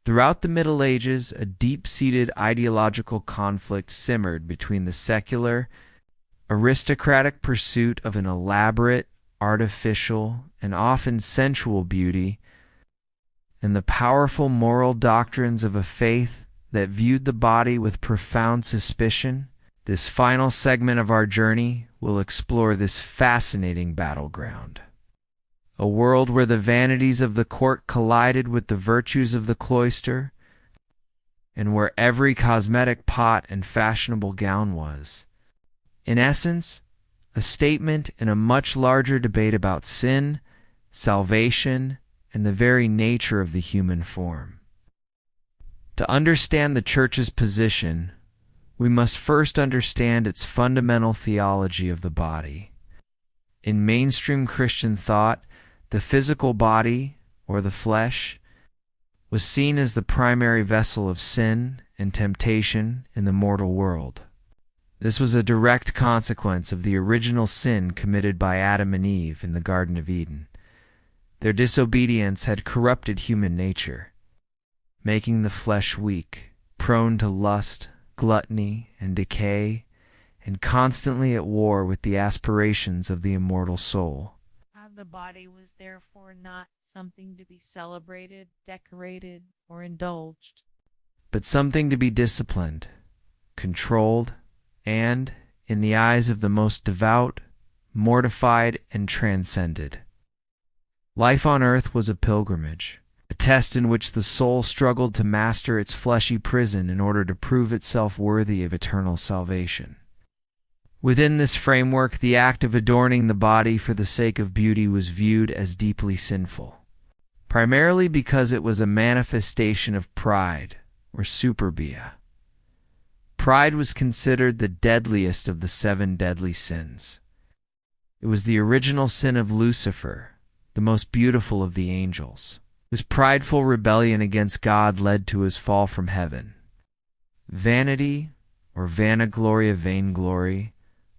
Throughout the Middle Ages, a deep-seated ideological conflict simmered between the secular, aristocratic pursuit of an elaborate, artificial, and often sensual beauty, and the powerful moral doctrines of a faith that viewed the body with profound suspicion. This final segment of our journey will explore this fascinating battleground. A world where the vanities of the court collided with the virtues of the cloister, and where every cosmetic pot and fashionable gown was, in essence, a statement in a much larger debate about sin, salvation, and the very nature of the human form. To understand the Church's position, we must first understand its fundamental theology of the body. In mainstream Christian thought, the physical body, or the flesh, was seen as the primary vessel of sin and temptation in the mortal world. This was a direct consequence of the original sin committed by Adam and Eve in the Garden of Eden. Their disobedience had corrupted human nature, making the flesh weak, prone to lust, gluttony, and decay, and constantly at war with the aspirations of the immortal soul. The body was therefore not something to be celebrated, decorated, or indulged, but something to be disciplined, controlled, and, in the eyes of the most devout, mortified and transcended. Life on earth was a pilgrimage, a test in which the soul struggled to master its fleshy prison in order to prove itself worthy of eternal salvation. Within this framework, the act of adorning the body for the sake of beauty was viewed as deeply sinful, primarily because it was a manifestation of pride, or superbia. Pride was considered the deadliest of the 7 deadly sins. It was the original sin of Lucifer, the most beautiful of the angels, whose prideful rebellion against God led to his fall from heaven. Vanity, or vanagloria, vainglory,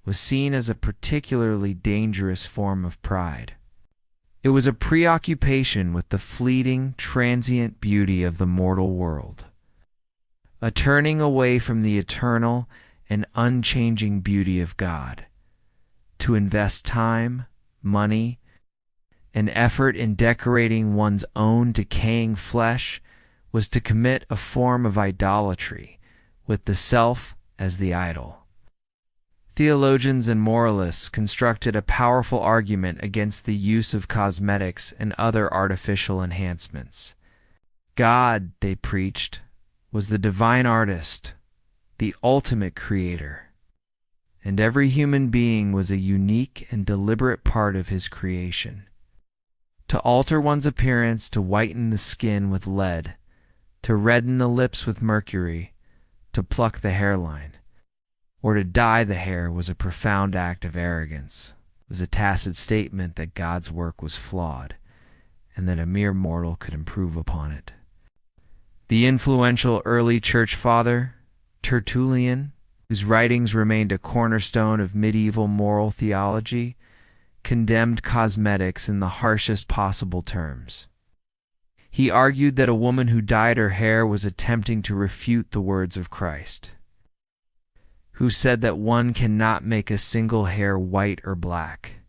was seen as a particularly dangerous form of pride. It was a preoccupation with the fleeting, transient beauty of the mortal world, a turning away from the eternal and unchanging beauty of God. To invest time, money, and effort in decorating one's own decaying flesh was to commit a form of idolatry, with the self as the idol. Theologians and moralists constructed a powerful argument against the use of cosmetics and other artificial enhancements. God, they preached, was the divine artist, the ultimate creator, and every human being was a unique and deliberate part of his creation. To alter one's appearance, to whiten the skin with lead, to redden the lips with mercury, to pluck the hairline, or to dye the hair was a profound act of arrogance. It was a tacit statement that God's work was flawed, and that a mere mortal could improve upon it. The influential early church father, Tertullian, whose writings remained a cornerstone of medieval moral theology, condemned cosmetics in the harshest possible terms. He argued that a woman who dyed her hair was attempting to refute the words of Christ, who said that one cannot make a single hair white or black.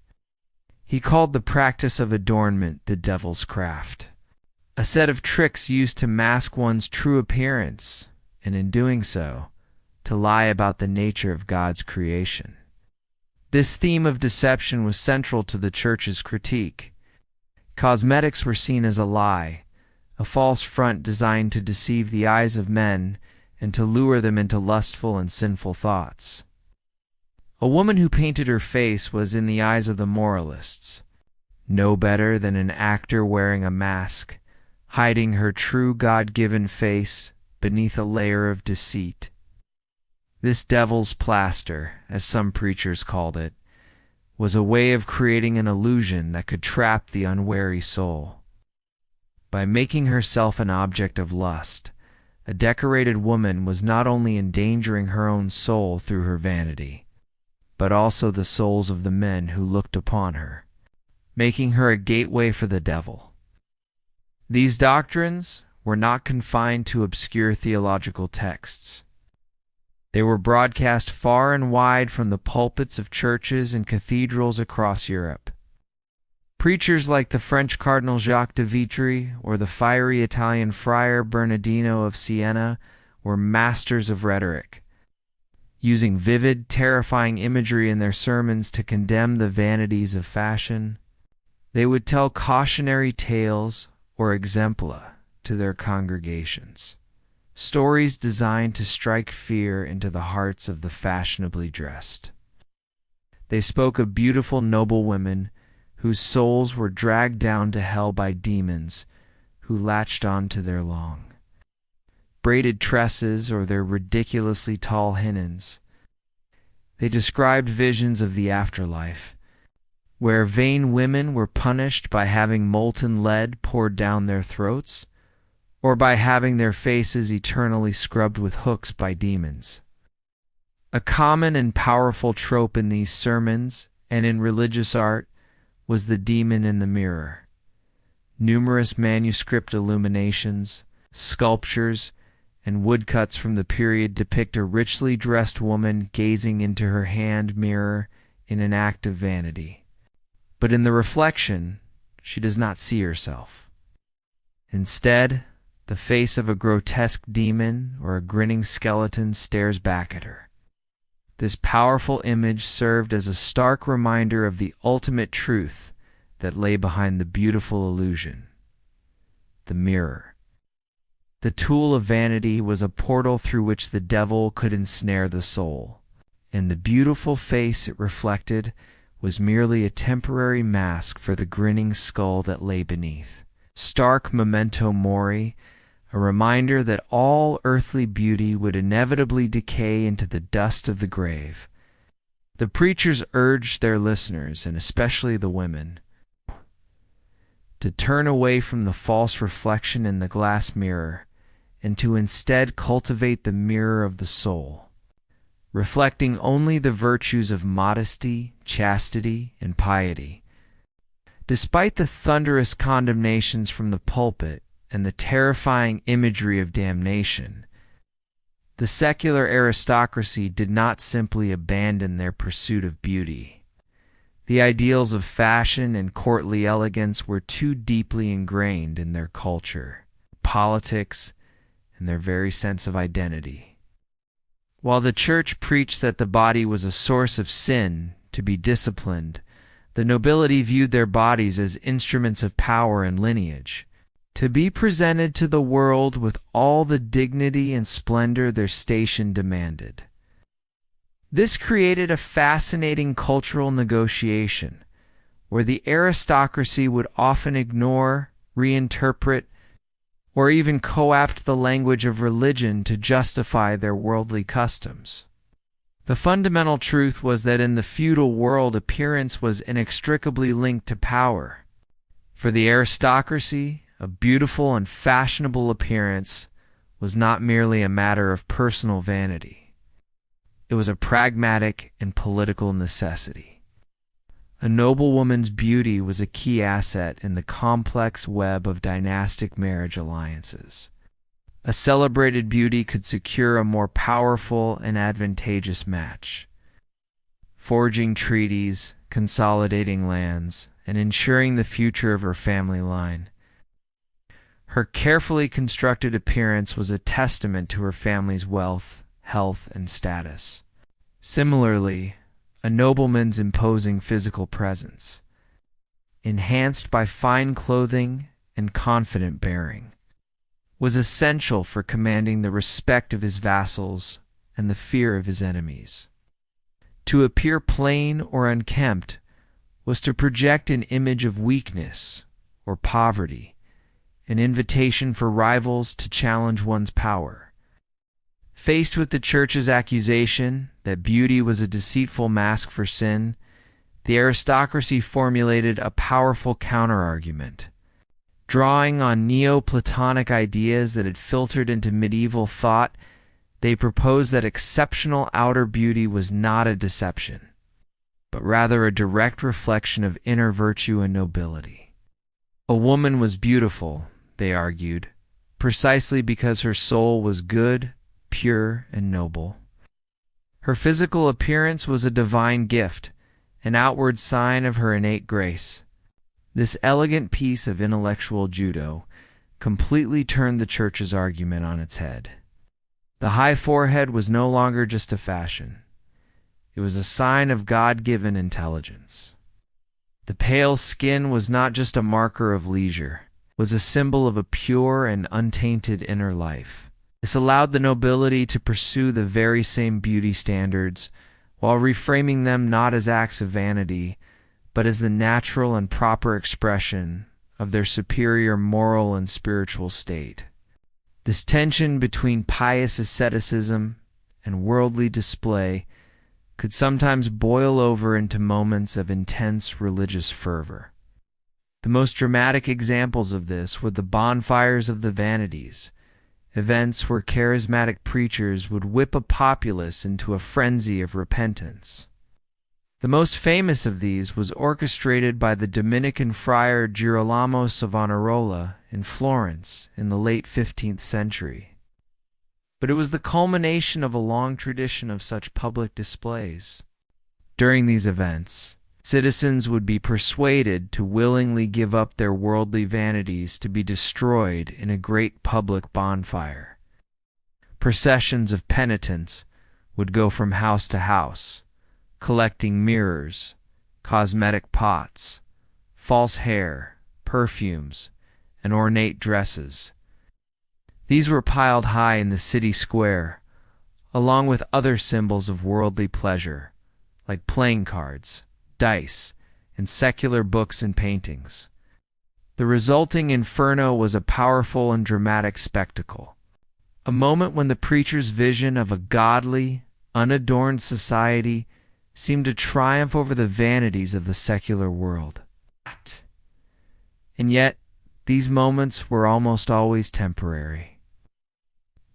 He called the practice of adornment the devil's craft, a set of tricks used to mask one's true appearance, and in doing so, to lie about the nature of God's creation. This theme of deception was central to the church's critique. Cosmetics were seen as a lie, a false front designed to deceive the eyes of men and to lure them into lustful and sinful thoughts. A woman who painted her face was, in the eyes of the moralists, no better than an actor wearing a mask, hiding her true God-given face beneath a layer of deceit. This devil's plaster, as some preachers called it, was a way of creating an illusion that could trap the unwary soul. By making herself an object of lust, a decorated woman was not only endangering her own soul through her vanity, but also the souls of the men who looked upon her, making her a gateway for the devil. These doctrines were not confined to obscure theological texts. They were broadcast far and wide from the pulpits of churches and cathedrals across Europe. Preachers like the French Cardinal Jacques de Vitry or the fiery Italian friar Bernardino of Siena were masters of rhetoric, using vivid, terrifying imagery in their sermons to condemn the vanities of fashion. They would tell cautionary tales or exempla to their congregations, stories designed to strike fear into the hearts of the fashionably dressed. They spoke of beautiful, noble women whose souls were dragged down to hell by demons who latched on to their long braided tresses or their ridiculously tall hinens. They described visions of the afterlife, where vain women were punished by having molten lead poured down their throats, or by having their faces eternally scrubbed with hooks by demons. A common and powerful trope in these sermons and in religious art was the demon in the mirror. Numerous manuscript illuminations, sculptures, and woodcuts from the period depict a richly dressed woman gazing into her hand mirror in an act of vanity. But in the reflection, she does not see herself. Instead, the face of a grotesque demon or a grinning skeleton stares back at her. This powerful image served as a stark reminder of the ultimate truth that lay behind the beautiful illusion: the mirror. The tool of vanity was a portal through which the devil could ensnare the soul, and the beautiful face it reflected was merely a temporary mask for the grinning skull that lay beneath. Stark memento mori, a reminder that all earthly beauty would inevitably decay into the dust of the grave. The preachers urged their listeners, and especially the women, to turn away from the false reflection in the glass mirror and to instead cultivate the mirror of the soul, reflecting only the virtues of modesty, chastity, and piety. Despite the thunderous condemnations from the pulpit and the terrifying imagery of damnation, the secular aristocracy did not simply abandon their pursuit of beauty. The ideals of fashion and courtly elegance were too deeply ingrained in their culture, politics, and their very sense of identity. While the church preached that the body was a source of sin to be disciplined, the nobility viewed their bodies as instruments of power and lineage. to be presented to the world with all the dignity and splendor their station demanded. This created a fascinating cultural negotiation, where the aristocracy would often ignore, reinterpret, or even co-opt the language of religion to justify their worldly customs. The fundamental truth was that in the feudal world, appearance was inextricably linked to power. For the aristocracy, a beautiful and fashionable appearance was not merely a matter of personal vanity. It was a pragmatic and political necessity. A noblewoman's beauty was a key asset in the complex web of dynastic marriage alliances. A celebrated beauty could secure a more powerful and advantageous match, forging treaties, consolidating lands, and ensuring the future of her family line. Her carefully constructed appearance was a testament to her family's wealth, health, and status. Similarly, a nobleman's imposing physical presence, enhanced by fine clothing and confident bearing, was essential for commanding the respect of his vassals and the fear of his enemies. To appear plain or unkempt was to project an image of weakness or poverty, an invitation for rivals to challenge one's power. Faced with the church's accusation that beauty was a deceitful mask for sin, the aristocracy formulated a powerful counterargument. Drawing on Neoplatonic ideas that had filtered into medieval thought, they proposed that exceptional outer beauty was not a deception, but rather a direct reflection of inner virtue and nobility. A woman was beautiful, they argued, precisely because her soul was good, pure, and noble. Her physical appearance was a divine gift, an outward sign of her innate grace. This elegant piece of intellectual judo completely turned the church's argument on its head. The high forehead was no longer just a fashion. It was a sign of God-given intelligence. The pale skin was not just a marker of leisure, it was a symbol of a pure and untainted inner life. This allowed the nobility to pursue the very same beauty standards, while reframing them not as acts of vanity, but as the natural and proper expression of their superior moral and spiritual state. This tension between pious asceticism and worldly display could sometimes boil over into moments of intense religious fervor. The most dramatic examples of this were the bonfires of the vanities, events where charismatic preachers would whip a populace into a frenzy of repentance. The most famous of these was orchestrated by the Dominican friar Girolamo Savonarola in Florence in the late 15th century. But it was the culmination of a long tradition of such public displays. During these events, citizens would be persuaded to willingly give up their worldly vanities to be destroyed in a great public bonfire. Processions of penitents would go from house to house, collecting mirrors, cosmetic pots, false hair, perfumes, and ornate dresses. These were piled high in the city square, along with other symbols of worldly pleasure, like playing cards, dice, and secular books and paintings. The resulting inferno was a powerful and dramatic spectacle, a moment when the preacher's vision of a godly, unadorned society seemed to triumph over the vanities of the secular world. And yet, these moments were almost always temporary.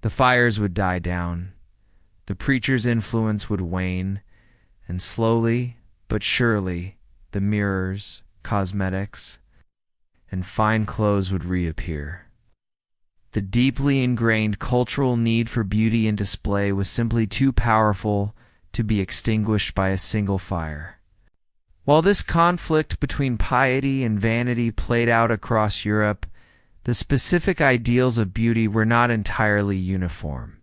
The fires would die down, the preacher's influence would wane, and slowly but surely the mirrors, cosmetics, and fine clothes would reappear. The deeply ingrained cultural need for beauty and display was simply too powerful to be extinguished by a single fire. While this conflict between piety and vanity played out across Europe, the specific ideals of beauty were not entirely uniform.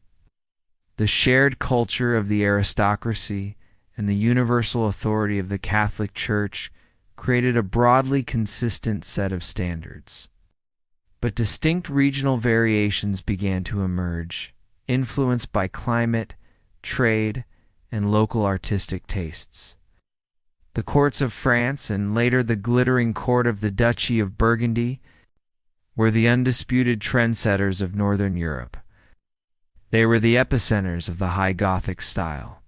The shared culture of the aristocracy and the universal authority of the Catholic Church created a broadly consistent set of standards. But distinct regional variations began to emerge, influenced by climate, trade, and local artistic tastes. The courts of France and later the glittering court of the Duchy of Burgundy were the undisputed trendsetters of Northern Europe. They were the epicenters of the High Gothic style.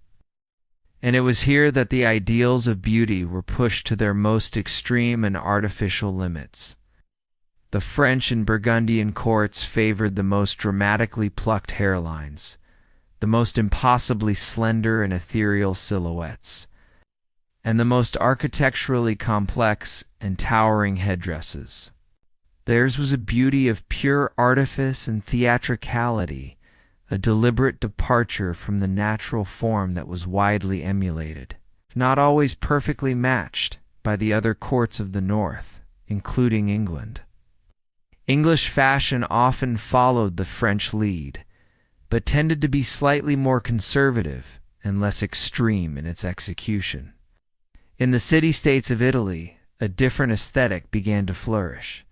And it was here that the ideals of beauty were pushed to their most extreme and artificial limits. The French and Burgundian courts favored the most dramatically plucked hairlines, the most impossibly slender and ethereal silhouettes, and the most architecturally complex and towering headdresses. Theirs was a beauty of pure artifice and theatricality, a deliberate departure from the natural form that was widely emulated, not always perfectly matched, by the other courts of the North, including England. English fashion often followed the French lead, but tended to be slightly more conservative and less extreme in its execution. In the city-states of Italy, a different aesthetic began to flourish,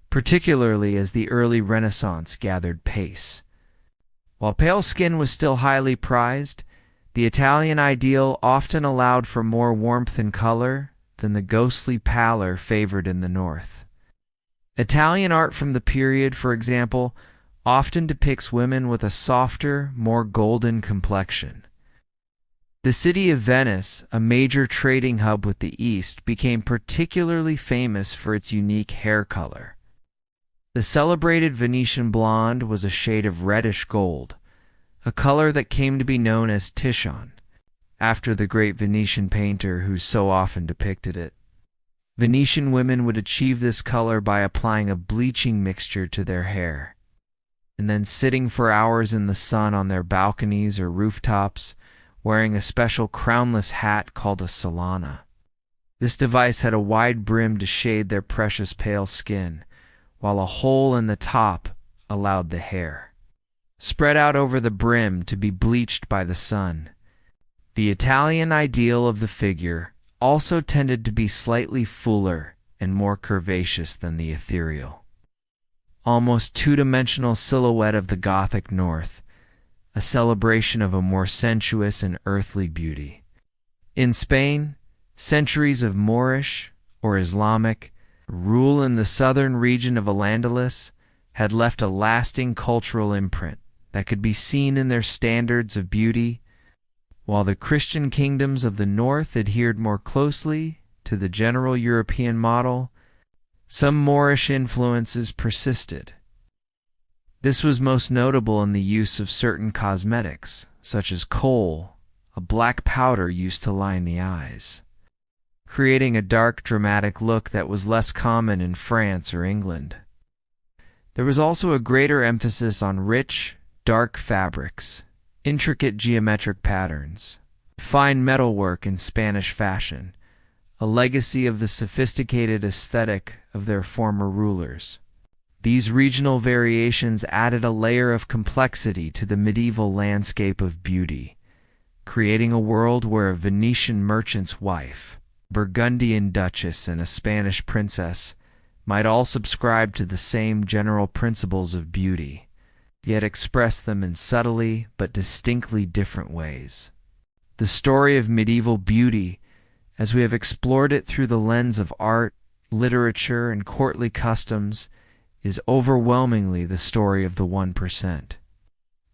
particularly as the early Renaissance gathered pace. While pale skin was still highly prized, the Italian ideal often allowed for more warmth and color than the ghostly pallor favored in the North. Italian art from the period, for example, often depicts women with a softer, more golden complexion. The city of Venice, a major trading hub with the East, became particularly famous for its unique hair color. The celebrated Venetian blonde was a shade of reddish gold, a color that came to be known as Titian, after the great Venetian painter who so often depicted it. Venetian women would achieve this color by applying a bleaching mixture to their hair, and then sitting for hours in the sun on their balconies or rooftops, wearing a special crownless hat called a solana. This device had a wide brim to shade their precious pale skin, while a hole in the top allowed the hair, spread out over the brim, to be bleached by the sun. The Italian ideal of the figure also tended to be slightly fuller and more curvaceous than the ethereal, almost two-dimensional silhouette of the Gothic North, a celebration of a more sensuous and earthly beauty. In Spain, centuries of Moorish, or Islamic, rule in the southern region of Al-Andalus had left a lasting cultural imprint that could be seen in their standards of beauty, while the Christian kingdoms of the north adhered more closely to the general European model. Some Moorish influences persisted. This was most notable in the use of certain cosmetics, such as kohl, a black powder used to line the eyes, creating a dark, dramatic look that was less common in France or England. There was also a greater emphasis on rich, dark fabrics, intricate geometric patterns, fine metalwork in Spanish fashion, a legacy of the sophisticated aesthetic of their former rulers. These regional variations added a layer of complexity to the medieval landscape of beauty, creating a world where a Venetian merchant's wife, Burgundian duchess, and a Spanish princess might all subscribe to the same general principles of beauty, yet express them in subtly but distinctly different ways. The story of medieval beauty, as we have explored it through the lens of art, literature, and courtly customs, is overwhelmingly the story of the 1%.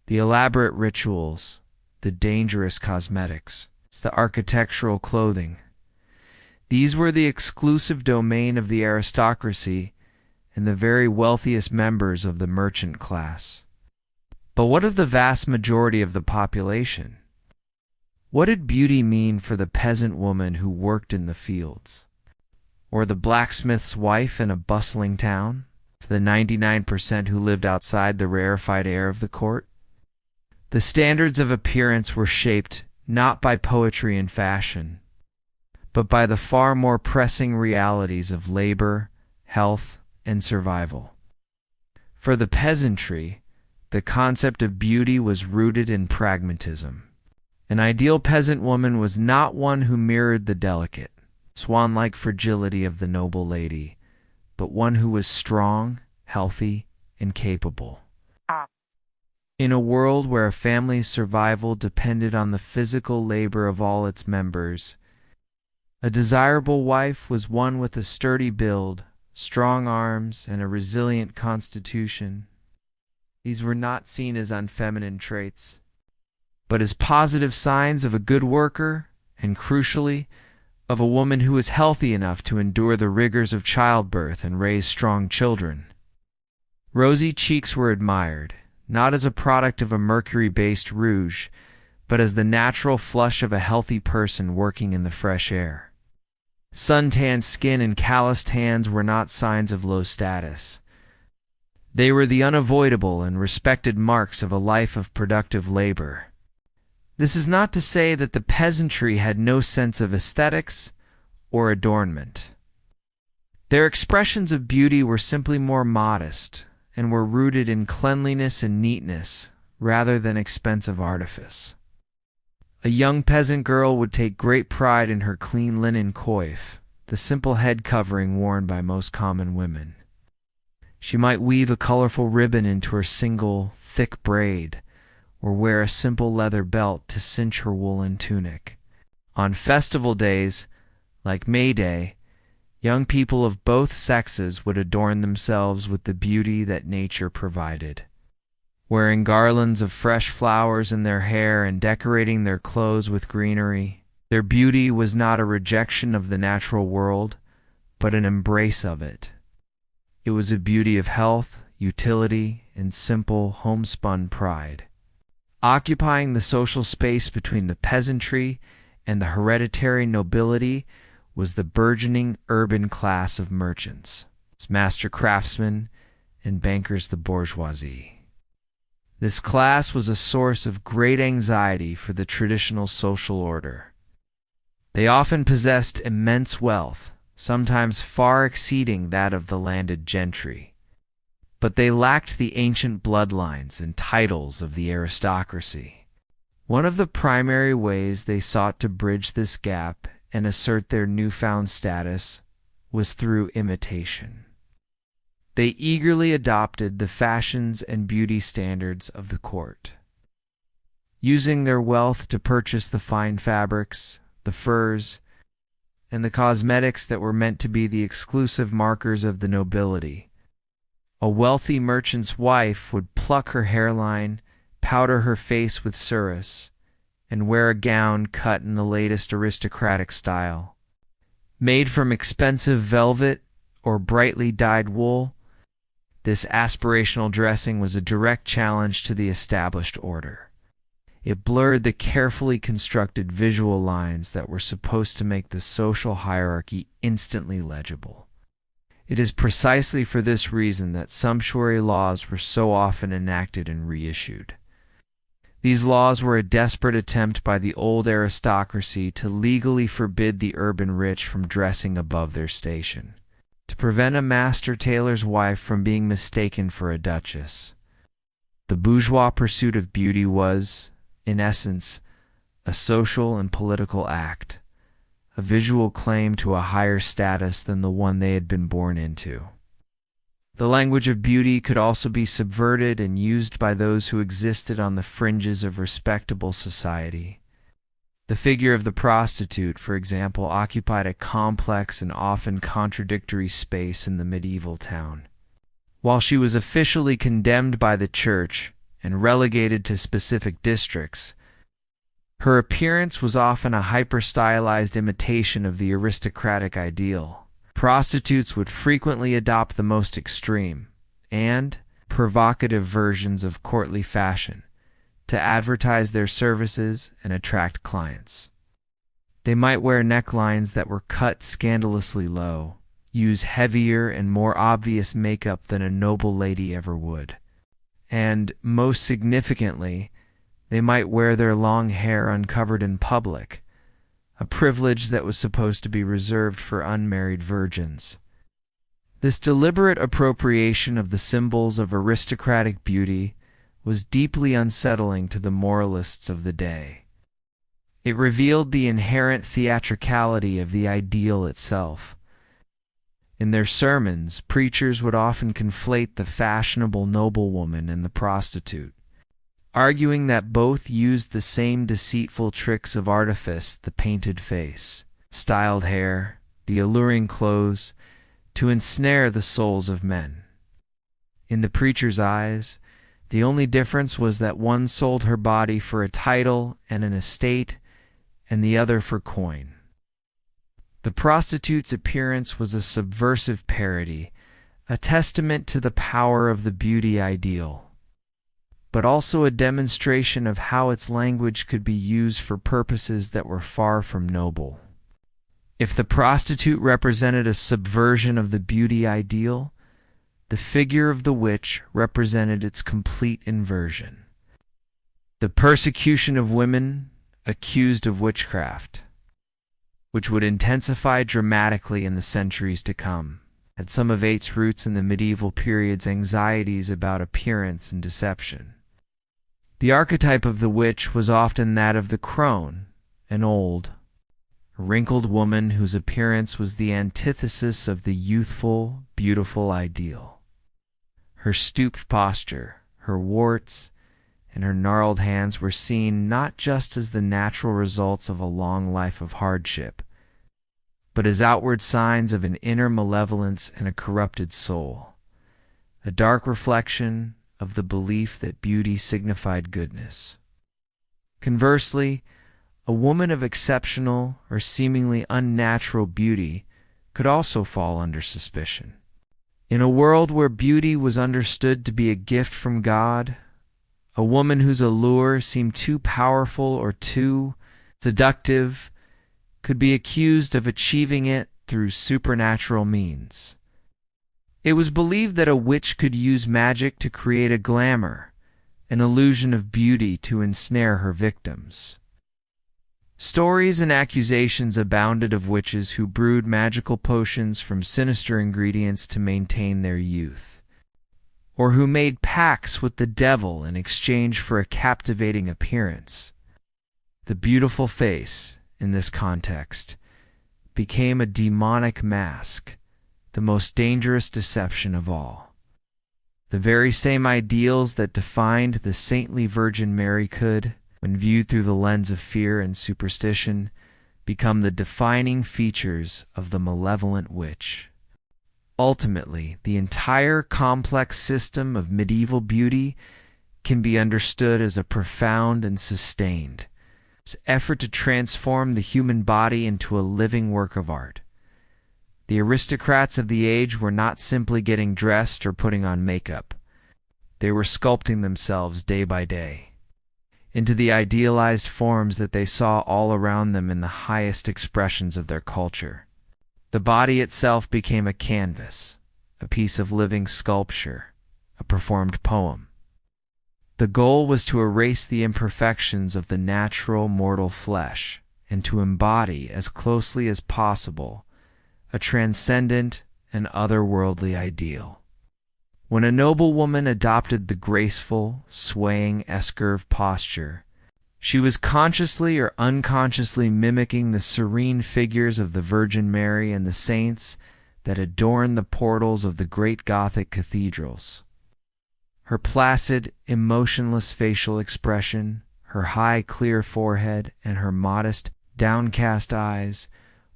The elaborate rituals, the dangerous cosmetics, the architectural clothing. These were the exclusive domain of the aristocracy and the very wealthiest members of the merchant class. But what of the vast majority of the population? What did beauty mean for the peasant woman who worked in the fields? Or the blacksmith's wife in a bustling town? For the 99% who lived outside the rarefied air of the court? The standards of appearance were shaped not by poetry and fashion, but by the far more pressing realities of labor, health, and survival. For the peasantry, the concept of beauty was rooted in pragmatism. An ideal peasant woman was not one who mirrored the delicate, swan-like fragility of the noble lady, but one who was strong, healthy, and capable. In a world where a family's survival depended on the physical labor of all its members, a desirable wife was one with a sturdy build, strong arms, and a resilient constitution. These were not seen as unfeminine traits, but as positive signs of a good worker and, crucially, of a woman who was healthy enough to endure the rigors of childbirth and raise strong children. Rosy cheeks were admired, not as a product of a mercury-based rouge, but as the natural flush of a healthy person working in the fresh air. Suntanned skin and calloused hands were not signs of low status. They were the unavoidable and respected marks of a life of productive labor. This is not to say that the peasantry had no sense of aesthetics or adornment. Their expressions of beauty were simply more modest and were rooted in cleanliness and neatness rather than expensive artifice. A young peasant girl would take great pride in her clean linen coif, the simple head covering worn by most common women. She might weave a colorful ribbon into her single, thick braid, or wear a simple leather belt to cinch her woolen tunic. On festival days, like May Day, young people of both sexes would adorn themselves with the beauty that nature provided. Wearing garlands of fresh flowers in their hair and decorating their clothes with greenery, their beauty was not a rejection of the natural world, but an embrace of it. It was a beauty of health, utility, and simple, homespun pride. Occupying the social space between the peasantry and the hereditary nobility was the burgeoning urban class of merchants, master craftsmen, and bankers, the bourgeoisie. This class was a source of great anxiety for the traditional social order. They often possessed immense wealth, sometimes far exceeding that of the landed gentry, but they lacked the ancient bloodlines and titles of the aristocracy. One of the primary ways they sought to bridge this gap and assert their newfound status was through imitation. They eagerly adopted the fashions and beauty standards of the court, using their wealth to purchase the fine fabrics, the furs, and the cosmetics that were meant to be the exclusive markers of the nobility. A wealthy merchant's wife would pluck her hairline, powder her face with surus, and wear a gown cut in the latest aristocratic style. Made from expensive velvet or brightly dyed wool, this aspirational dressing was a direct challenge to the established order. It blurred the carefully constructed visual lines that were supposed to make the social hierarchy instantly legible. It is precisely for this reason that sumptuary laws were so often enacted and reissued. These laws were a desperate attempt by the old aristocracy to legally forbid the urban rich from dressing above their station, to prevent a master tailor's wife from being mistaken for a duchess. The bourgeois pursuit of beauty was, in essence, a social and political act, a visual claim to a higher status than the one they had been born into. The language of beauty could also be subverted and used by those who existed on the fringes of respectable society. The figure of the prostitute, for example, occupied a complex and often contradictory space in the medieval town. While she was officially condemned by the church and relegated to specific districts, her appearance was often a hyper-stylized imitation of the aristocratic ideal. Prostitutes would frequently adopt the most extreme and provocative versions of courtly fashion to advertise their services and attract clients. They might wear necklines that were cut scandalously low, use heavier and more obvious makeup than a noble lady ever would, and, most significantly, they might wear their long hair uncovered in public, a privilege that was supposed to be reserved for unmarried virgins. This deliberate appropriation of the symbols of aristocratic beauty was deeply unsettling to the moralists of the day. It revealed the inherent theatricality of the ideal itself. In their sermons, preachers would often conflate the fashionable noblewoman and the prostitute, arguing that both used the same deceitful tricks of artifice: the painted face, styled hair, the alluring clothes, to ensnare the souls of men. In the preacher's eyes, the only difference was that one sold her body for a title and an estate, and the other for coin. The prostitute's appearance was a subversive parody, a testament to the power of the beauty ideal, but also a demonstration of how its language could be used for purposes that were far from noble. If the prostitute represented a subversion of the beauty ideal, the figure of the witch represented its complete inversion. The persecution of women accused of witchcraft, which would intensify dramatically in the centuries to come, had some of its roots in the medieval period's anxieties about appearance and deception. The archetype of the witch was often that of the crone, an old, wrinkled woman whose appearance was the antithesis of the youthful, beautiful ideal. Her stooped posture, her warts, and her gnarled hands were seen not just as the natural results of a long life of hardship, but as outward signs of an inner malevolence and a corrupted soul, a dark reflection of the belief that beauty signified goodness. Conversely, a woman of exceptional or seemingly unnatural beauty could also fall under suspicion. In a world where beauty was understood to be a gift from God, a woman whose allure seemed too powerful or too seductive could be accused of achieving it through supernatural means. It was believed that a witch could use magic to create a glamour, an illusion of beauty to ensnare her victims. Stories and accusations abounded of witches who brewed magical potions from sinister ingredients to maintain their youth, or who made pacts with the devil in exchange for a captivating appearance. The beautiful face, in this context, became a demonic mask, the most dangerous deception of all. The very same ideals that defined the saintly Virgin Mary could, when viewed through the lens of fear and superstition, become the defining features of the malevolent witch. Ultimately, the entire complex system of medieval beauty can be understood as a profound and sustained effort to transform the human body into a living work of art. The aristocrats of the age were not simply getting dressed or putting on makeup. They were sculpting themselves day by day into the idealized forms that they saw all around them in the highest expressions of their culture. The body itself became a canvas, a piece of living sculpture, a performed poem. The goal was to erase the imperfections of the natural mortal flesh and to embody as closely as possible a transcendent and otherworldly ideal. When a noblewoman adopted the graceful, swaying escurve posture, she was consciously or unconsciously mimicking the serene figures of the Virgin Mary and the saints that adorn the portals of the great Gothic cathedrals. Her placid, emotionless facial expression, her high, clear forehead, and her modest, downcast eyes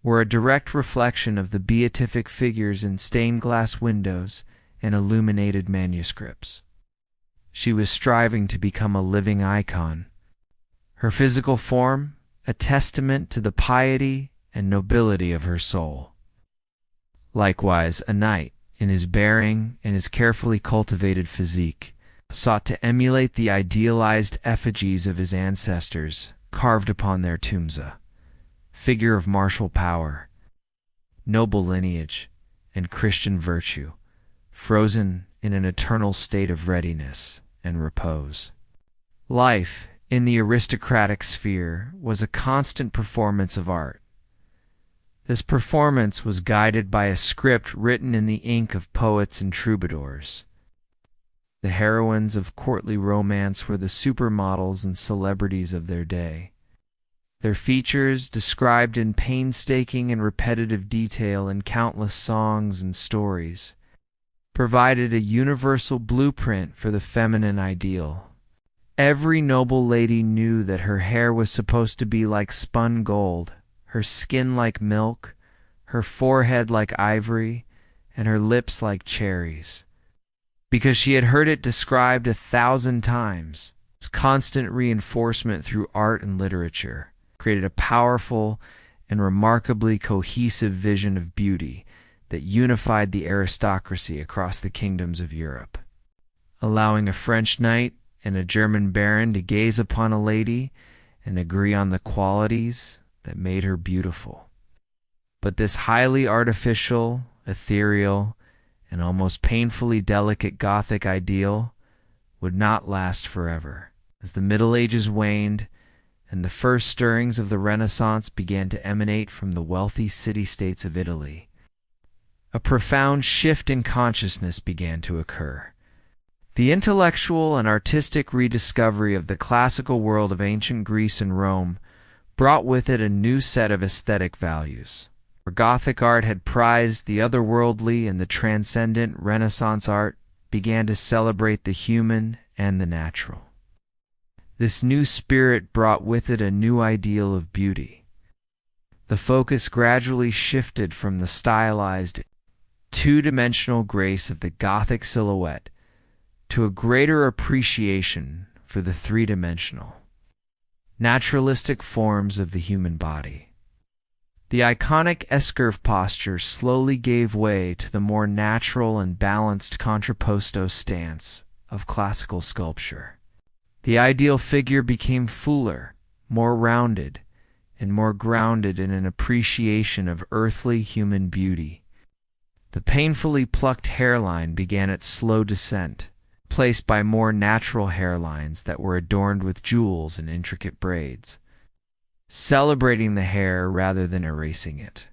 were a direct reflection of the beatific figures in stained glass windows and illuminated manuscripts. She was striving to become a living icon. Her physical form, a testament to the piety and nobility of her soul. Likewise, a knight, in his bearing and his carefully cultivated physique, sought to emulate the idealized effigies of his ancestors carved upon their tombs, a figure of martial power, noble lineage, and Christian virtue, frozen in an eternal state of readiness and repose. Life, in the aristocratic sphere, was a constant performance of art. This performance was guided by a script written in the ink of poets and troubadours. The heroines of courtly romance were the supermodels and celebrities of their day. their features described in painstaking and repetitive detail in countless songs and stories, provided a universal blueprint for the feminine ideal. Every noble lady knew that her hair was supposed to be like spun gold, her skin like milk, her forehead like ivory, and her lips like cherries, because she had heard it described 1,000 times. Its constant reinforcement through art and literature created a powerful and remarkably cohesive vision of beauty that unified the aristocracy across the kingdoms of Europe, allowing a French knight and a German baron to gaze upon a lady and agree on the qualities that made her beautiful. But this highly artificial, ethereal, and almost painfully delicate Gothic ideal would not last forever. As the Middle Ages waned and the first stirrings of the Renaissance began to emanate from the wealthy city-states of Italy, a profound shift in consciousness began to occur. The intellectual and artistic rediscovery of the classical world of ancient Greece and Rome brought with it a new set of aesthetic values. Where Gothic art had prized the otherworldly and the transcendent, Renaissance art began to celebrate the human and the natural. This new spirit brought with it a new ideal of beauty. The focus gradually shifted from the stylized, two-dimensional grace of the Gothic silhouette to a greater appreciation for the three-dimensional, naturalistic forms of the human body. The iconic escurve posture slowly gave way to the more natural and balanced contrapposto stance of classical sculpture. The ideal figure became fuller, more rounded, and more grounded in an appreciation of earthly human beauty. The painfully plucked hairline began its slow descent, replaced by more natural hairlines that were adorned with jewels and intricate braids, celebrating the hair rather than erasing it.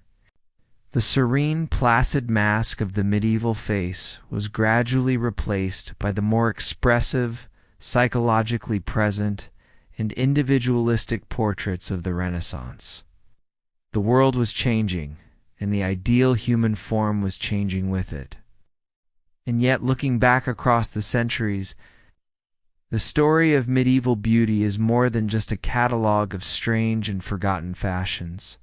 The serene, placid mask of the medieval face was gradually replaced by the more expressive, psychologically present, and individualistic portraits of the Renaissance. The world was changing, and the ideal human form was changing with it. And yet, looking back across the centuries, the story of medieval beauty is more than just a catalog of strange and forgotten fashions.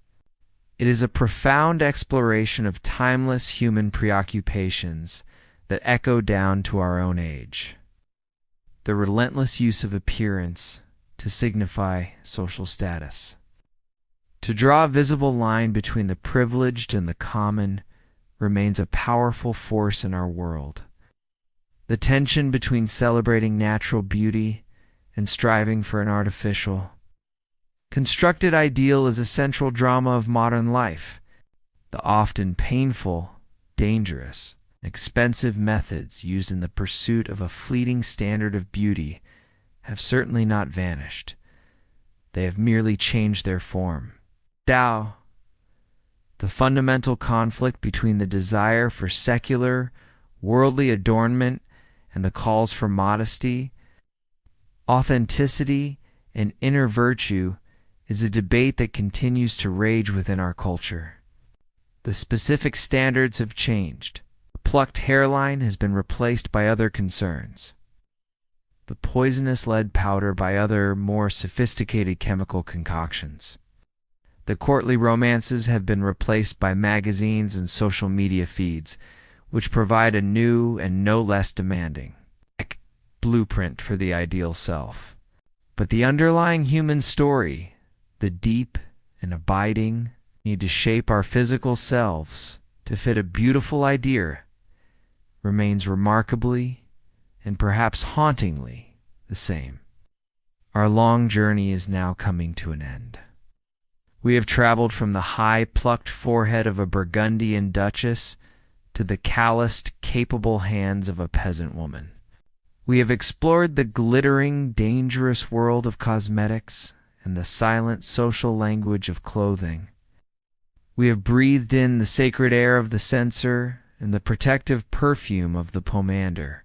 It is a profound exploration of timeless human preoccupations that echo down to our own age. The relentless use of appearance to signify social status, to draw a visible line between the privileged and the common, remains a powerful force in our world. The tension between celebrating natural beauty and striving for an artificial, constructed ideal is a central drama of modern life. The often painful, dangerous, expensive methods used in the pursuit of a fleeting standard of beauty have certainly not vanished. They have merely changed their form. Tao, the fundamental conflict between the desire for secular, worldly adornment and the calls for modesty, authenticity, and inner virtue, is a debate that continues to rage within our culture. The specific standards have changed. The plucked hairline has been replaced by other concerns. The poisonous lead powder by other, more sophisticated chemical concoctions. The courtly romances have been replaced by magazines and social media feeds, which provide a new and no less demanding blueprint for the ideal self. But the underlying human story, the deep and abiding need to shape our physical selves to fit a beautiful idea, remains remarkably and perhaps hauntingly the same. Our long journey is now coming to an end. We have traveled from the high, plucked forehead of a Burgundian duchess to the calloused, capable hands of a peasant woman. We have explored the glittering, dangerous world of cosmetics and the silent social language of clothing. We have breathed in the sacred air of the censer and the protective perfume of the pomander.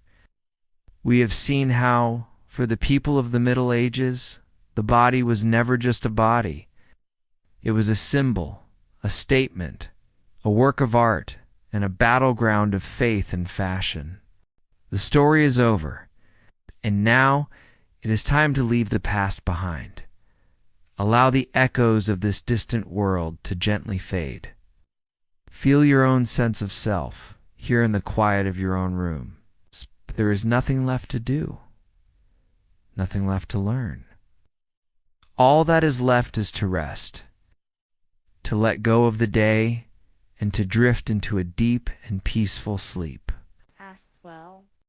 We have seen how, for the people of the Middle Ages, the body was never just a body. It was a symbol, a statement, a work of art, and a battleground of faith and fashion. The story is over, and now it is time to leave the past behind. Allow the echoes of this distant world to gently fade. Feel your own sense of self here in the quiet of your own room. There is nothing left to do, nothing left to learn. All that is left is to rest, to let go of the day, and to drift into a deep and peaceful sleep.